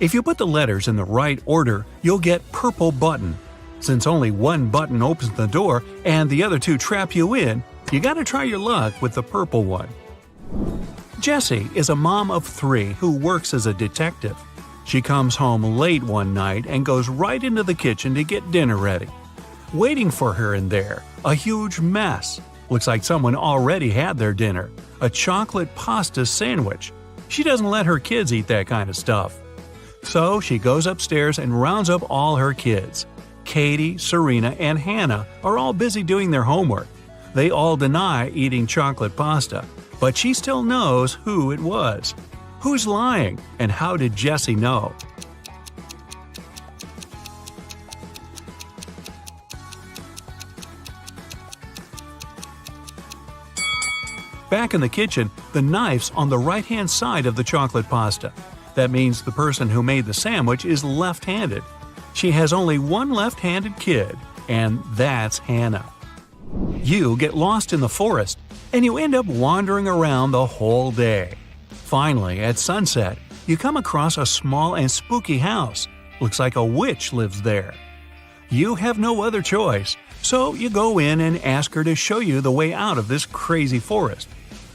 If you put the letters in the right order, you'll get purple button. Since only one button opens the door and the other 2 trap you in, you gotta try your luck with the purple one. Jessie is a mom of 3 who works as a detective. She comes home late one night and goes right into the kitchen to get dinner ready. Waiting for her in there, a huge mess. Looks like someone already had their dinner, a chocolate pasta sandwich. She doesn't let her kids eat that kind of stuff. So she goes upstairs and rounds up all her kids. Katie, Serena, and Hannah are all busy doing their homework. They all deny eating chocolate pasta, but she still knows who it was. Who's lying, and how did Jessie know? Back in the kitchen, the knife's on the right-hand side of the chocolate pasta. That means the person who made the sandwich is left-handed. She has only one left-handed kid, and that's Hannah. You get lost in the forest, and you end up wandering around the whole day. Finally, at sunset, you come across a small and spooky house. Looks like a witch lives there. You have no other choice, so you go in and ask her to show you the way out of this crazy forest.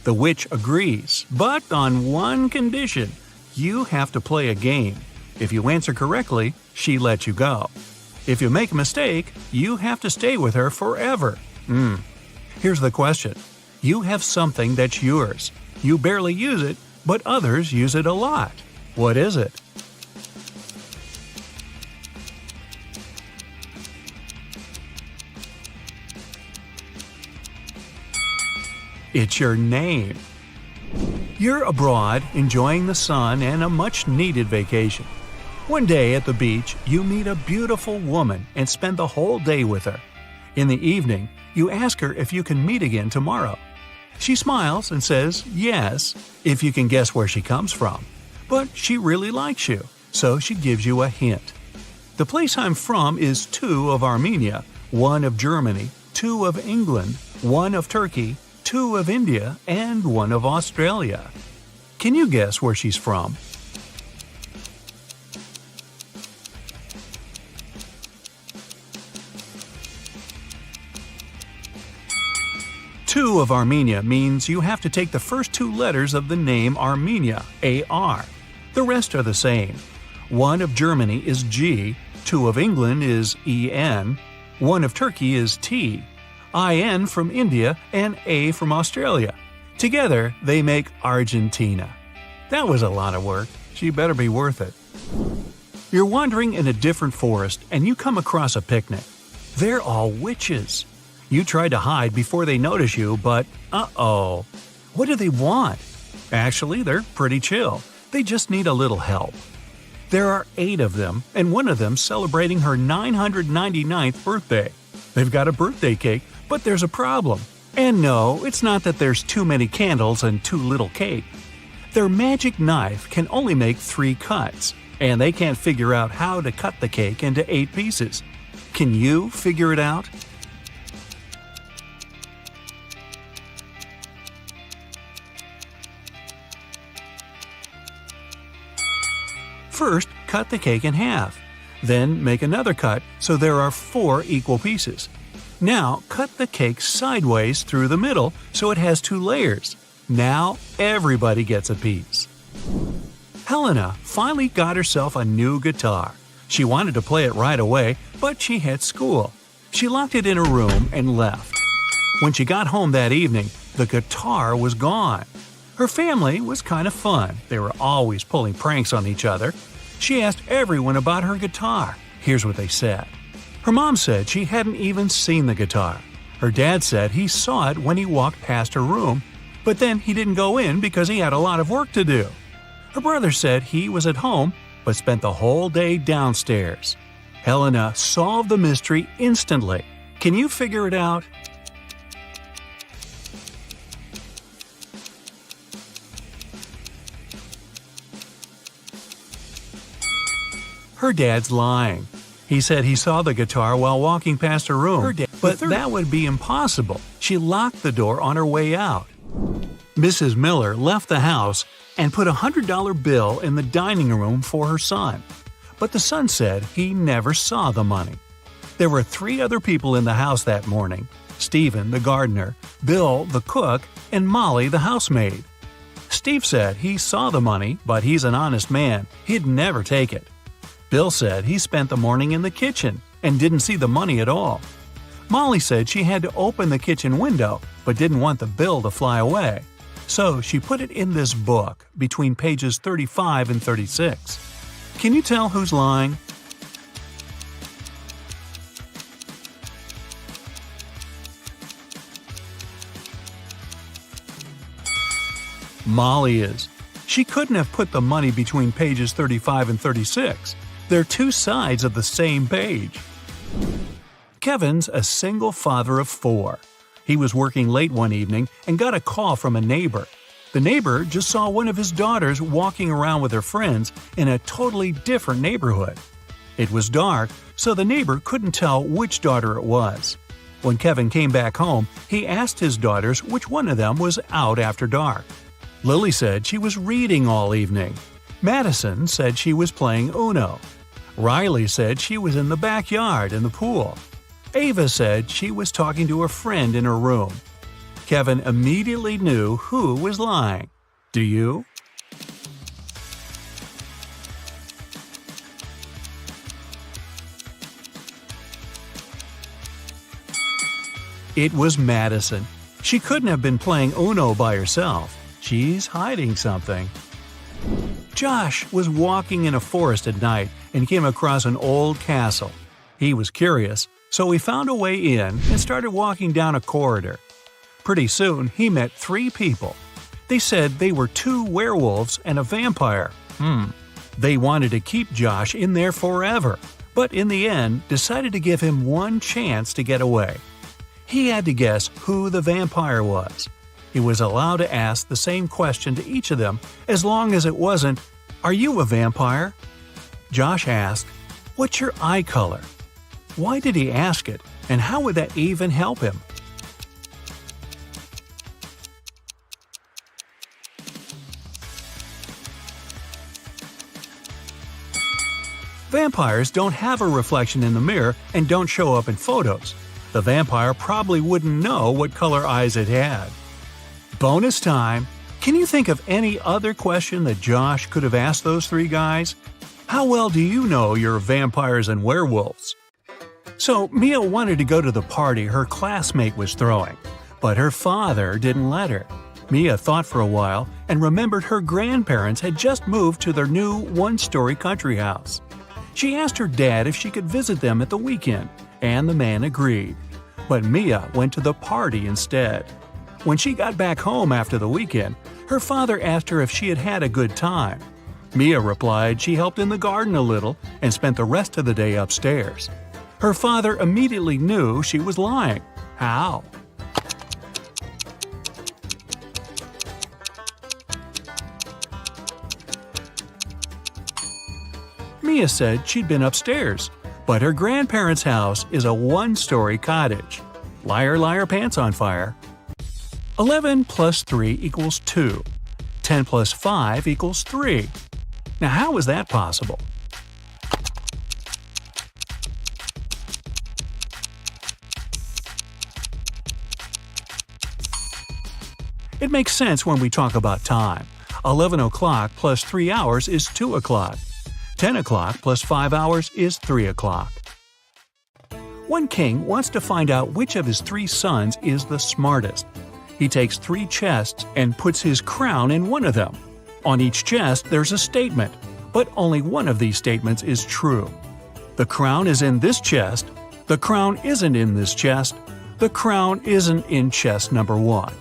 The witch agrees, but on one condition. You have to play a game. If you answer correctly, she lets you go. If you make a mistake, you have to stay with her forever. Here's the question. You have something that's yours. You barely use it, but others use it a lot. What is it? It's your name. You're abroad, enjoying the sun and a much-needed vacation. One day at the beach, you meet a beautiful woman and spend the whole day with her. In the evening, you ask her if you can meet again tomorrow. She smiles and says yes, if you can guess where she comes from. But she really likes you, so she gives you a hint. The place I'm from is 2 of Armenia, 1 of Germany, 2 of England, 1 of Turkey, 2 of India, and 1 of Australia. Can you guess where she's from? Two of Armenia means you have to take the first 2 letters of the name Armenia, A-R. The rest are the same. 1 of Germany is G, 2 of England is E-N, 1 of Turkey is T, I-N from India, and A from Australia. Together, they make Argentina. That was a lot of work. She better be worth it. You're wandering in a different forest and you come across a picnic. They're all witches. You try to hide before they notice you, but uh-oh. What do they want? Actually, they're pretty chill. They just need a little help. There are 8 of them, and one of them celebrating her 999th birthday. They've got a birthday cake, but there's a problem. And no, it's not that there's too many candles and too little cake. Their magic knife can only make 3 cuts, and they can't figure out how to cut the cake into 8 pieces. Can you figure it out? First, cut the cake in half. Then make another cut so there are 4 equal pieces. Now, cut the cake sideways through the middle so it has 2 layers. Now, everybody gets a piece. Helena finally got herself a new guitar. She wanted to play it right away, but she had school. She locked it in her room and left. When she got home that evening, the guitar was gone. Her family was kind of fun. They were always pulling pranks on each other. She asked everyone about her guitar. Here's what they said. Her mom said she hadn't even seen the guitar. Her dad said he saw it when he walked past her room, but then he didn't go in because he had a lot of work to do. Her brother said he was at home, but spent the whole day downstairs. Helena solved the mystery instantly. Can you figure it out? Her dad's lying. He said he saw the guitar while walking past her room, but that would be impossible. She locked the door on her way out. Mrs. Miller left the house and put a $100 bill in the dining room for her son. But the son said he never saw the money. There were 3 other people in the house that morning: Stephen, the gardener, Bill, the cook, and Molly, the housemaid. Steve said he saw the money, but he's an honest man. He'd never take it. Bill said he spent the morning in the kitchen and didn't see the money at all. Molly said she had to open the kitchen window but didn't want the bill to fly away. So she put it in this book between pages 35 and 36. Can you tell who's lying? Molly is. She couldn't have put the money between pages 35 and 36. They're 2 sides of the same page. Kevin's a single father of 4. He was working late one evening and got a call from a neighbor. The neighbor just saw one of his daughters walking around with her friends in a totally different neighborhood. It was dark, so the neighbor couldn't tell which daughter it was. When Kevin came back home, he asked his daughters which one of them was out after dark. Lily said she was reading all evening. Madison said she was playing Uno. Riley said she was in the backyard in the pool. Ava said she was talking to a friend in her room. Kevin immediately knew who was lying. Do you? It was Madison. She couldn't have been playing Uno by herself. She's hiding something. Josh was walking in a forest at night and came across an old castle. He was curious, so he found a way in and started walking down a corridor. Pretty soon, he met 3 people. They said they were 2 werewolves and a vampire. They wanted to keep Josh in there forever, but in the end decided to give him one chance to get away. He had to guess who the vampire was. He was allowed to ask the same question to each of them as long as it wasn't, "Are you a vampire?" Josh asked, "What's your eye color?" Why did he ask it, and how would that even help him? Vampires don't have a reflection in the mirror and don't show up in photos. The vampire probably wouldn't know what color eyes it had. Bonus time! Can you think of any other question that Josh could have asked those 3 guys? How well do you know your vampires and werewolves? So Mia wanted to go to the party her classmate was throwing, but her father didn't let her. Mia thought for a while and remembered her grandparents had just moved to their new 1-story country house. She asked her dad if she could visit them at the weekend, and the man agreed. But Mia went to the party instead. When she got back home after the weekend, her father asked her if she had had a good time. Mia replied she helped in the garden a little and spent the rest of the day upstairs. Her father immediately knew she was lying. How? Mia said she'd been upstairs, but her grandparents' house is a 1-story cottage. Liar, liar, pants on fire. 11 plus 3 equals 2. 10 plus 5 equals 3. Now how is that possible? It makes sense when we talk about time. 11 o'clock plus 3 hours is 2 o'clock. 10 o'clock plus 5 hours is 3 o'clock. One king wants to find out which of his 3 sons is the smartest. He takes 3 chests and puts his crown in one of them. On each chest there's a statement, but only one of these statements is true. The crown is in this chest. The crown isn't in this chest. The crown isn't in chest number 1.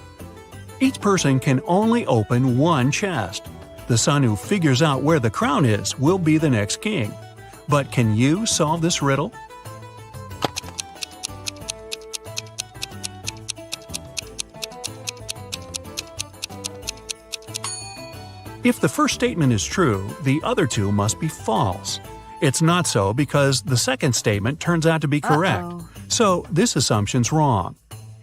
Each person can only open one chest. The son who figures out where the crown is will be the next king. But can you solve this riddle? If the first statement is true, the other 2 must be false. It's not so because the second statement turns out to be correct. So this assumption's wrong.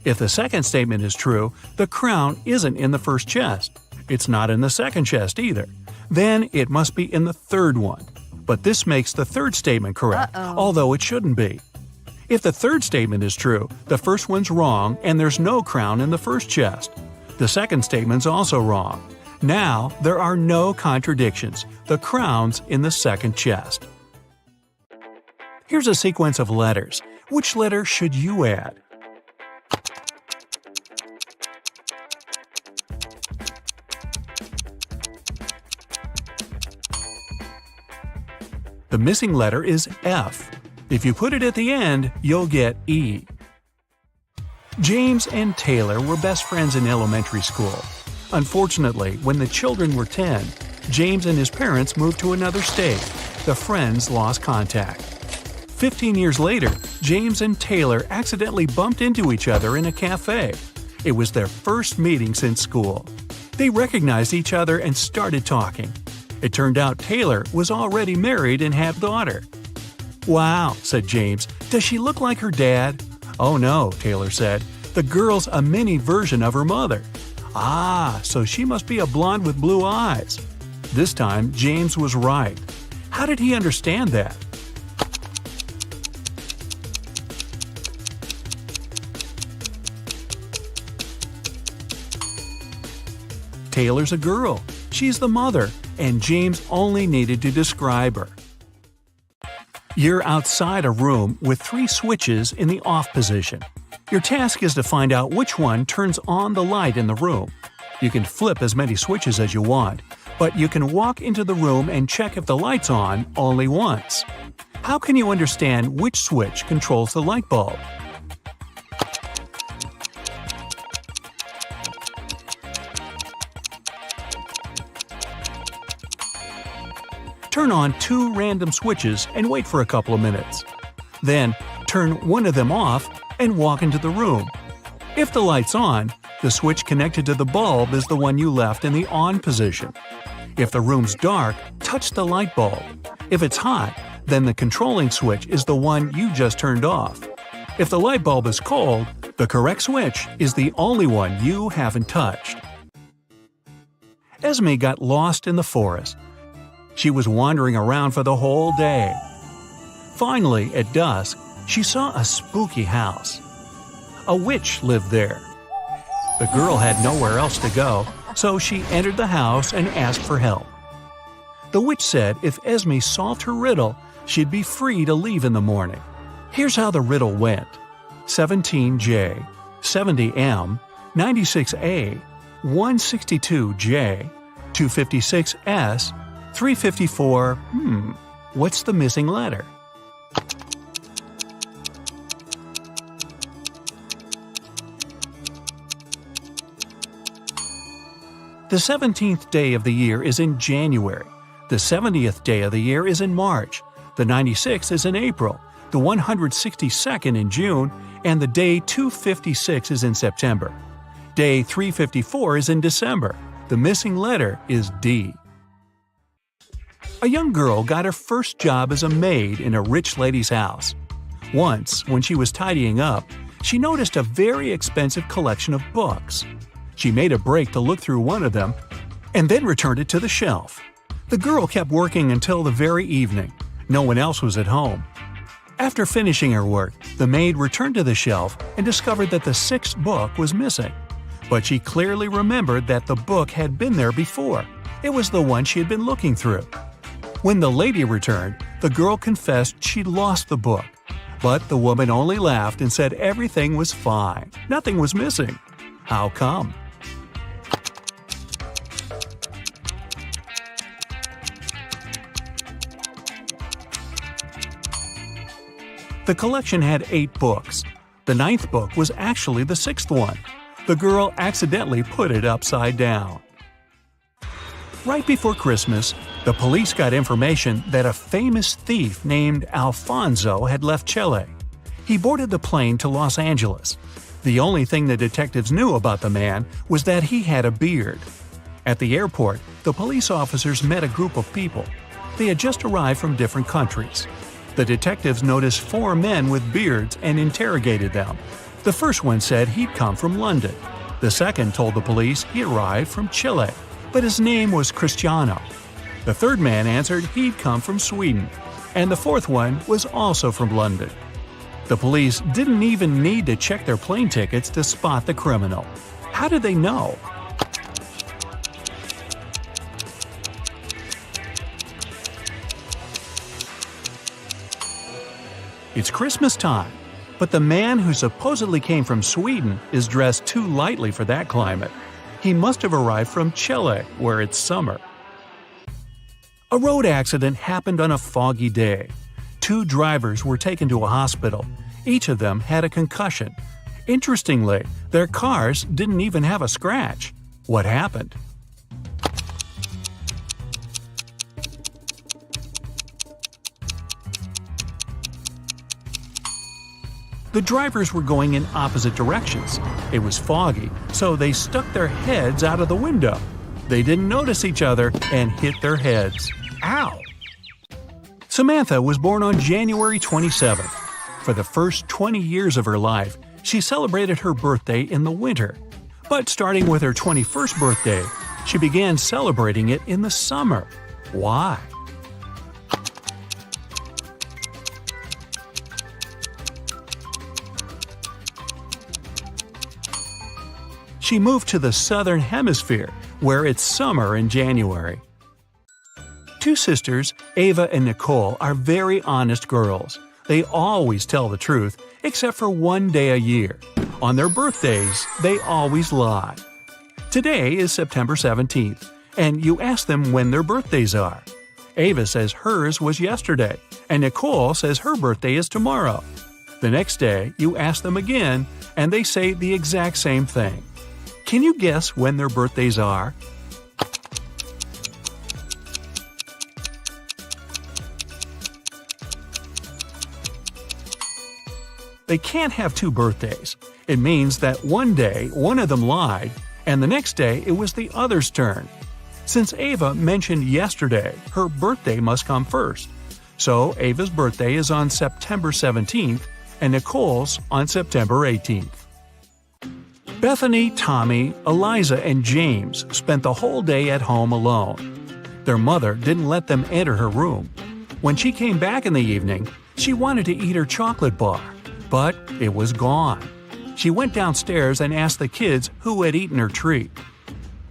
If the second statement is true, the crown isn't in the first chest. It's not in the second chest either. Then it must be in the third one. But this makes the third statement correct, although it shouldn't be. If the third statement is true, the first one's wrong and there's no crown in the first chest. The second statement's also wrong. Now there are no contradictions. The crown's in the second chest. Here's a sequence of letters. Which letter should you add? The missing letter is F. If you put it at the end, you'll get E. James and Taylor were best friends in elementary school. Unfortunately, when the children were 10, James and his parents moved to another state. The friends lost contact. 15 years later, James and Taylor accidentally bumped into each other in a cafe. It was their first meeting since school. They recognized each other and started talking. It turned out Taylor was already married and had a daughter. "Wow," said James, "does she look like her dad?" "Oh no," Taylor said, "the girl's a mini version of her mother." "Ah, so she must be a blonde with blue eyes." This time, James was right. How did he understand that? Taylor's a girl. She's the mother, and James only needed to describe her. You're outside a room with 3 switches in the off position. Your task is to find out which one turns on the light in the room. You can flip as many switches as you want, but you can walk into the room and check if the light's on only once. How can you understand which switch controls the light bulb? Turn on 2 random switches and wait for a couple of minutes. Then, turn one of them off and walk into the room. If the light's on, the switch connected to the bulb is the one you left in the on position. If the room's dark, touch the light bulb. If it's hot, then the controlling switch is the one you just turned off. If the light bulb is cold, the correct switch is the only one you haven't touched. Esme got lost in the forest. She was wandering around for the whole day. Finally, at dusk, she saw a spooky house. A witch lived there. The girl had nowhere else to go, so she entered the house and asked for help. The witch said if Esme solved her riddle, she'd be free to leave in the morning. Here's how the riddle went. 17J, 70M, 96A, 162J, 256S, 354, what's the missing letter? The 17th day of the year is in January. The 70th day of the year is in March. The 96th is in April. The 162nd in June. And the day 256 is in September. Day 354 is in December. The missing letter is D. A young girl got her first job as a maid in a rich lady's house. Once, when she was tidying up, she noticed a very expensive collection of books. She made a break to look through one of them and then returned it to the shelf. The girl kept working until the very evening. No one else was at home. After finishing her work, the maid returned to the shelf and discovered that the 6th book was missing. But she clearly remembered that the book had been there before. It was the one she had been looking through. When the lady returned, the girl confessed she'd lost the book. But the woman only laughed and said everything was fine. Nothing was missing. How come? The collection had 8 books. The 9th book was actually the 6th one. The girl accidentally put it upside down. Right before Christmas, the police got information that a famous thief named Alfonso had left Chile. He boarded the plane to Los Angeles. The only thing the detectives knew about the man was that he had a beard. At the airport, the police officers met a group of people. They had just arrived from different countries. The detectives noticed 4 men with beards and interrogated them. The first one said he'd come from London. The second told the police he arrived from Chile, but his name was Cristiano. The third man answered he'd come from Sweden, and the fourth one was also from London. The police didn't even need to check their plane tickets to spot the criminal. How did they know? It's Christmas time, but the man who supposedly came from Sweden is dressed too lightly for that climate. He must have arrived from Chile, where it's summer. A road accident happened on a foggy day. 2 drivers were taken to a hospital. Each of them had a concussion. Interestingly, their cars didn't even have a scratch. What happened? The drivers were going in opposite directions. It was foggy, so they stuck their heads out of the window. They didn't notice each other and hit their heads. Ow! Samantha was born on January 27th. For the first 20 years of her life, she celebrated her birthday in the winter. But starting with her 21st birthday, she began celebrating it in the summer. Why? She moved to the southern hemisphere, where it's summer in January. 2 sisters, Ava and Nicole, are very honest girls. They always tell the truth, except for one day a year. On their birthdays, they always lie. Today is September 17th, and you ask them when their birthdays are. Ava says hers was yesterday, and Nicole says her birthday is tomorrow. The next day, you ask them again, and they say the exact same thing. Can you guess when their birthdays are? They can't have two birthdays. It means that one day one of them lied, and the next day it was the other's turn. Since Ava mentioned yesterday, her birthday must come first. So Ava's birthday is on September 17th, and Nicole's on September 18th. Bethany, Tommy, Eliza, and James spent the whole day at home alone. Their mother didn't let them enter her room. When she came back in the evening, she wanted to eat her chocolate bar, but it was gone. She went downstairs and asked the kids who had eaten her treat.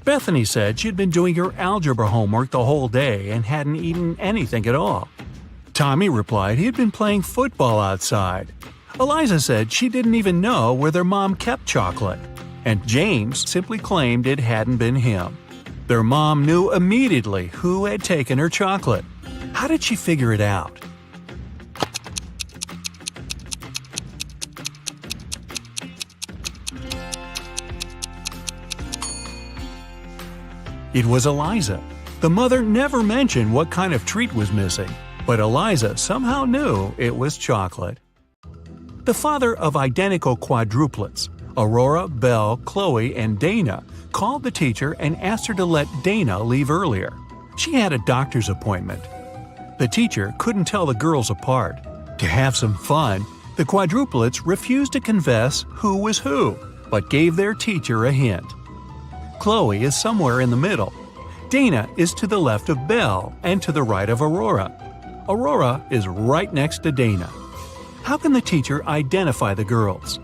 Bethany said she'd been doing her algebra homework the whole day and hadn't eaten anything at all. Tommy replied he had been playing football outside. Eliza said she didn't even know where their mom kept chocolate. And James simply claimed it hadn't been him. Their mom knew immediately who had taken her chocolate. How did she figure it out? It was Eliza. The mother never mentioned what kind of treat was missing, but Eliza somehow knew it was chocolate. The father of identical quadruplets, Aurora, Belle, Chloe, and Dana, called the teacher and asked her to let Dana leave earlier. She had a doctor's appointment. The teacher couldn't tell the girls apart. To have some fun, the quadruplets refused to confess who was who, but gave their teacher a hint. Chloe is somewhere in the middle. Dana is to the left of Belle and to the right of Aurora. Aurora is right next to Dana. How can the teacher identify the girls?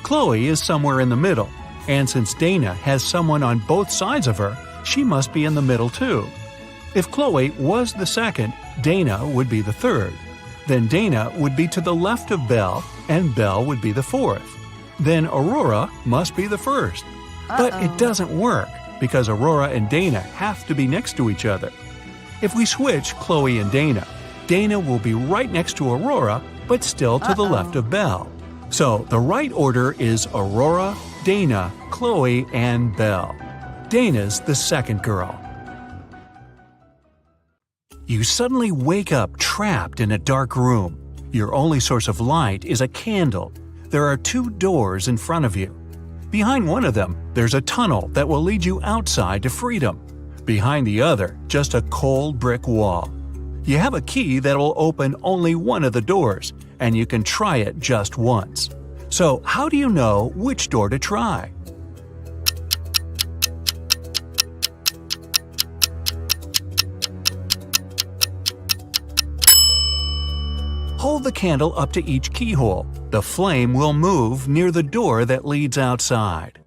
Chloe is somewhere in the middle, and since Dana has someone on both sides of her, she must be in the middle too. If Chloe was the second, Dana would be the third. Then Dana would be to the left of Belle, and Belle would be the fourth. Then Aurora must be the first. But it doesn't work, because Aurora and Dana have to be next to each other. If we switch Chloe and Dana, Dana will be right next to Aurora, but still to the left of Belle. So the right order is Aurora, Dana, Chloe, and Belle. Dana's the second girl. You suddenly wake up trapped in a dark room. Your only source of light is a candle. There are two doors in front of you. Behind one of them, there's a tunnel that will lead you outside to freedom. Behind the other, just a cold brick wall. You have a key that will open only one of the doors, and you can try it just once. So how do you know which door to try? Hold the candle up to each keyhole. The flame will move near the door that leads outside.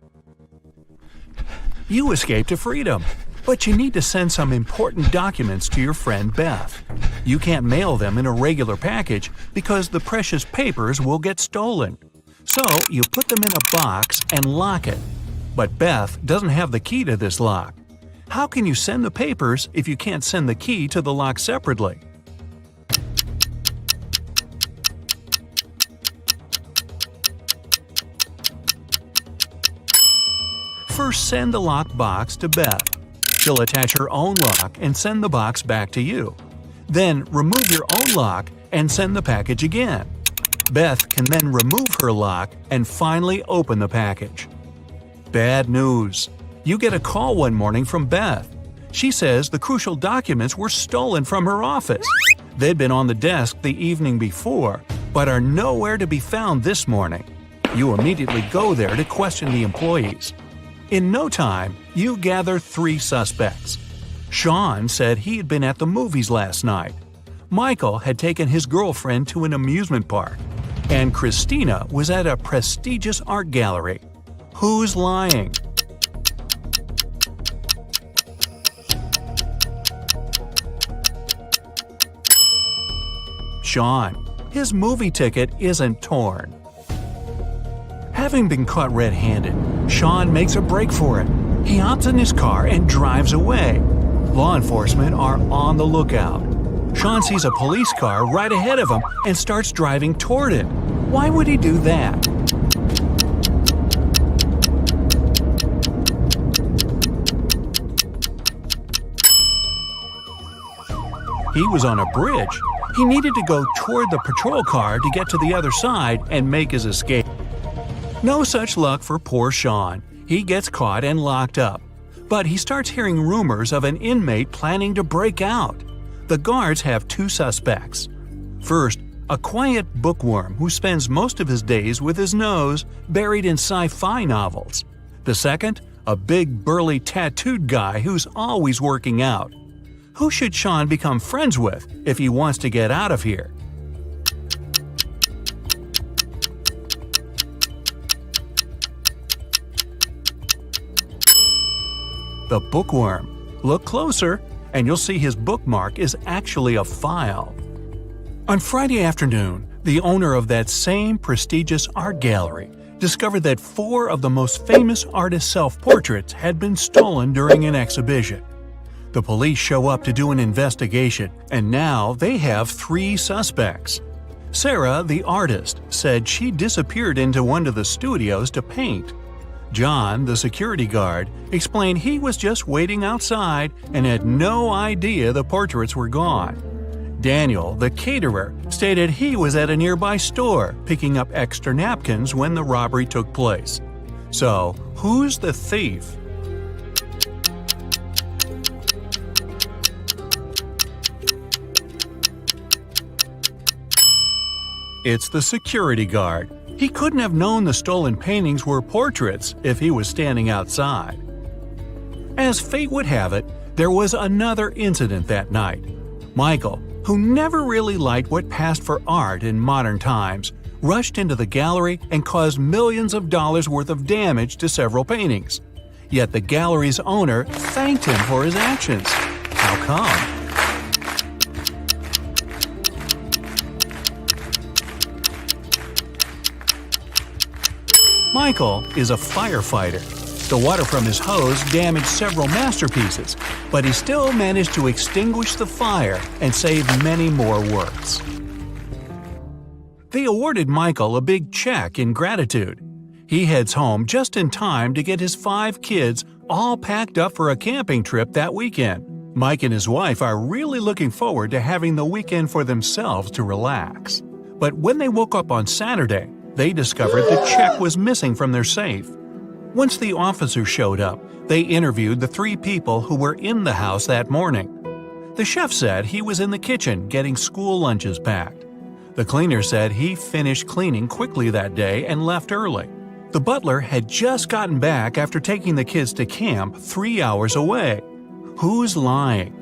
You escape to freedom, but you need to send some important documents to your friend Beth. You can't mail them in a regular package because the precious papers will get stolen. So you put them in a box and lock it. But Beth doesn't have the key to this lock. How can you send the papers if you can't send the key to the lock separately? First, send the locked box to Beth. She'll attach her own lock and send the box back to you. Then remove your own lock and send the package again. Beth can then remove her lock and finally open the package. Bad news. You get a call one morning from Beth. She says the crucial documents were stolen from her office. They'd been on the desk the evening before, but are nowhere to be found this morning. You immediately go there to question the employees. In no time, you gather 3 suspects. Sean said he had been at the movies last night. Michael had taken his girlfriend to an amusement park. And Christina was at a prestigious art gallery. Who's lying? Sean. His movie ticket isn't torn. Having been caught red-handed, Sean makes a break for it. He hops in his car and drives away. Law enforcement are on the lookout. Sean sees a police car right ahead of him and starts driving toward it. Why would he do that? He was on a bridge. He needed to go toward the patrol car to get to the other side and make his escape. No such luck for poor Sean. He gets caught and locked up. But he starts hearing rumors of an inmate planning to break out. The guards have two suspects. First, a quiet bookworm who spends most of his days with his nose buried in sci-fi novels. The second, a big burly tattooed guy who's always working out. Who should Sean become friends with if he wants to get out of here? The bookworm. Look closer, and you'll see his bookmark is actually a file. On Friday afternoon, the owner of that same prestigious art gallery discovered that 4 of the most famous artists' self-portraits had been stolen during an exhibition. The police show up to do an investigation, and now they have 3 suspects. Sarah, the artist, said she disappeared into one of the studios to paint. John, the security guard, explained he was just waiting outside and had no idea the portraits were gone. Daniel, the caterer, stated he was at a nearby store picking up extra napkins when the robbery took place. So, who's the thief? It's the security guard. He couldn't have known the stolen paintings were portraits if he was standing outside. As fate would have it, there was another incident that night. Michael, who never really liked what passed for art in modern times, rushed into the gallery and caused millions of dollars worth of damage to several paintings. Yet the gallery's owner thanked him for his actions. How come? Michael is a firefighter. The water from his hose damaged several masterpieces, but he still managed to extinguish the fire and save many more works. They awarded Michael a big check in gratitude. He heads home just in time to get his 5 kids all packed up for a camping trip that weekend. Mike and his wife are really looking forward to having the weekend for themselves to relax. But when they woke up on Saturday, they discovered the check was missing from their safe. Once the officers showed up, they interviewed the 3 people who were in the house that morning. The chef said he was in the kitchen getting school lunches packed. The cleaner said he finished cleaning quickly that day and left early. The butler had just gotten back after taking the kids to camp 3 hours away. Who's lying?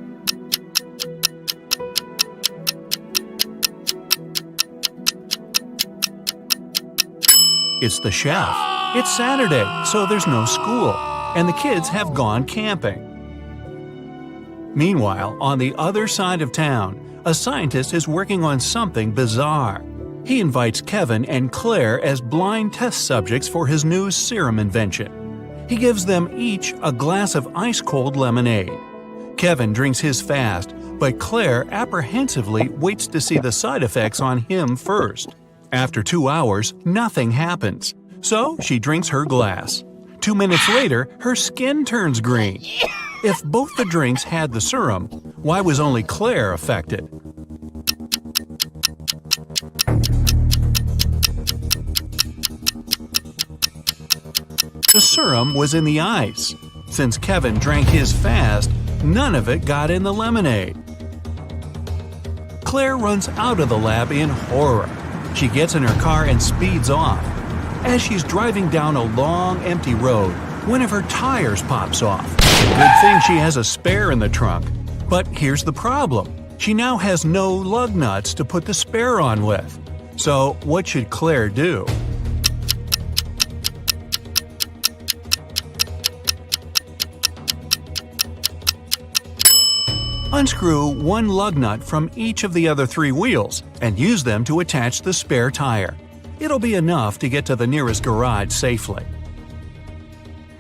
It's the chef. It's Saturday, so there's no school, and the kids have gone camping. Meanwhile, on the other side of town, a scientist is working on something bizarre. He invites Kevin and Claire as blind test subjects for his new serum invention. He gives them each a glass of ice-cold lemonade. Kevin drinks his fast, but Claire apprehensively waits to see the side effects on him first. After 2 hours, nothing happens, so she drinks her glass. 2 minutes later, her skin turns green. If both the drinks had the serum, why was only Claire affected? The serum was in the ice. Since Kevin drank his fast, none of it got in the lemonade. Claire runs out of the lab in horror. She gets in her car and speeds off. As she's driving down a long, empty road, one of her tires pops off. Good thing she has a spare in the trunk. But here's the problem. She now has no lug nuts to put the spare on with. So what should Claire do? Unscrew one lug nut from each of the other 3 wheels and use them to attach the spare tire. It'll be enough to get to the nearest garage safely.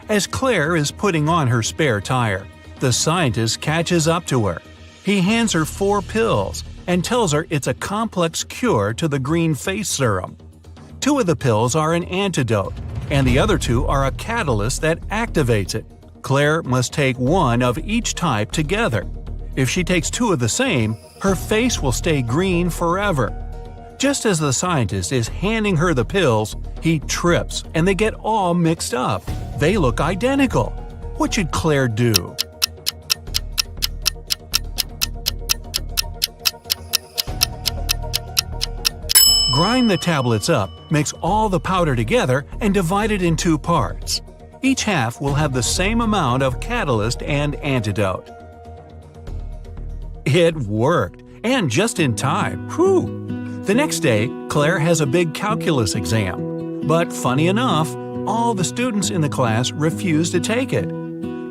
As Claire is putting on her spare tire, the scientist catches up to her. He hands her 4 pills and tells her it's a complex cure to the green face serum. 2 of the pills are an antidote, and the other 2 are a catalyst that activates it. Claire must take 1 of each type together. If she takes 2 of the same, her face will stay green forever. Just as the scientist is handing her the pills, he trips and they get all mixed up. They look identical. What should Claire do? Grind the tablets up, mix all the powder together, and divide it in 2 parts. Each half will have the same amount of catalyst and antidote. It worked, and just in time. Whew! The next day, Claire has a big calculus exam. But funny enough, all the students in the class refuse to take it.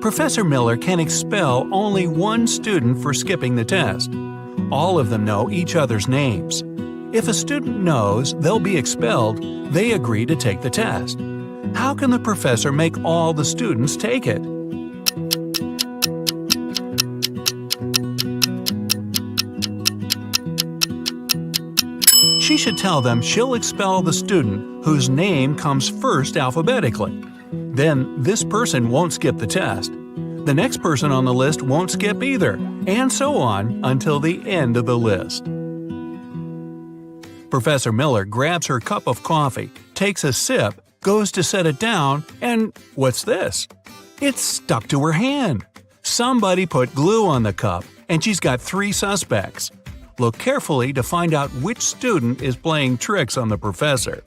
Professor Miller can expel only 1 student for skipping the test. All of them know each other's names. If a student knows they'll be expelled, they agree to take the test. How can the professor make all the students take it? She should tell them she'll expel the student whose name comes first alphabetically. Then this person won't skip the test. The next person on the list won't skip either, and so on until the end of the list. Professor Miller grabs her cup of coffee, takes a sip, goes to set it down, and what's this? It's stuck to her hand. Somebody put glue on the cup, and she's got 3 suspects. Look carefully to find out which student is playing tricks on the professor.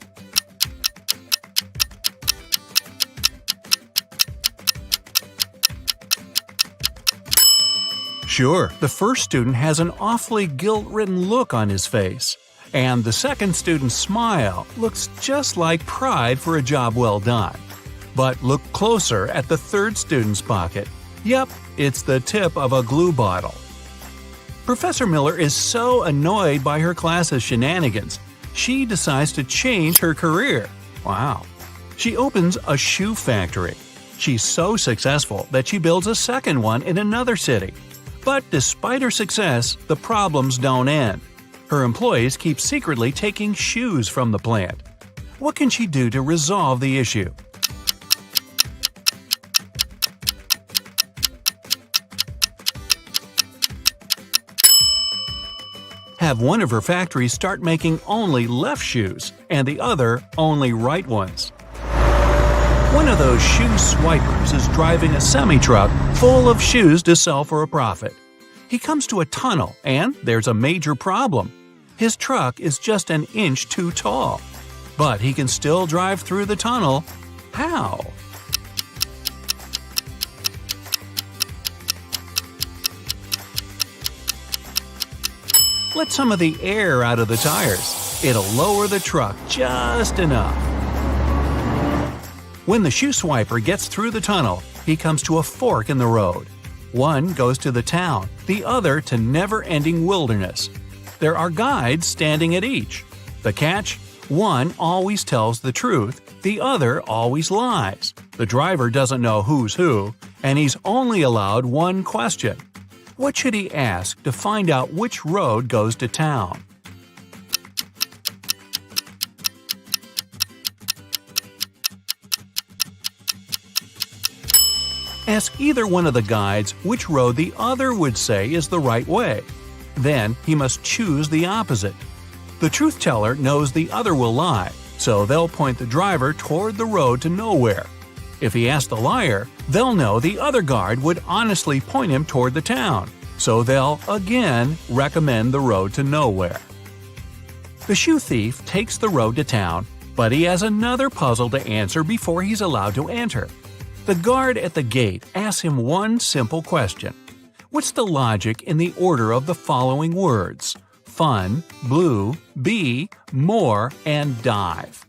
Sure, the first student has an awfully guilt-ridden look on his face. And the second student's smile looks just like pride for a job well done. But look closer at the third student's pocket. Yep, it's the tip of a glue bottle. Professor Miller is so annoyed by her class's shenanigans, she decides to change her career. Wow. She opens a shoe factory. She's so successful that she builds a second one in another city. But despite her success, the problems don't end. Her employees keep secretly taking shoes from the plant. What can she do to resolve the issue? Have one of her factories start making only left shoes, and the other only right ones. One of those shoe swipers is driving a semi-truck full of shoes to sell for a profit. He comes to a tunnel, and there's a major problem. His truck is just an inch too tall. But he can still drive through the tunnel. How? Let some of the air out of the tires. It'll lower the truck just enough. When the shoe swiper gets through the tunnel, he comes to a fork in the road. One goes to the town, the other to never-ending wilderness. There are guides standing at each. The catch? One always tells the truth, the other always lies. The driver doesn't know who's who, and he's only allowed 1 question. What should he ask to find out which road goes to town? Ask either one of the guides which road the other would say is the right way. Then he must choose the opposite. The truth teller knows the other will lie, so they'll point the driver toward the road to nowhere. If he asks the liar, they'll know the other guard would honestly point him toward the town, so they'll again recommend the road to nowhere. The shoe thief takes the road to town, but he has another puzzle to answer before he's allowed to enter. The guard at the gate asks him one simple question. What's the logic in the order of the following words? Fun, blue, bee, more, and dive.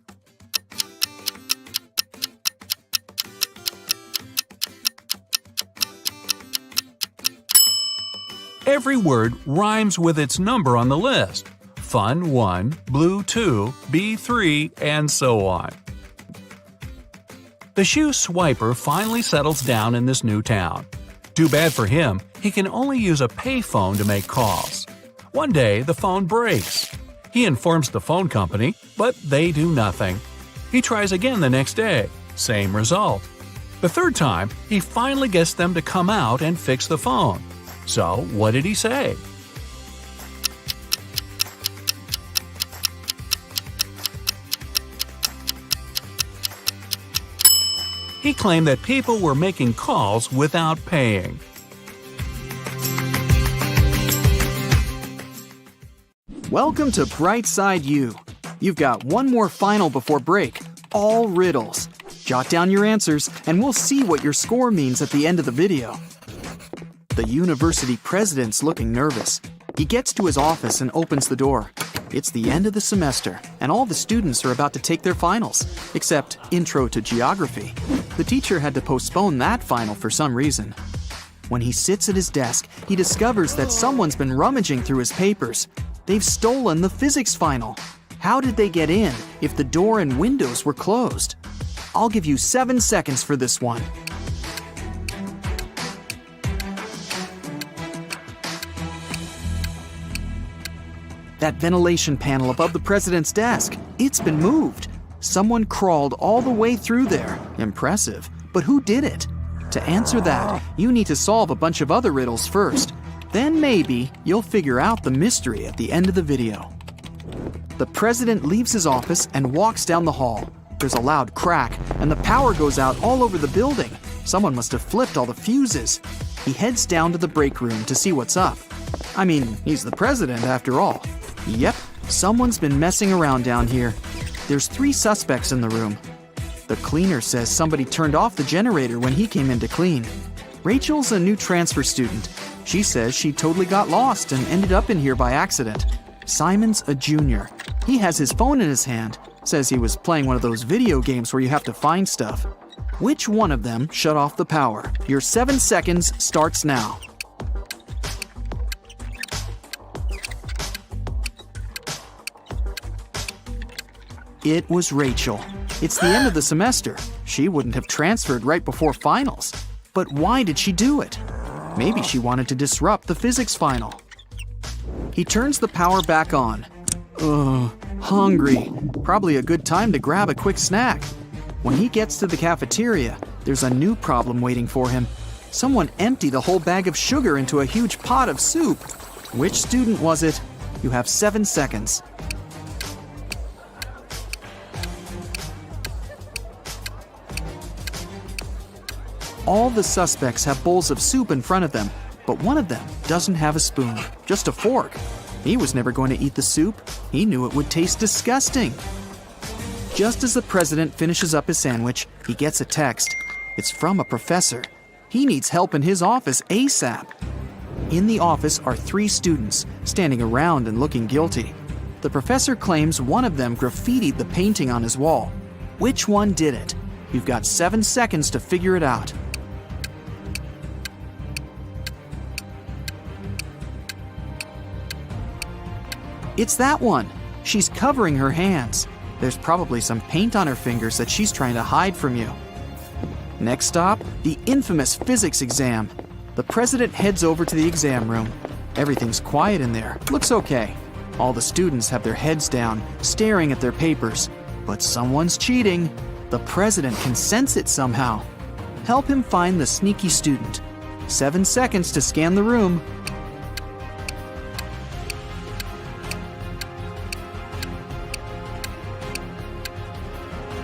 Every word rhymes with its number on the list. Fun 1, blue 2, bee 3, and so on. The shoe swiper finally settles down in this new town. Too bad for him, he can only use a payphone to make calls. One day, the phone breaks. He informs the phone company, but they do nothing. He tries again the next day. Same result. The third time, he finally gets them to come out and fix the phone. So, what did he say? He claimed that people were making calls without paying. Welcome to Brightside U. You've got one more final before break, all riddles. Jot down your answers and we'll see what your score means at the end of the video. The university president's looking nervous. He gets to his office and opens the door. It's the end of the semester, and all the students are about to take their finals, except Intro to Geography. The teacher had to postpone that final for some reason. When he sits at his desk, he discovers that someone's been rummaging through his papers. They've stolen the physics final. How did they get in if the door and windows were closed? I'll give you 7 seconds for this one. That ventilation panel above the president's desk, it's been moved. Someone crawled all the way through there. Impressive. But who did it? To answer that, you need to solve a bunch of other riddles first. Then maybe you'll figure out the mystery at the end of the video. The president leaves his office and walks down the hall. There's a loud crack, and the power goes out all over the building. Someone must have flipped all the fuses. He heads down to the break room to see what's up. I mean, he's the president after all. Yep, someone's been messing around down here. There's 3 suspects in the room. The cleaner says somebody turned off the generator when he came in to clean. Rachel's a new transfer student. She says she totally got lost and ended up in here by accident. Simon's a junior. He has his phone in his hand. Says he was playing one of those video games where you have to find stuff. Which one of them shut off the power? Your 7 seconds starts now. It was Rachel. It's the end of the semester. She wouldn't have transferred right before finals. But why did she do it? Maybe she wanted to disrupt the physics final. He turns the power back on. Ugh, hungry. Probably a good time to grab a quick snack. When he gets to the cafeteria, there's a new problem waiting for him. Someone emptied a whole bag of sugar into a huge pot of soup. Which student was it? You have 7 seconds. All the suspects have bowls of soup in front of them, but one of them doesn't have a spoon, just a fork. He was never going to eat the soup. He knew it would taste disgusting. Just as the president finishes up his sandwich, he gets a text. It's from a professor. He needs help in his office ASAP. In the office are 3 students, standing around and looking guilty. The professor claims one of them graffitied the painting on his wall. Which one did it? You've got 7 seconds to figure it out. It's that one. She's covering her hands. There's probably some paint on her fingers that she's trying to hide from you. Next stop, the infamous physics exam. The president heads over to the exam room. Everything's quiet in there. Looks okay. All the students have their heads down, staring at their papers. But someone's cheating. The president can sense it somehow. Help him find the sneaky student. 7 seconds to scan the room.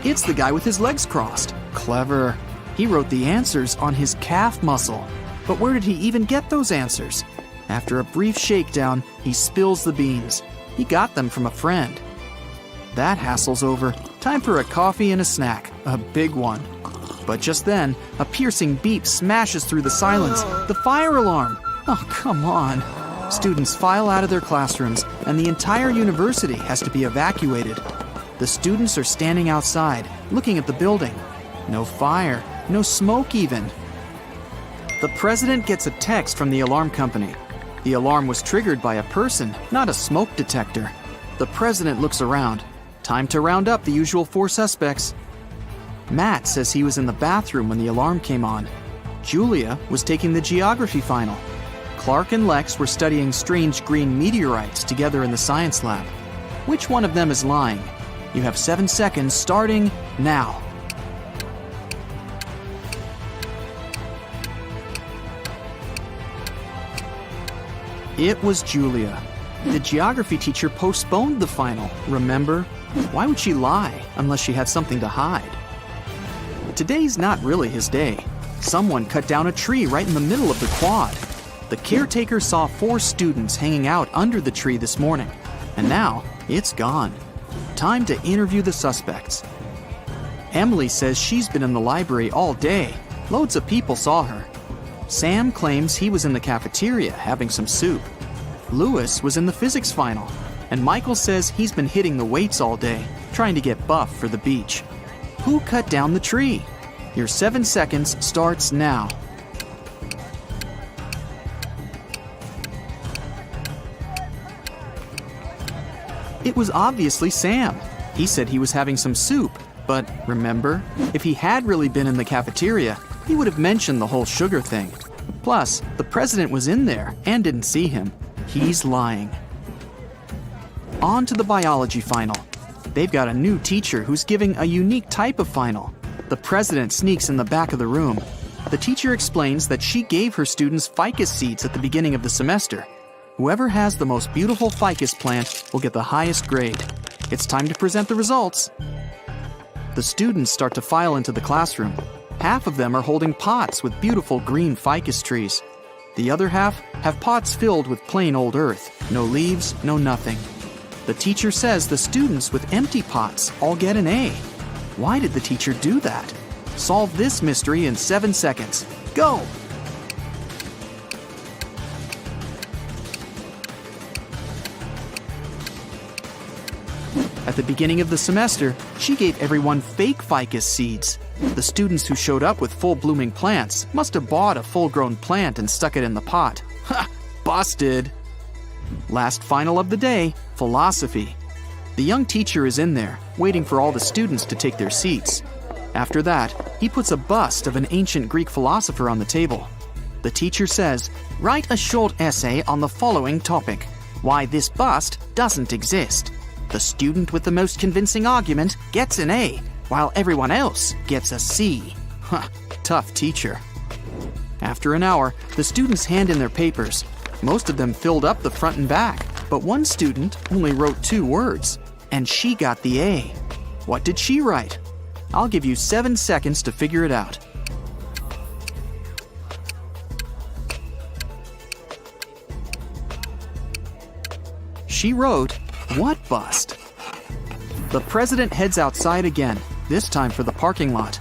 It's the guy with his legs crossed. Clever. He wrote the answers on his calf muscle. But where did he even get those answers? After a brief shakedown, he spills the beans. He got them from a friend. That hassle's over. Time for a coffee and a snack. A big one. But just then, a piercing beep smashes through the silence. The fire alarm! Oh, come on. Students file out of their classrooms, and the entire university has to be evacuated. The students are standing outside, looking at the building. No fire, no smoke even. The president gets a text from the alarm company. The alarm was triggered by a person, not a smoke detector. The president looks around. Time to round up the usual 4 suspects. Matt says he was in the bathroom when the alarm came on. Julia was taking the geography final. Clark and Lex were studying strange green meteorites together in the science lab. Which one of them is lying? You have 7 seconds starting now. It was Julia. The geography teacher postponed the final, remember? Why would she lie unless she had something to hide? Today's not really his day. Someone cut down a tree right in the middle of the quad. The caretaker saw 4 students hanging out under the tree this morning, and now it's gone. Time to interview the suspects. Emily says she's been in the library all day. Loads of people saw her. Sam claims he was in the cafeteria having some soup. Lewis was in the physics final, and Michael says he's been hitting the weights all day, trying to get buff for the beach. Who cut down the tree? Your 7 seconds starts now. It was obviously Sam. He said he was having some soup, but remember, if he had really been in the cafeteria, he would have mentioned the whole sugar thing. Plus, the president was in there and didn't see him. He's lying. On to the biology final. They've got a new teacher who's giving a unique type of final. The president sneaks in the back of the room. The teacher explains that she gave her students ficus seeds at the beginning of the semester. Whoever has the most beautiful ficus plant will get the highest grade. It's time to present the results. The students start to file into the classroom. Half of them are holding pots with beautiful green ficus trees. The other half have pots filled with plain old earth. No leaves, no nothing. The teacher says the students with empty pots all get an A. Why did the teacher do that? Solve this mystery in 7 seconds. Go! At the beginning of the semester, she gave everyone fake ficus seeds. The students who showed up with full-blooming plants must have bought a full-grown plant and stuck it in the pot. Ha! Busted! Last final of the day, philosophy. The young teacher is in there, waiting for all the students to take their seats. After that, he puts a bust of an ancient Greek philosopher on the table. The teacher says, "Write a short essay on the following topic: why this bust doesn't exist." The student with the most convincing argument gets an A, while everyone else gets a C. Huh, tough teacher. After an hour, the students hand in their papers. Most of them filled up the front and back, but one student only wrote 2 words, and she got the A. What did she write? I'll give you 7 seconds to figure it out. She wrote, "What bust?" The president heads outside again, this time for the parking lot.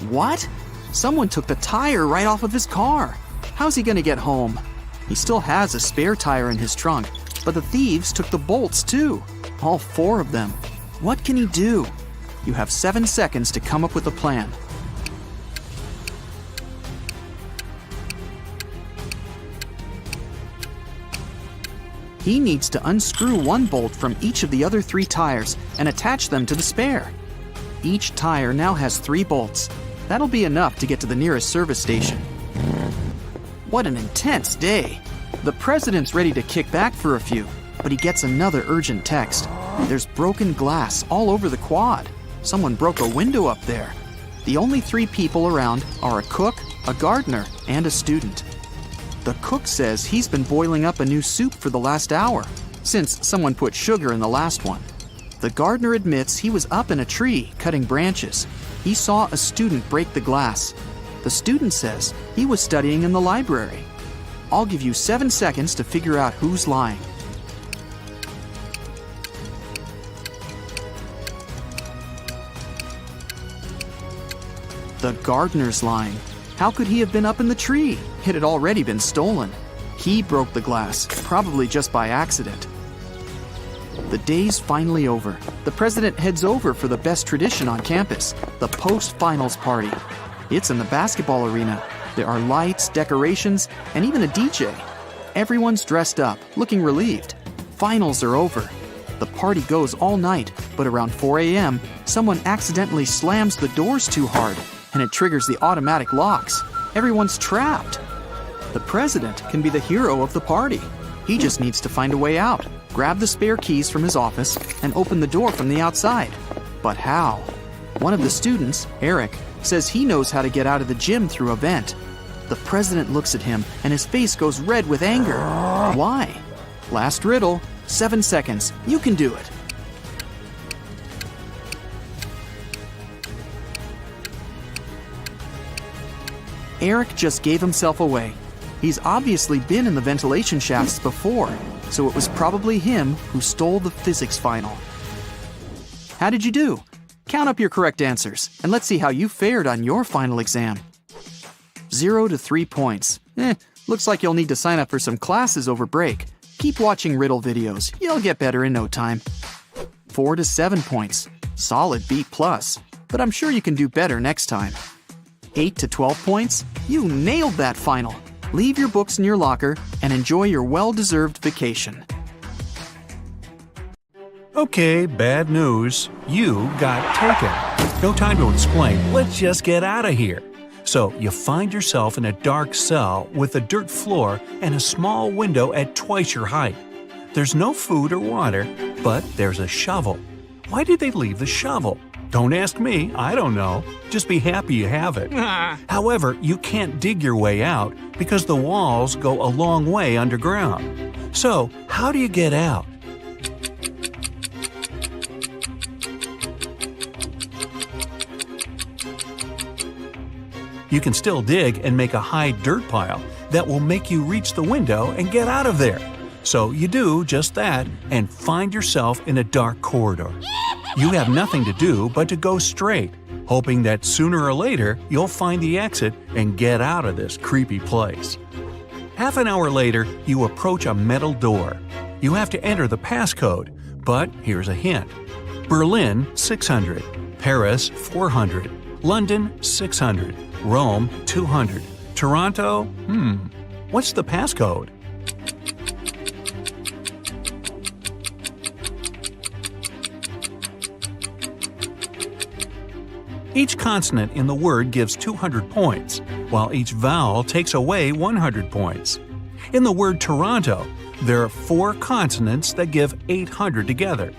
What? Someone took the tire right off of his car. How's he gonna get home? He still has a spare tire in his trunk, but the thieves took the bolts too. All 4 of them. What can he do? You have 7 seconds to come up with a plan. He needs to unscrew one bolt from each of the other 3 tires and attach them to the spare. Each tire now has 3 bolts. That'll be enough to get to the nearest service station. What an intense day. The president's ready to kick back for a few, but he gets another urgent text. There's broken glass all over the quad. Someone broke a window up there. The only 3 people around are a cook, a gardener, and a student. The cook says he's been boiling up a new soup for the last hour, since someone put sugar in the last one. The gardener admits he was up in a tree cutting branches. He saw a student break the glass. The student says he was studying in the library. I'll give you 7 seconds to figure out who's lying. The gardener's lying. How could he have been up in the tree? It had already been stolen. He broke the glass, probably just by accident. The day's finally over. The president heads over for the best tradition on campus, the post-finals party. It's in the basketball arena. There are lights, decorations, and even a DJ. Everyone's dressed up, looking relieved. Finals are over. The party goes all night, but around 4 a.m., someone accidentally slams the doors too hard, and it triggers the automatic locks. Everyone's trapped. The president can be the hero of the party. He just needs to find a way out, grab the spare keys from his office, and open the door from the outside. But how? One of the students, Eric, says he knows how to get out of the gym through a vent. The president looks at him and his face goes red with anger. Why? Last riddle, 7 seconds. You can do it. Eric just gave himself away. He's obviously been in the ventilation shafts before, so it was probably him who stole the physics final. How did you do? Count up your correct answers, and let's see how you fared on your final exam. 0 to 3 points. Looks like you'll need to sign up for some classes over break. Keep watching riddle videos. You'll get better in no time. 4 to 7 points. Solid B+, but I'm sure you can do better next time. 8 to 12 points. You nailed that final. Leave your books in your locker and enjoy your well-deserved vacation. Okay, bad news. You got taken. No time to explain. Let's just get out of here. So you find yourself in a dark cell with a dirt floor and a small window at twice your height. There's no food or water, but there's a shovel. Why did they leave the shovel? Don't ask me, I don't know. Just be happy you have it. However, you can't dig your way out because the walls go a long way underground. So, how do you get out? You can still dig and make a high dirt pile that will make you reach the window and get out of there. So you do just that and find yourself in a dark corridor. You have nothing to do but to go straight, hoping that sooner or later you'll find the exit and get out of this creepy place. Half an hour later, you approach a metal door. You have to enter the passcode, but here's a hint. Berlin, 600. Paris, 400. London, 600. Rome, 200. Toronto, what's the passcode? Each consonant in the word gives 200 points, while each vowel takes away 100 points. In the word Toronto, there are 4 consonants that give 800 together.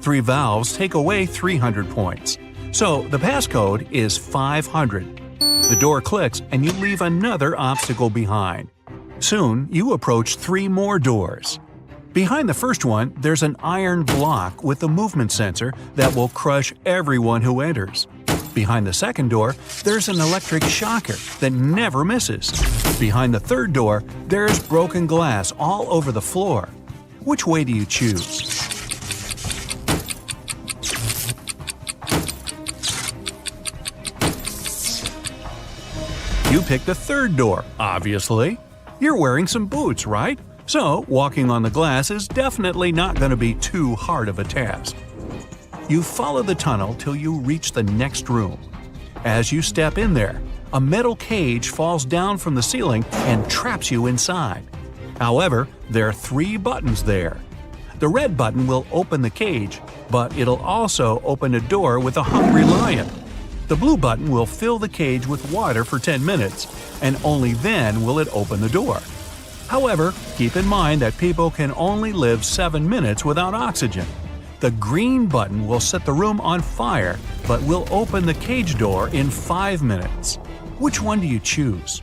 3 vowels take away 300 points. So the passcode is 500. The door clicks and you leave another obstacle behind. Soon, you approach 3 more doors. Behind the first one, there's an iron block with a movement sensor that will crush everyone who enters. Behind the second door, there's an electric shocker that never misses. Behind the third door, there's broken glass all over the floor. Which way do you choose? You picked the third door, obviously. You're wearing some boots, right? So, walking on the glass is definitely not going to be too hard of a task. You follow the tunnel till you reach the next room. As you step in there, a metal cage falls down from the ceiling and traps you inside. However, there are 3 buttons there. The red button will open the cage, but it'll also open a door with a hungry lion. The blue button will fill the cage with water for 10 minutes, and only then will it open the door. However, keep in mind that people can only live 7 minutes without oxygen. The green button will set the room on fire, but will open the cage door in 5 minutes. Which one do you choose?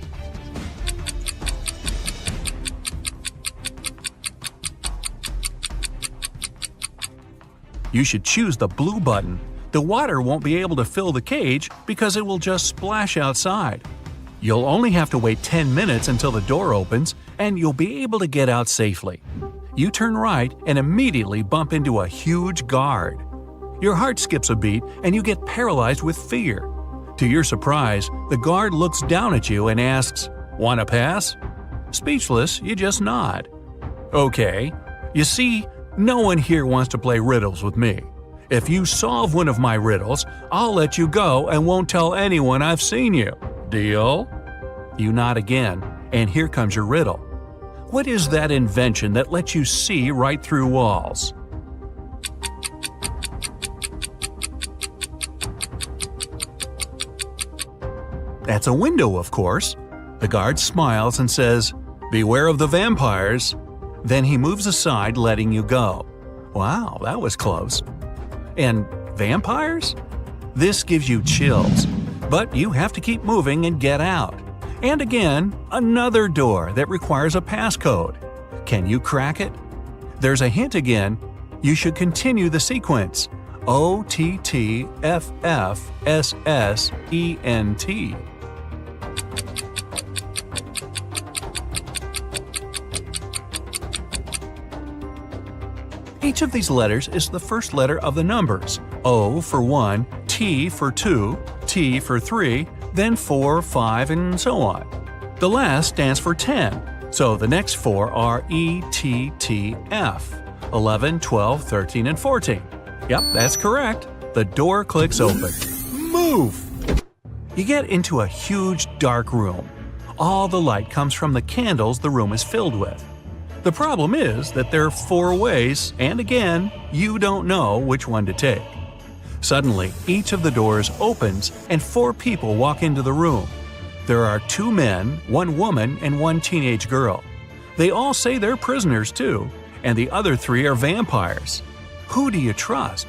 You should choose the blue button. The water won't be able to fill the cage because it will just splash outside. You'll only have to wait 10 minutes until the door opens, and you'll be able to get out safely. You turn right and immediately bump into a huge guard. Your heart skips a beat and you get paralyzed with fear. To your surprise, the guard looks down at you and asks, "Want to pass?" Speechless, you just nod. Okay. You see, no one here wants to play riddles with me. If you solve one of my riddles, I'll let you go and won't tell anyone I've seen you. Deal? You nod again, and here comes your riddle. What is that invention that lets you see right through walls? That's a window, of course. The guard smiles and says, "Beware of the vampires." Then he moves aside, letting you go. Wow, that was close. And vampires? This gives you chills, but you have to keep moving and get out. And again, another door that requires a passcode. Can you crack it? There's a hint again. You should continue the sequence. OTTFFSSENT. Each of these letters is the first letter of the numbers. O for 1, T for 2, T for 3, then 4, 5, and so on. The last stands for 10, so the next 4 are E, T, T, F, 11, 12, 13, and 14. Yep, that's correct. The door clicks open. Move! You get into a huge dark room. All the light comes from the candles the room is filled with. The problem is that there are 4 ways, and again, you don't know which one to take. Suddenly, each of the doors opens and 4 people walk into the room. There are 2 men, 1 woman, and 1 teenage girl. They all say they're prisoners too, and the other 3 are vampires. Who do you trust?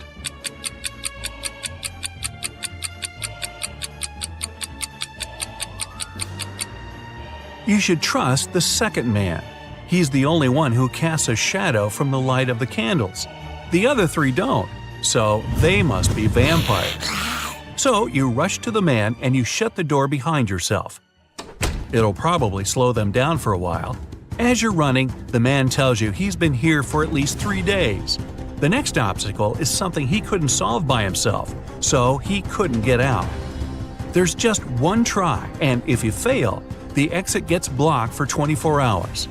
You should trust the second man. He's the only one who casts a shadow from the light of the candles. The other 3 don't, so they must be vampires. So you rush to the man and you shut the door behind yourself. It'll probably slow them down for a while. As you're running, the man tells you he's been here for at least 3 days. The next obstacle is something he couldn't solve by himself, so he couldn't get out. There's just one try, and if you fail, the exit gets blocked for 24 hours.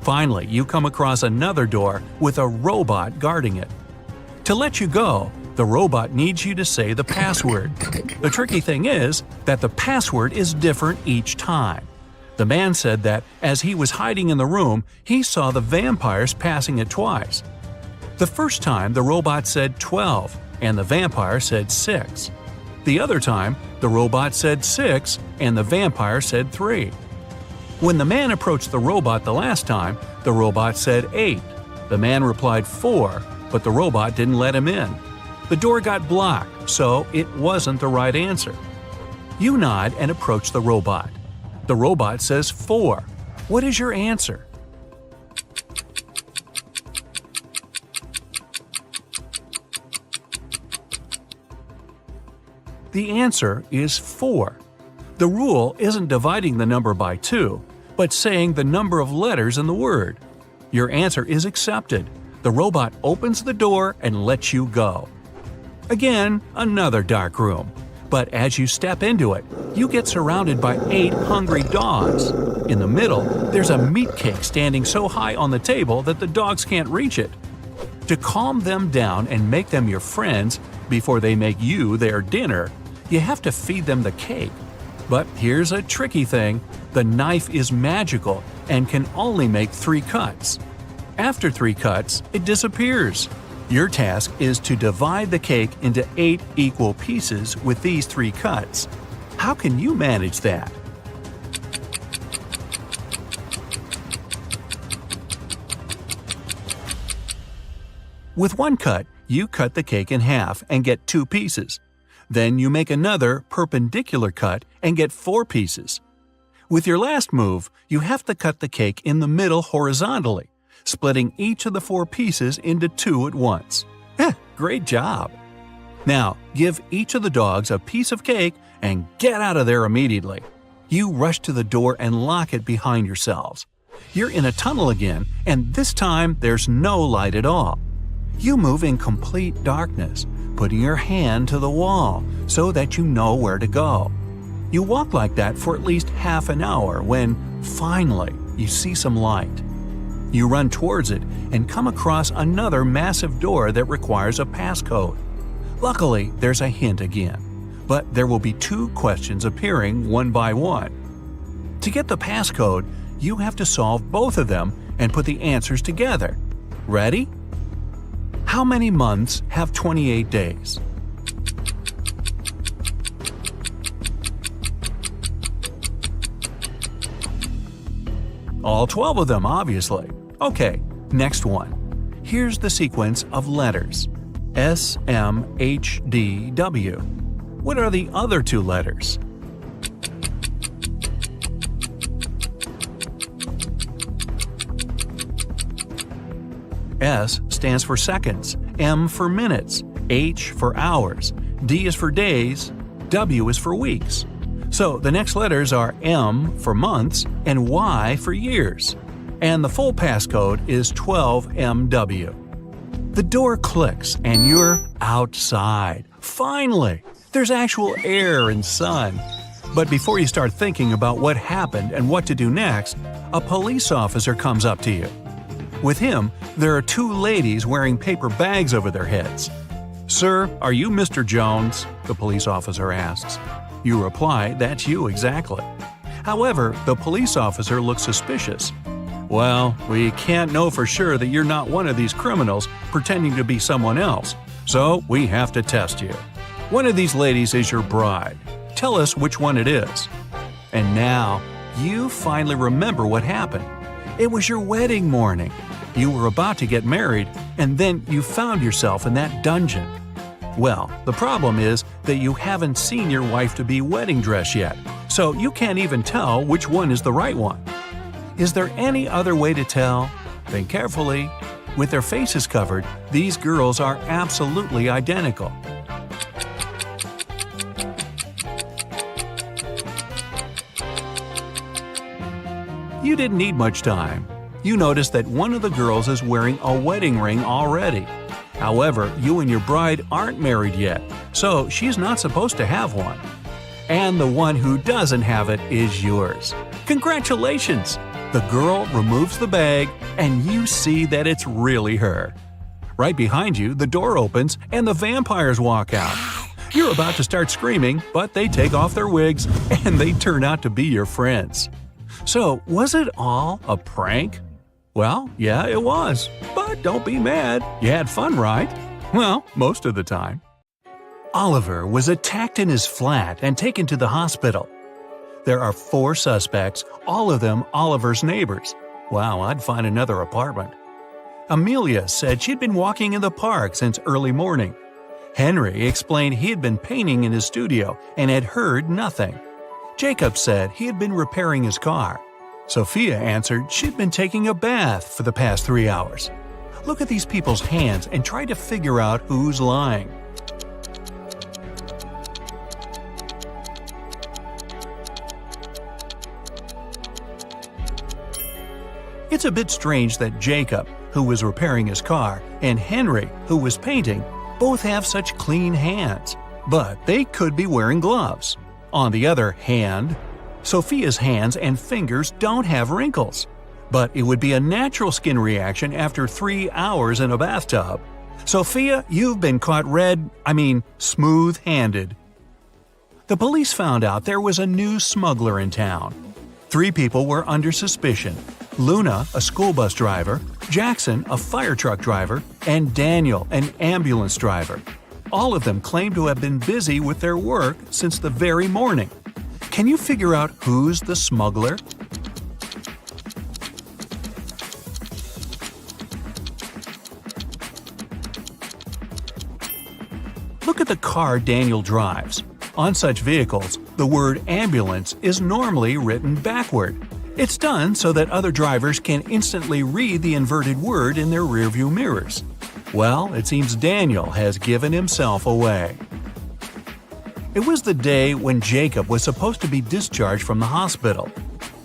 Finally, you come across another door with a robot guarding it. To let you go, the robot needs you to say the password. The tricky thing is that the password is different each time. The man said that as he was hiding in the room, he saw the vampires passing it twice. The first time, the robot said 12, and the vampire said 6. The other time, the robot said 6, and the vampire said 3. When the man approached the robot the last time, the robot said 8. The man replied 4, but the robot didn't let him in. The door got blocked, so it wasn't the right answer. You nod and approach the robot. The robot says 4. What is your answer? The answer is 4. The rule isn't dividing the number by 2, but saying the number of letters in the word. Your answer is accepted. The robot opens the door and lets you go. Again, another dark room. But as you step into it, you get surrounded by 8 hungry dogs. In the middle, there's a meat cake standing so high on the table that the dogs can't reach it. To calm them down and make them your friends before they make you their dinner, you have to feed them the cake. But here's a tricky thing. The knife is magical and can only make 3 cuts. After 3 cuts, it disappears. Your task is to divide the cake into 8 equal pieces with these 3 cuts. How can you manage that? With 1 cut, you cut the cake in half and get 2 pieces. Then you make another perpendicular cut and get 4 pieces. With your last move, you have to cut the cake in the middle horizontally, splitting each of the 4 pieces into 2 at once. Great job! Now, give each of the dogs a piece of cake and get out of there immediately. You rush to the door and lock it behind yourselves. You're in a tunnel again, and this time there's no light at all. You move in complete darkness, putting your hand to the wall so that you know where to go. You walk like that for at least half an hour when, finally, you see some light. You run towards it and come across another massive door that requires a passcode. Luckily, there's a hint again, but there will be 2 questions appearing one by one. To get the passcode, you have to solve both of them and put the answers together. Ready? How many months have 28 days? All 12 of them, obviously. Okay, next one. Here's the sequence of letters. S, M, H, D, W. What are the other 2 letters? S stands for seconds, M for minutes, H for hours, D is for days, W is for weeks. So the next letters are M for months and Y for years. And the full passcode is 12MW. The door clicks and you're outside. Finally! There's actual air and sun. But before you start thinking about what happened and what to do next, a police officer comes up to you. With him, there are two ladies wearing paper bags over their heads. "Sir, are you Mr. Jones?" the police officer asks. You reply, "That's you exactly." However, the police officer looks suspicious. "Well, we can't know for sure that you're not one of these criminals pretending to be someone else, so we have to test you. One of these ladies is your bride. Tell us which one it is." And now, you finally remember what happened. It was your wedding morning. You were about to get married, and then you found yourself in that dungeon. Well, the problem is that you haven't seen your wife-to-be wedding dress yet, so you can't even tell which one is the right one. Is there any other way to tell? Think carefully. With their faces covered, these girls are absolutely identical. You didn't need much time. You noticed that one of the girls is wearing a wedding ring already. However, you and your bride aren't married yet, so she's not supposed to have one. And the one who doesn't have it is yours. Congratulations! The girl removes the bag, and you see that it's really her. Right behind you, the door opens and the vampires walk out. You're about to start screaming, but they take off their wigs and they turn out to be your friends. So, was it all a prank? Well, yeah, it was. But don't be mad. You had fun, right? Well, most of the time. Oliver was attacked in his flat and taken to the hospital. There are 4 suspects, all of them Oliver's neighbors. Wow, I'd find another apartment. Amelia said she'd been walking in the park since early morning. Henry explained he had been painting in his studio and had heard nothing. Jacob said he had been repairing his car. Sophia answered she'd been taking a bath for the past 3 hours. Look at these people's hands and try to figure out who's lying. It's a bit strange that Jacob, who was repairing his car, and Henry, who was painting, both have such clean hands. But they could be wearing gloves. On the other hand, Sophia's hands and fingers don't have wrinkles. But it would be a natural skin reaction after 3 hours in a bathtub. Sophia, you've been caught smooth-handed. The police found out there was a new smuggler in town. 3 people were under suspicion: Luna, a school bus driver, Jackson, a fire truck driver, and Daniel, an ambulance driver. All of them claimed to have been busy with their work since the very morning. Can you figure out who's the smuggler? Look at the car Daniel drives. On such vehicles, the word ambulance is normally written backward. It's done so that other drivers can instantly read the inverted word in their rearview mirrors. Well, it seems Daniel has given himself away. It was the day when Jacob was supposed to be discharged from the hospital.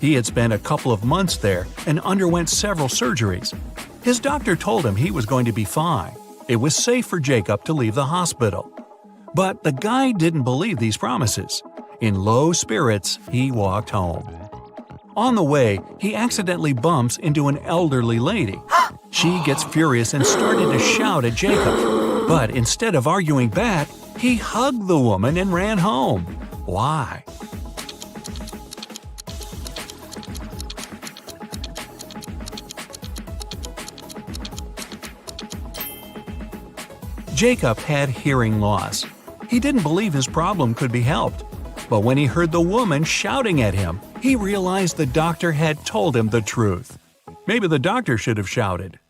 He had spent a couple of months there and underwent several surgeries. His doctor told him he was going to be fine. It was safe for Jacob to leave the hospital. But the guy didn't believe these promises. In low spirits, he walked home. On the way, he accidentally bumps into an elderly lady. She gets furious and started to shout at Jacob. But instead of arguing back, he hugged the woman and ran home. Why? Jacob had hearing loss. He didn't believe his problem could be helped. But when he heard the woman shouting at him, he realized the doctor had told him the truth. Maybe the doctor should have shouted.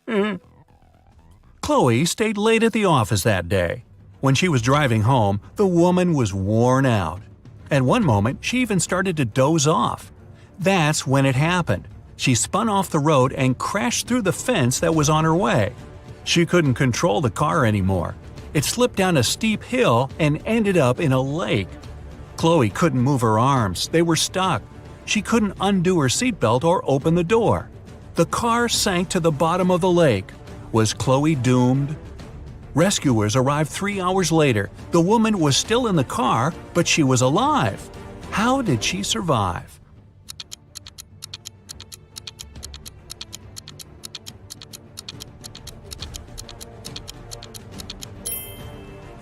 Chloe stayed late at the office that day. When she was driving home, the woman was worn out. At one moment, she even started to doze off. That's when it happened. She spun off the road and crashed through the fence that was on her way. She couldn't control the car anymore. It slipped down a steep hill and ended up in a lake. Chloe couldn't move her arms, they were stuck. She couldn't undo her seatbelt or open the door. The car sank to the bottom of the lake. Was Chloe doomed? Rescuers arrived 3 hours later. The woman was still in the car, but she was alive. How did she survive?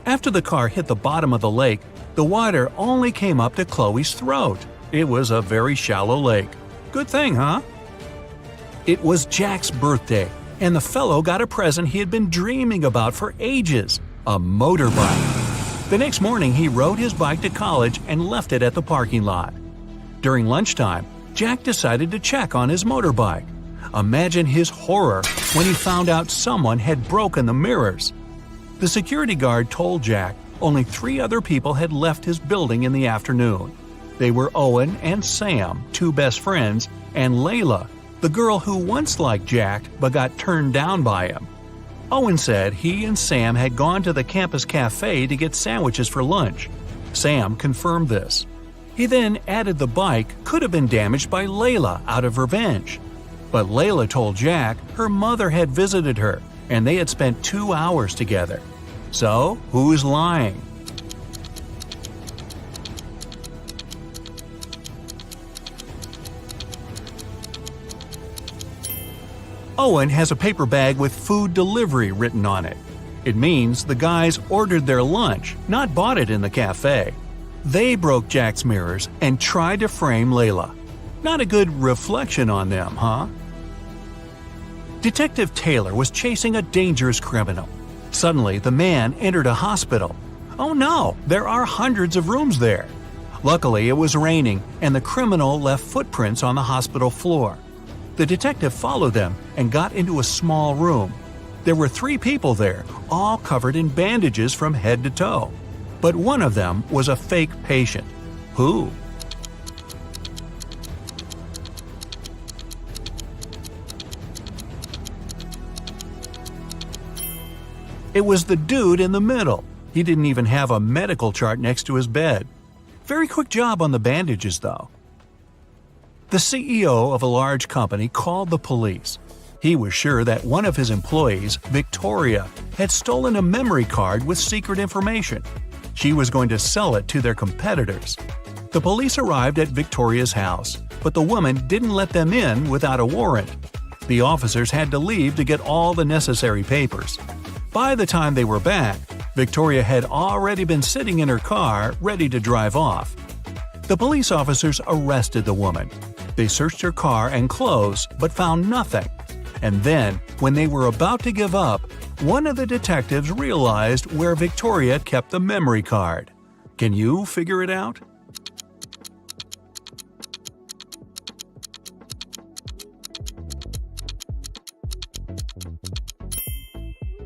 After the car hit the bottom of the lake, the water only came up to Chloe's throat. It was a very shallow lake. Good thing, huh? It was Jack's birthday, and the fellow got a present he had been dreaming about for ages – a motorbike. The next morning, he rode his bike to college and left it at the parking lot. During lunchtime, Jack decided to check on his motorbike. Imagine his horror when he found out someone had broken the mirrors. The security guard told Jack only 3 other people had left his building in the afternoon. They were Owen and Sam, 2 best friends, and Layla, the girl who once liked Jack but got turned down by him. Owen said he and Sam had gone to the campus cafe to get sandwiches for lunch. Sam confirmed this. He then added the bike could have been damaged by Layla out of revenge. But Layla told Jack her mother had visited her and they had spent 2 hours together. So, who's lying? Owen has a paper bag with food delivery written on it. It means the guys ordered their lunch, not bought it in the cafe. They broke Jack's mirrors and tried to frame Layla. Not a good reflection on them, huh? Detective Taylor was chasing a dangerous criminal. Suddenly, the man entered a hospital. Oh no, there are hundreds of rooms there. Luckily, it was raining, and the criminal left footprints on the hospital floor. The detective followed them and got into a small room. There were 3 people there, all covered in bandages from head to toe. But one of them was a fake patient. Who? It was the dude in the middle. He didn't even have a medical chart next to his bed. Very quick job on the bandages, though. The CEO of a large company called the police. He was sure that one of his employees, Victoria, had stolen a memory card with secret information. She was going to sell it to their competitors. The police arrived at Victoria's house, but the woman didn't let them in without a warrant. The officers had to leave to get all the necessary papers. By the time they were back, Victoria had already been sitting in her car, ready to drive off. The police officers arrested the woman. They searched her car and clothes, but found nothing. And then, when they were about to give up, one of the detectives realized where Victoria kept the memory card. Can you figure it out?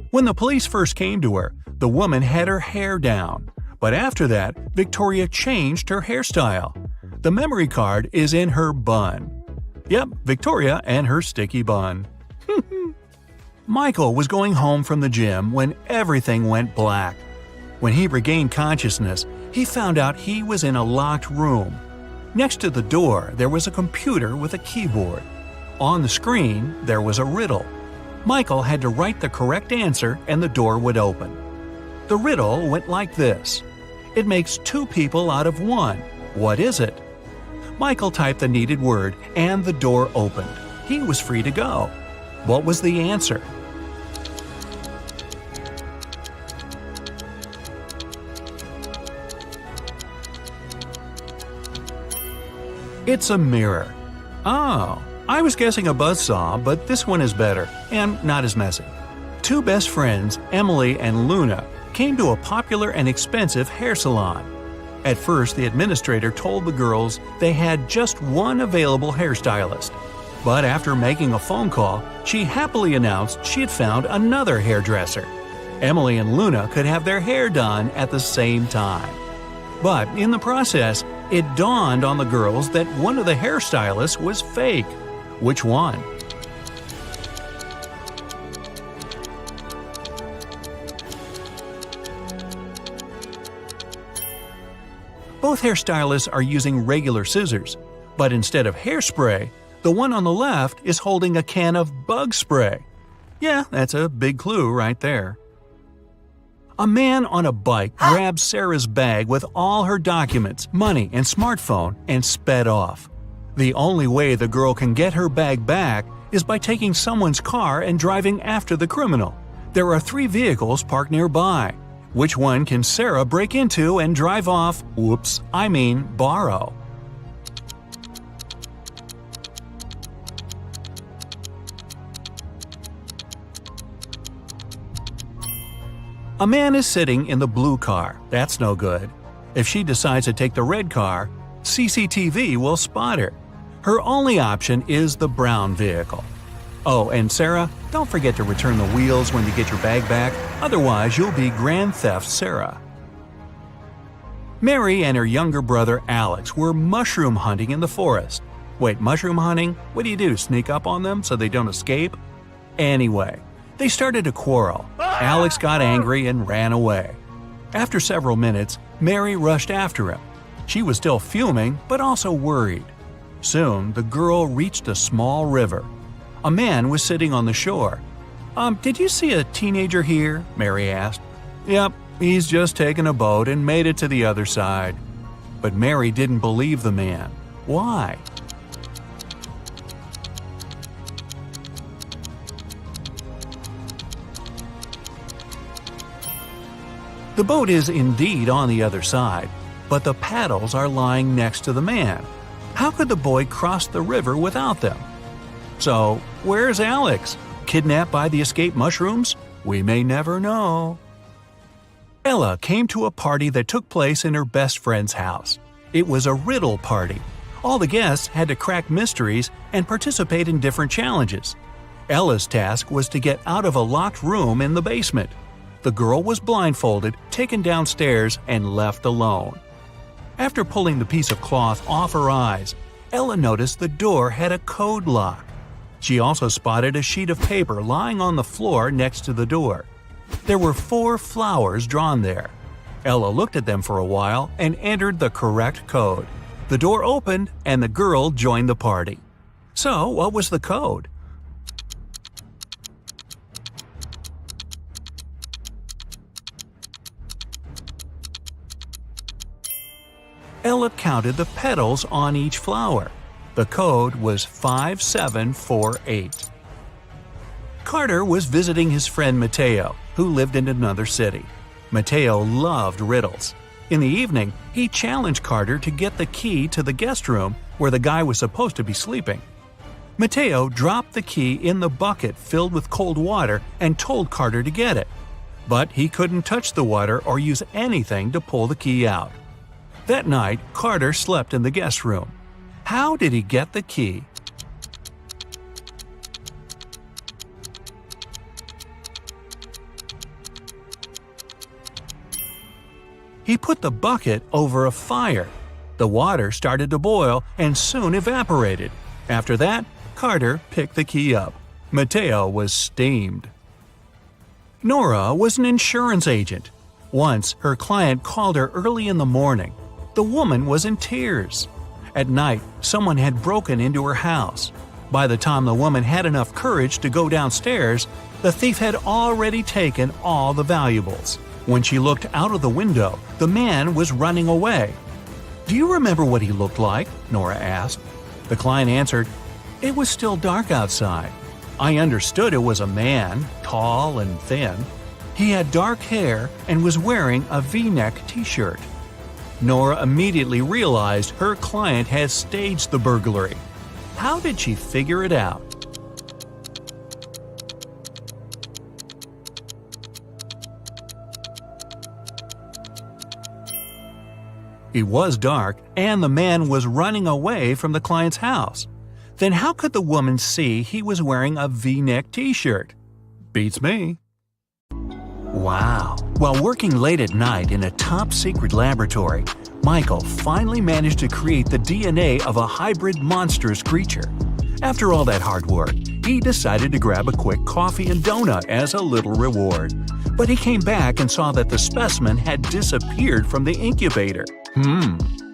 When the police first came to her, the woman had her hair down. But after that, Victoria changed her hairstyle. The memory card is in her bun. Yep, Victoria and her sticky bun. Michael was going home from the gym when everything went black. When he regained consciousness, he found out he was in a locked room. Next to the door, there was a computer with a keyboard. On the screen, there was a riddle. Michael had to write the correct answer and the door would open. The riddle went like this. It makes 2 people out of 1. What is it? Michael typed the needed word and the door opened. He was free to go. What was the answer? It's a mirror. Oh, I was guessing a buzzsaw, but this one is better, and not as messy. 2 best friends, Emily and Luna, came to a popular and expensive hair salon. At first, the administrator told the girls they had just one available hairstylist. But after making a phone call, she happily announced she had found another hairdresser. Emily and Luna could have their hair done at the same time. But in the process, it dawned on the girls that one of the hairstylists was fake. Which one? Both hairstylists are using regular scissors, but instead of hairspray, the one on the left is holding a can of bug spray. Yeah, that's a big clue right there. A man on a bike grabbed Sarah's bag with all her documents, money, and smartphone and sped off. The only way the girl can get her bag back is by taking someone's car and driving after the criminal. There are 3 vehicles parked nearby. Which one can Sarah break into and drive off? Borrow. A man is sitting in the blue car. That's no good. If she decides to take the red car, CCTV will spot her. Her only option is the brown vehicle. Oh, and Sarah, don't forget to return the wheels when you get your bag back, otherwise you'll be Grand Theft Sarah. Mary and her younger brother Alex were mushroom hunting in the forest. Wait, mushroom hunting? What do? Sneak up on them so they don't escape? Anyway, they started a quarrel. Alex got angry and ran away. After several minutes, Mary rushed after him. She was still fuming, but also worried. Soon, the girl reached a small river. A man was sitting on the shore. Did you see a teenager here?" Mary asked. "Yep, he's just taken a boat and made it to the other side." But Mary didn't believe the man. Why? The boat is indeed on the other side, but the paddles are lying next to the man. How could the boy cross the river without them? So, where's Alex? Kidnapped by the escaped mushrooms? We may never know. Ella came to a party that took place in her best friend's house. It was a riddle party. All the guests had to crack mysteries and participate in different challenges. Ella's task was to get out of a locked room in the basement. The girl was blindfolded, taken downstairs, and left alone. After pulling the piece of cloth off her eyes, Ella noticed the door had a code lock. She also spotted a sheet of paper lying on the floor next to the door. There were 4 flowers drawn there. Ella looked at them for a while and entered the correct code. The door opened and the girl joined the party. So, what was the code? Ella counted the petals on each flower. The code was 5748. Carter was visiting his friend Mateo, who lived in another city. Mateo loved riddles. In the evening, he challenged Carter to get the key to the guest room where the guy was supposed to be sleeping. Mateo dropped the key in the bucket filled with cold water and told Carter to get it. But he couldn't touch the water or use anything to pull the key out. That night, Carter slept in the guest room. How did he get the key? He put the bucket over a fire. The water started to boil and soon evaporated. After that, Carter picked the key up. Mateo was steamed. Nora was an insurance agent. Once, her client called her early in the morning. The woman was in tears. At night, someone had broken into her house. By the time the woman had enough courage to go downstairs, the thief had already taken all the valuables. When she looked out of the window, the man was running away. "Do you remember what he looked like?" Nora asked. The client answered, "It was still dark outside. I understood it was a man, tall and thin. He had dark hair and was wearing a V-neck t-shirt." Nora immediately realized her client had staged the burglary. How did she figure it out? It was dark, and the man was running away from the client's house. Then how could the woman see he was wearing a V-neck t-shirt? Beats me. Wow. While working late at night in a top-secret laboratory, Michael finally managed to create the DNA of a hybrid monstrous creature. After all that hard work, he decided to grab a quick coffee and donut as a little reward. But he came back and saw that the specimen had disappeared from the incubator.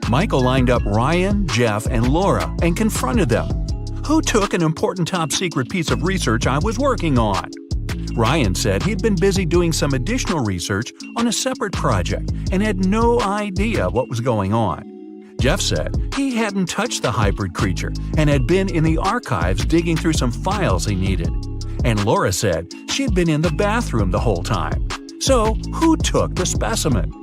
Michael lined up Ryan, Jeff, and Laura and confronted them. "Who took an important top-secret piece of research I was working on?" Ryan said he'd been busy doing some additional research on a separate project and had no idea what was going on. Jeff said he hadn't touched the hybrid creature and had been in the archives digging through some files he needed. And Laura said she'd been in the bathroom the whole time. So, who took the specimen?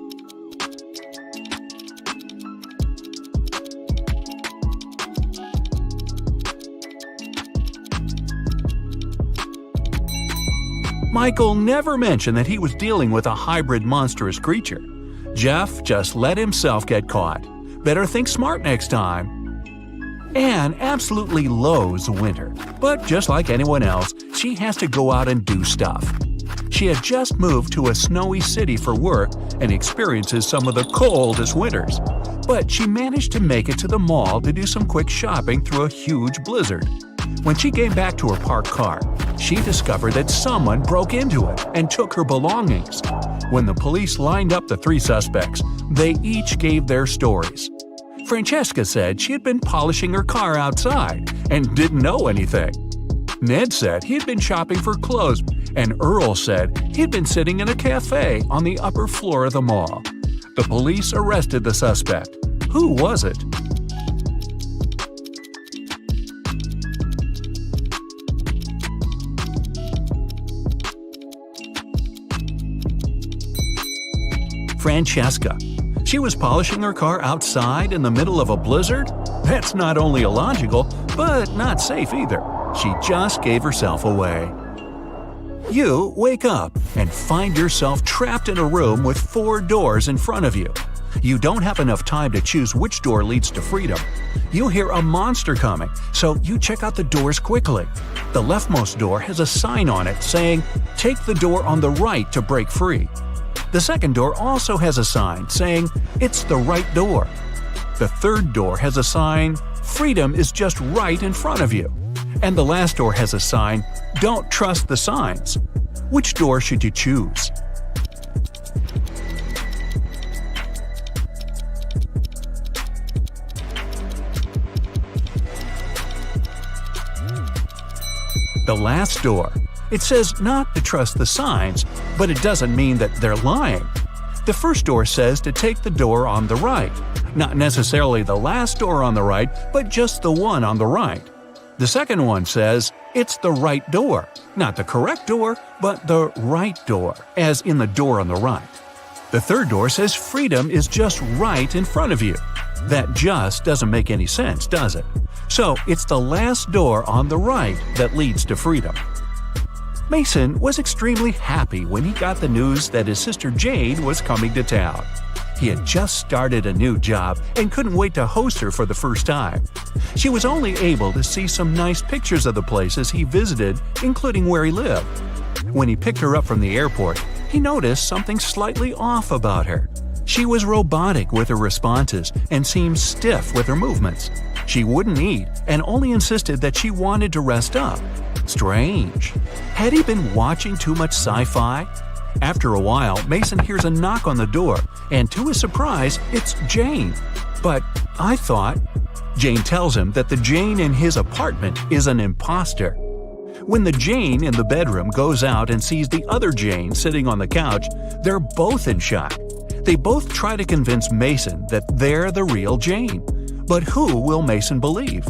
Michael never mentioned that he was dealing with a hybrid monstrous creature. Jeff just let himself get caught. Better think smart next time. Anne absolutely loathes winter, but just like anyone else, she has to go out and do stuff. She had just moved to a snowy city for work and experiences some of the coldest winters. But she managed to make it to the mall to do some quick shopping through a huge blizzard. When she came back to her parked car, she discovered that someone broke into it and took her belongings. When the police lined up the three suspects, they each gave their stories. Francesca said she had been polishing her car outside and didn't know anything. Ned said he'd been shopping for clothes, and Earl said he'd been sitting in a cafe on the upper floor of the mall. The police arrested the suspect. Who was it? Francesca. She was polishing her car outside in the middle of a blizzard? That's not only illogical, but not safe either. She just gave herself away. You wake up and find yourself trapped in a room with 4 doors in front of you. You don't have enough time to choose which door leads to freedom. You hear a monster coming, so you check out the doors quickly. The leftmost door has a sign on it saying, "Take the door on the right to break free." The second door also has a sign saying, "It's the right door." The third door has a sign, "Freedom is just right in front of you." And the last door has a sign, "Don't trust the signs." Which door should you choose? The last door. It says not to trust the signs, but it doesn't mean that they're lying. The first door says to take the door on the right. Not necessarily the last door on the right, but just the one on the right. The second one says, it's the right door. Not the correct door, but the right door, as in the door on the right. The third door says freedom is just right in front of you. That just doesn't make any sense, does it? So it's the last door on the right that leads to freedom. Mason was extremely happy when he got the news that his sister Jane was coming to town. He had just started a new job and couldn't wait to host her for the first time. She was only able to see some nice pictures of the places he visited, including where he lived. When he picked her up from the airport, he noticed something slightly off about her. She was robotic with her responses and seemed stiff with her movements. She wouldn't eat and only insisted that she wanted to rest up. Strange. Had he been watching too much sci-fi? After a while, Mason hears a knock on the door, and to his surprise, it's Jane. But I thought... Jane tells him that the Jane in his apartment is an imposter. When the Jane in the bedroom goes out and sees the other Jane sitting on the couch, they're both in shock. They both try to convince Mason that they're the real Jane. But who will Mason believe?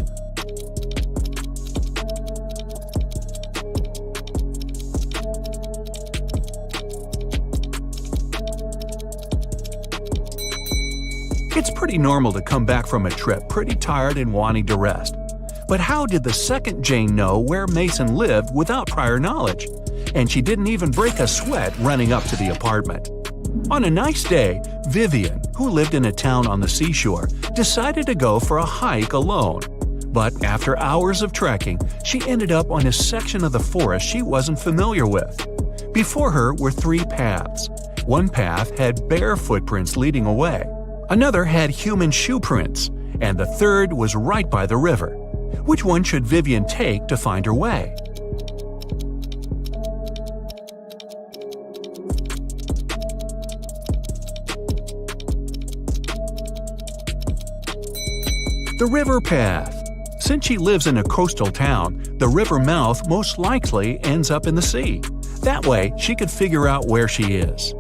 It's pretty normal to come back from a trip pretty tired and wanting to rest. But how did the second Jane know where Mason lived without prior knowledge? And she didn't even break a sweat running up to the apartment. On a nice day, Vivian, who lived in a town on the seashore, decided to go for a hike alone. But after hours of trekking, she ended up on a section of the forest she wasn't familiar with. Before her were 3 paths. One path had bare footprints leading away. Another had human shoe prints, and the third was right by the river. Which one should Vivian take to find her way? The river path. Since she lives in a coastal town, the river mouth most likely ends up in the sea. That way, she could figure out where she is.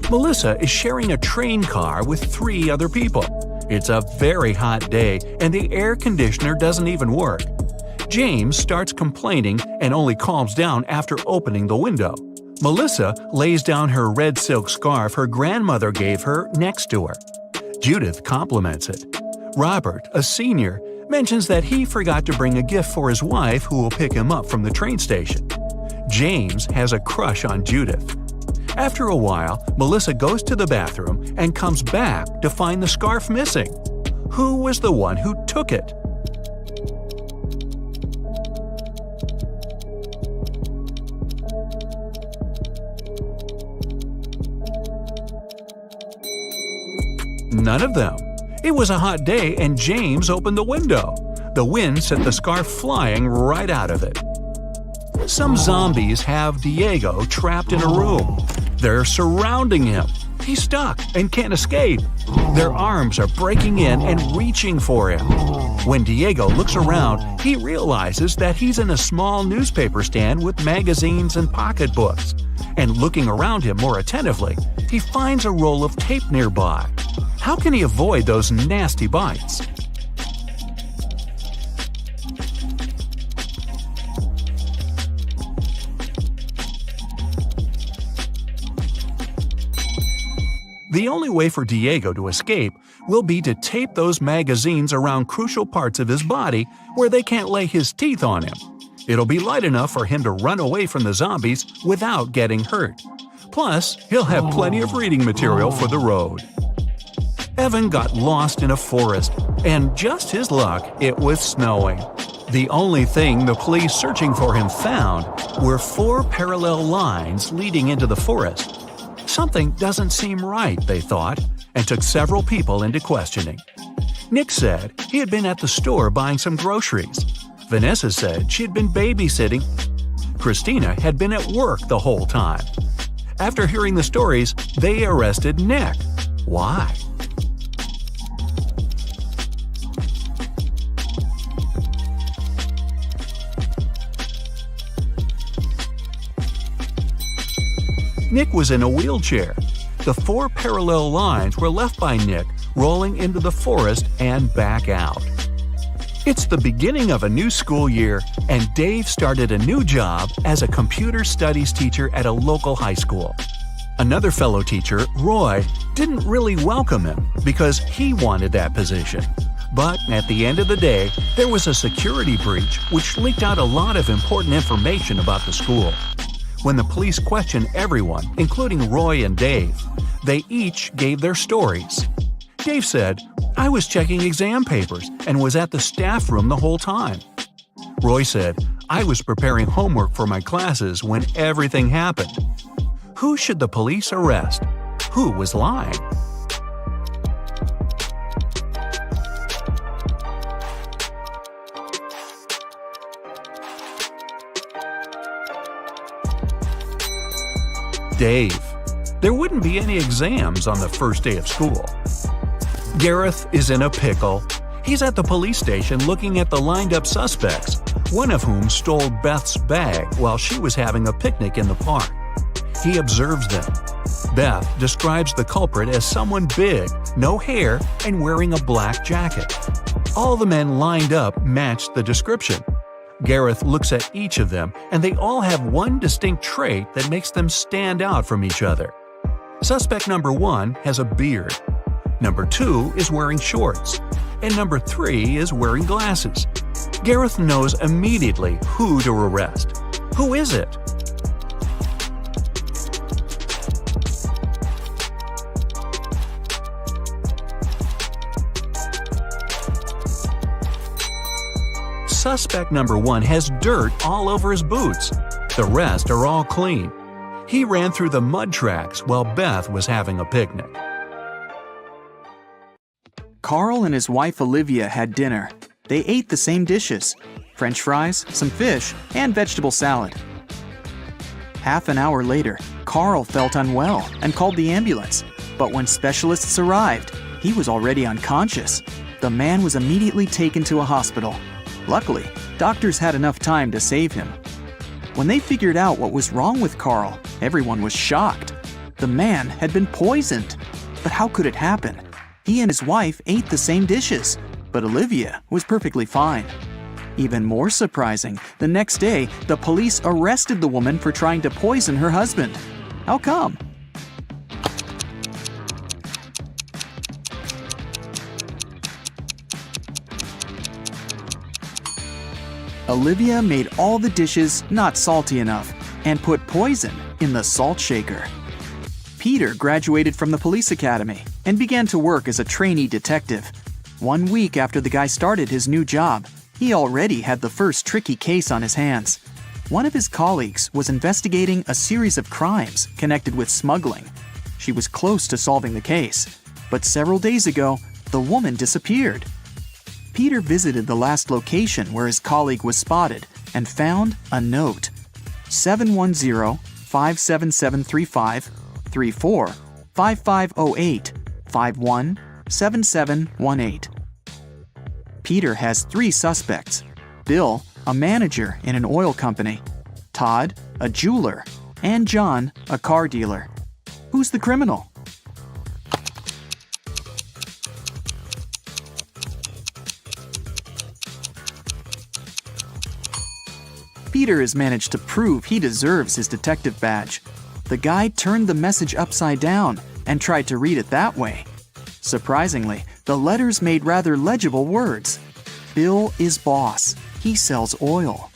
Melissa is sharing a train car with 3 other people. It's a very hot day and the air conditioner doesn't even work. James starts complaining and only calms down after opening the window. Melissa lays down her red silk scarf her grandmother gave her next to her. Judith compliments it. Robert, a senior, mentions that he forgot to bring a gift for his wife who will pick him up from the train station. James has a crush on Judith. After a while, Melissa goes to the bathroom and comes back to find the scarf missing. Who was the one who took it? None of them. It was a hot day and James opened the window. The wind sent the scarf flying right out of it. Some zombies have Diego trapped in a room. They're surrounding him. He's stuck and can't escape. Their arms are breaking in and reaching for him. When Diego looks around, he realizes that he's in a small newspaper stand with magazines and pocketbooks. And looking around him more attentively, he finds a roll of tape nearby. How can he avoid those nasty bites? The only way for Diego to escape will be to tape those magazines around crucial parts of his body where they can't lay his teeth on him. It'll be light enough for him to run away from the zombies without getting hurt. Plus, he'll have plenty of reading material for the road. Evan got lost in a forest, and just his luck, it was snowing. The only thing the police searching for him found were 4 parallel lines leading into the forest. Something doesn't seem right, they thought, and took several people into questioning. Nick said he had been at the store buying some groceries. Vanessa said she had been babysitting. Christina had been at work the whole time. After hearing the stories, they arrested Nick. Why? Nick was in a wheelchair. The 4 parallel lines were left by Nick rolling into the forest and back out. It's the beginning of a new school year, and Dave started a new job as a computer studies teacher at a local high school. Another fellow teacher, Roy, didn't really welcome him because he wanted that position. But at the end of the day, there was a security breach which leaked out a lot of important information about the school. When the police questioned everyone, including Roy and Dave, they each gave their stories. Dave said, "I was checking exam papers and was at the staff room the whole time." Roy said, "I was preparing homework for my classes when everything happened." Who should the police arrest? Who was lying? Dave. There wouldn't be any exams on the first day of school. Gareth is in a pickle. He's at the police station looking at the lined-up suspects, one of whom stole Beth's bag while she was having a picnic in the park. He observes them. Beth describes the culprit as someone big, no hair, and wearing a black jacket. All the men lined up matched the description. Gareth looks at each of them, and they all have one distinct trait that makes them stand out from each other. Suspect number 1 has a beard. Number 2 is wearing shorts. And number 3 is wearing glasses. Gareth knows immediately who to arrest. Who is it? Suspect number 1 has dirt all over his boots. The rest are all clean. He ran through the mud tracks while Beth was having a picnic. Carl and his wife Olivia had dinner. They ate the same dishes: French fries, some fish, and vegetable salad. Half an hour later, Carl felt unwell and called the ambulance. But when specialists arrived, he was already unconscious. The man was immediately taken to a hospital. Luckily, doctors had enough time to save him. When they figured out what was wrong with Carl, everyone was shocked. The man had been poisoned. But how could it happen? He and his wife ate the same dishes, but Olivia was perfectly fine. Even more surprising, the next day, the police arrested the woman for trying to poison her husband. How come? Olivia made all the dishes not salty enough and put poison in the salt shaker. Peter graduated from the police academy and began to work as a trainee detective. 1 week after the guy started his new job, he already had the first tricky case on his hands. One of his colleagues was investigating a series of crimes connected with smuggling. She was close to solving the case, but several days ago, the woman disappeared. Peter visited the last location where his colleague was spotted and found a note. 710-57735 34 5508 51 7718. Peter has 3 suspects: Bill, a manager in an oil company; Todd, a jeweler; and John, a car dealer. Who's the criminal? Peter has managed to prove he deserves his detective badge. The guy turned the message upside down and tried to read it that way. Surprisingly, the letters made rather legible words. Bill is boss. He sells oil.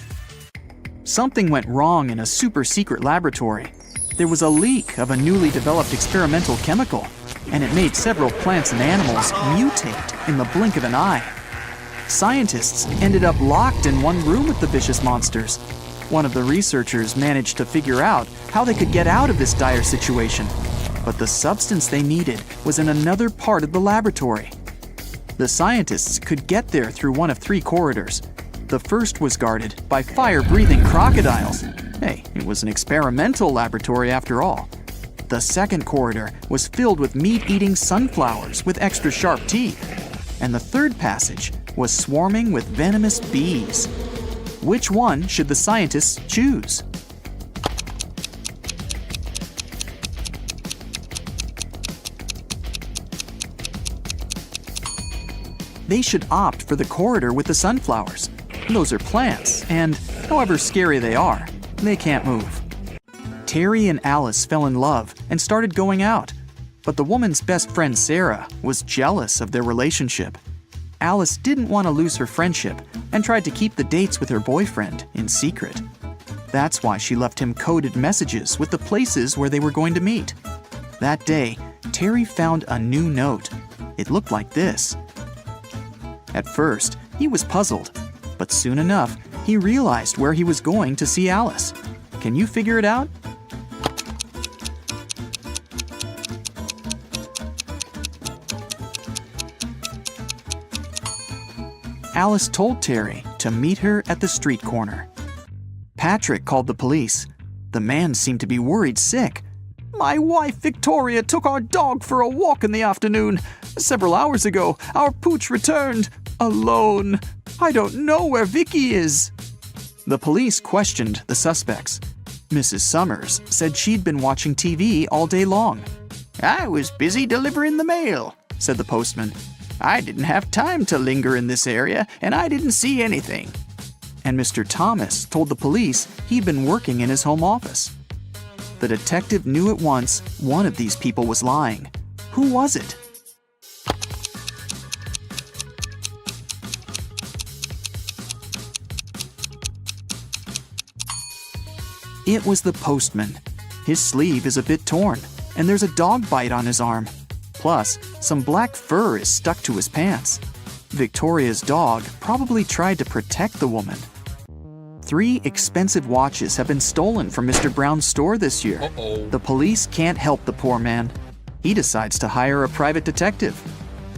Something went wrong in a super-secret laboratory. There was a leak of a newly developed experimental chemical, and it made several plants and animals mutate in the blink of an eye. Scientists ended up locked in one room with the vicious monsters. One of the researchers managed to figure out how they could get out of this dire situation, but the substance they needed was in another part of the laboratory. The scientists could get there through one of 3 corridors. The first was guarded by fire-breathing crocodiles. Hey, it was an experimental laboratory after all. The second corridor was filled with meat-eating sunflowers with extra sharp teeth. And the third passage was swarming with venomous bees. Which one should the scientists choose? They should opt for the corridor with the sunflowers. Those are plants, and however scary they are, they can't move. Terry and Alice fell in love and started going out, but the woman's best friend Sarah was jealous of their relationship. Alice didn't want to lose her friendship and tried to keep the dates with her boyfriend in secret. That's why she left him coded messages with the places where they were going to meet. That day, Terry found a new note. It looked like this. At first, he was puzzled, but soon enough, he realized where he was going to see Alice. Can you figure it out? Alice told Terry to meet her at the street corner. Patrick called the police. The man seemed to be worried sick. "My wife Victoria took our dog for a walk in the afternoon. Several hours ago, our pooch returned alone. I don't know where Vicky is." The police questioned the suspects. Mrs. Summers said she'd been watching TV all day long. "I was busy delivering the mail," said the postman. "I didn't have time to linger in this area, and I didn't see anything." And Mr. Thomas told the police he'd been working in his home office. The detective knew at once one of these people was lying. Who was it? It was the postman. His sleeve is a bit torn, and there's a dog bite on his arm. Plus, some black fur is stuck to his pants. Victoria's dog probably tried to protect the woman. 3 expensive watches have been stolen from Mr. Brown's store this year. The police can't help the poor man. He decides to hire a private detective.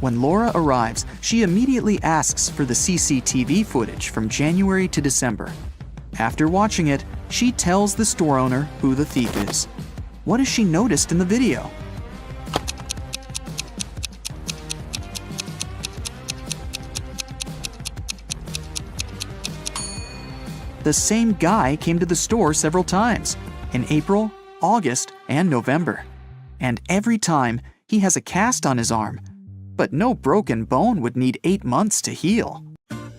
When Laura arrives, she immediately asks for the CCTV footage from January to December. After watching it, she tells the store owner who the thief is. What has she noticed in the video? The same guy came to the store several times, in April, August, and November. And every time, he has a cast on his arm. But no broken bone would need 8 months to heal.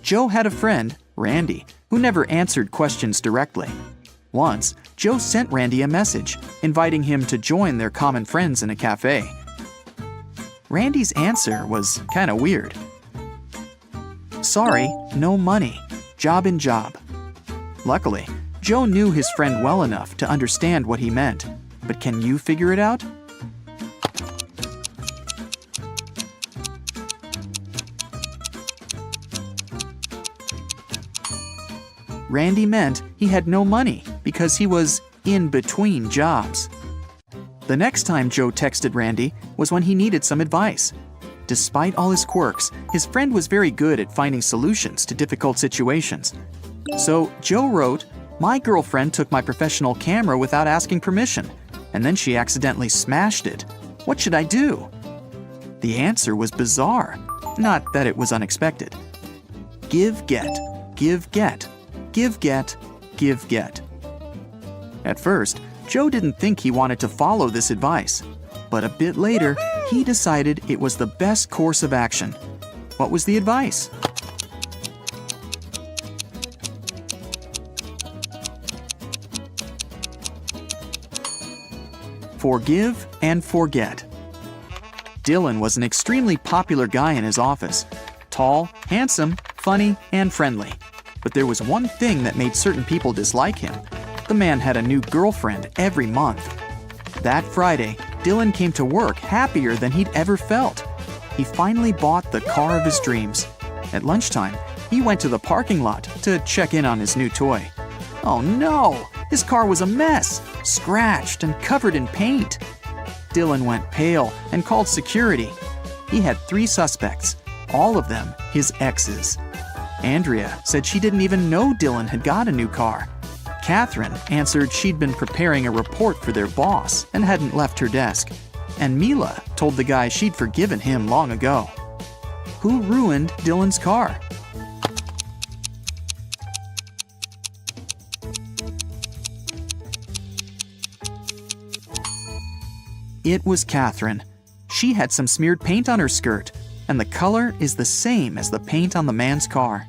Joe had a friend, Randy, who never answered questions directly. Once, Joe sent Randy a message, inviting him to join their common friends in a cafe. Randy's answer was kinda weird. Sorry, no money. Job in job. Luckily, Joe knew his friend well enough to understand what he meant. But can you figure it out? Randy meant he had no money because he was in between jobs. The next time Joe texted Randy was when he needed some advice. Despite all his quirks, his friend was very good at finding solutions to difficult situations. So Joe wrote, "My girlfriend took my professional camera without asking permission, and then she accidentally smashed it. What should I do?" The answer was bizarre, not that it was unexpected. Give, get, give, get, give, get, give, get. At first, Joe didn't think he wanted to follow this advice, but a bit later, he decided it was the best course of action. What was the advice? Forgive and forget. Dylan was an extremely popular guy in his office. Tall, handsome, funny, and friendly. But there was one thing that made certain people dislike him. The man had a new girlfriend every month. That Friday, Dylan came to work happier than he'd ever felt. He finally bought the car of his dreams. At lunchtime, he went to the parking lot to check in on his new toy. Oh no! His car was a mess, scratched and covered in paint. Dylan went pale and called security. He had 3 suspects, all of them his exes. Andrea said she didn't even know Dylan had got a new car. Catherine answered she'd been preparing a report for their boss and hadn't left her desk. And Mila told the guy she'd forgiven him long ago. Who ruined Dylan's car? It was Catherine. She had some smeared paint on her skirt, and the color is the same as the paint on the man's car.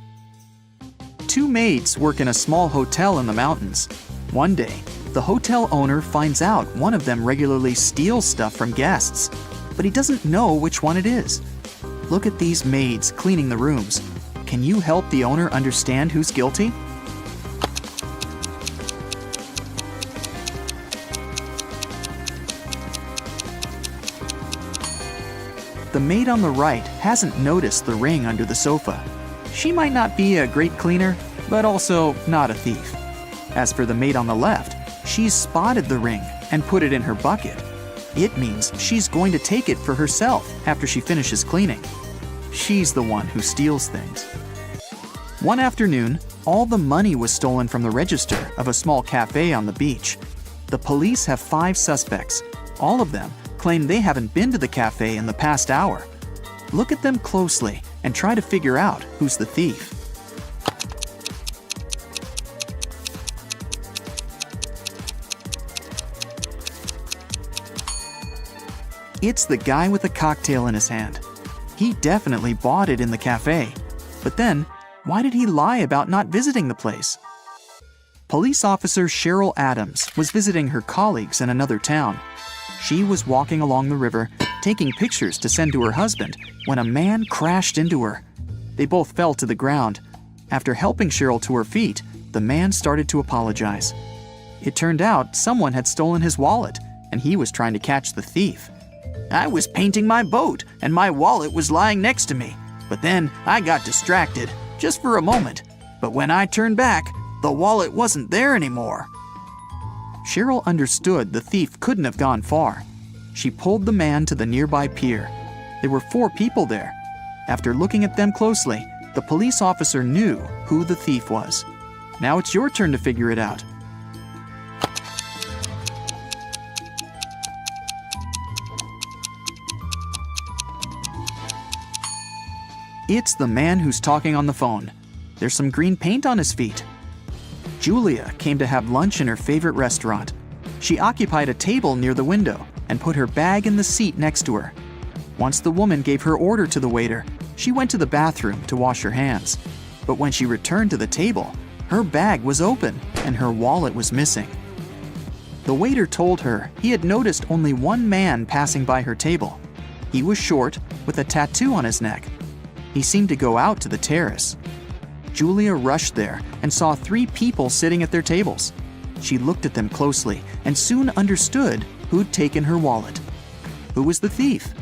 2 maids work in a small hotel in the mountains. One day, the hotel owner finds out one of them regularly steals stuff from guests, but he doesn't know which one it is. Look at these maids cleaning the rooms. Can you help the owner understand who's guilty? The maid on the right hasn't noticed the ring under the sofa. She might not be a great cleaner, but also not a thief. As for the maid on the left, she's spotted the ring and put it in her bucket. It means she's going to take it for herself after she finishes cleaning. She's the one who steals things. One afternoon, all the money was stolen from the register of a small cafe on the beach. The police have 5 suspects. All of them claim they haven't been to the cafe in the past hour. Look at them closely and try to figure out who's the thief. It's the guy with a cocktail in his hand. He definitely bought it in the cafe. But then, why did he lie about not visiting the place? Police officer Cheryl Adams was visiting her colleagues in another town. She was walking along the river, taking pictures to send to her husband, when a man crashed into her. They both fell to the ground. After helping Cheryl to her feet, the man started to apologize. It turned out someone had stolen his wallet, and he was trying to catch the thief. "I was painting my boat, and my wallet was lying next to me. But then I got distracted, just for a moment. But when I turned back, the wallet wasn't there anymore." Cheryl understood the thief couldn't have gone far. She pulled the man to the nearby pier. There were 4 people there. After looking at them closely, the police officer knew who the thief was. Now it's your turn to figure it out. It's the man who's talking on the phone. There's some green paint on his feet. Julia came to have lunch in her favorite restaurant. She occupied a table near the window and put her bag in the seat next to her. Once the woman gave her order to the waiter, she went to the bathroom to wash her hands. But when she returned to the table, her bag was open and her wallet was missing. The waiter told her he had noticed only one man passing by her table. He was short, with a tattoo on his neck. He seemed to go out to the terrace. Julia rushed there and saw 3 people sitting at their tables. She looked at them closely and soon understood who'd taken her wallet. Who was the thief?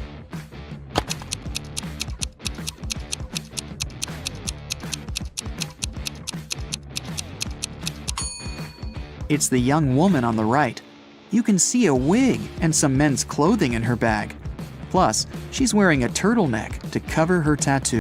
It's the young woman on the right. You can see a wig and some men's clothing in her bag. Plus, she's wearing a turtleneck to cover her tattoo.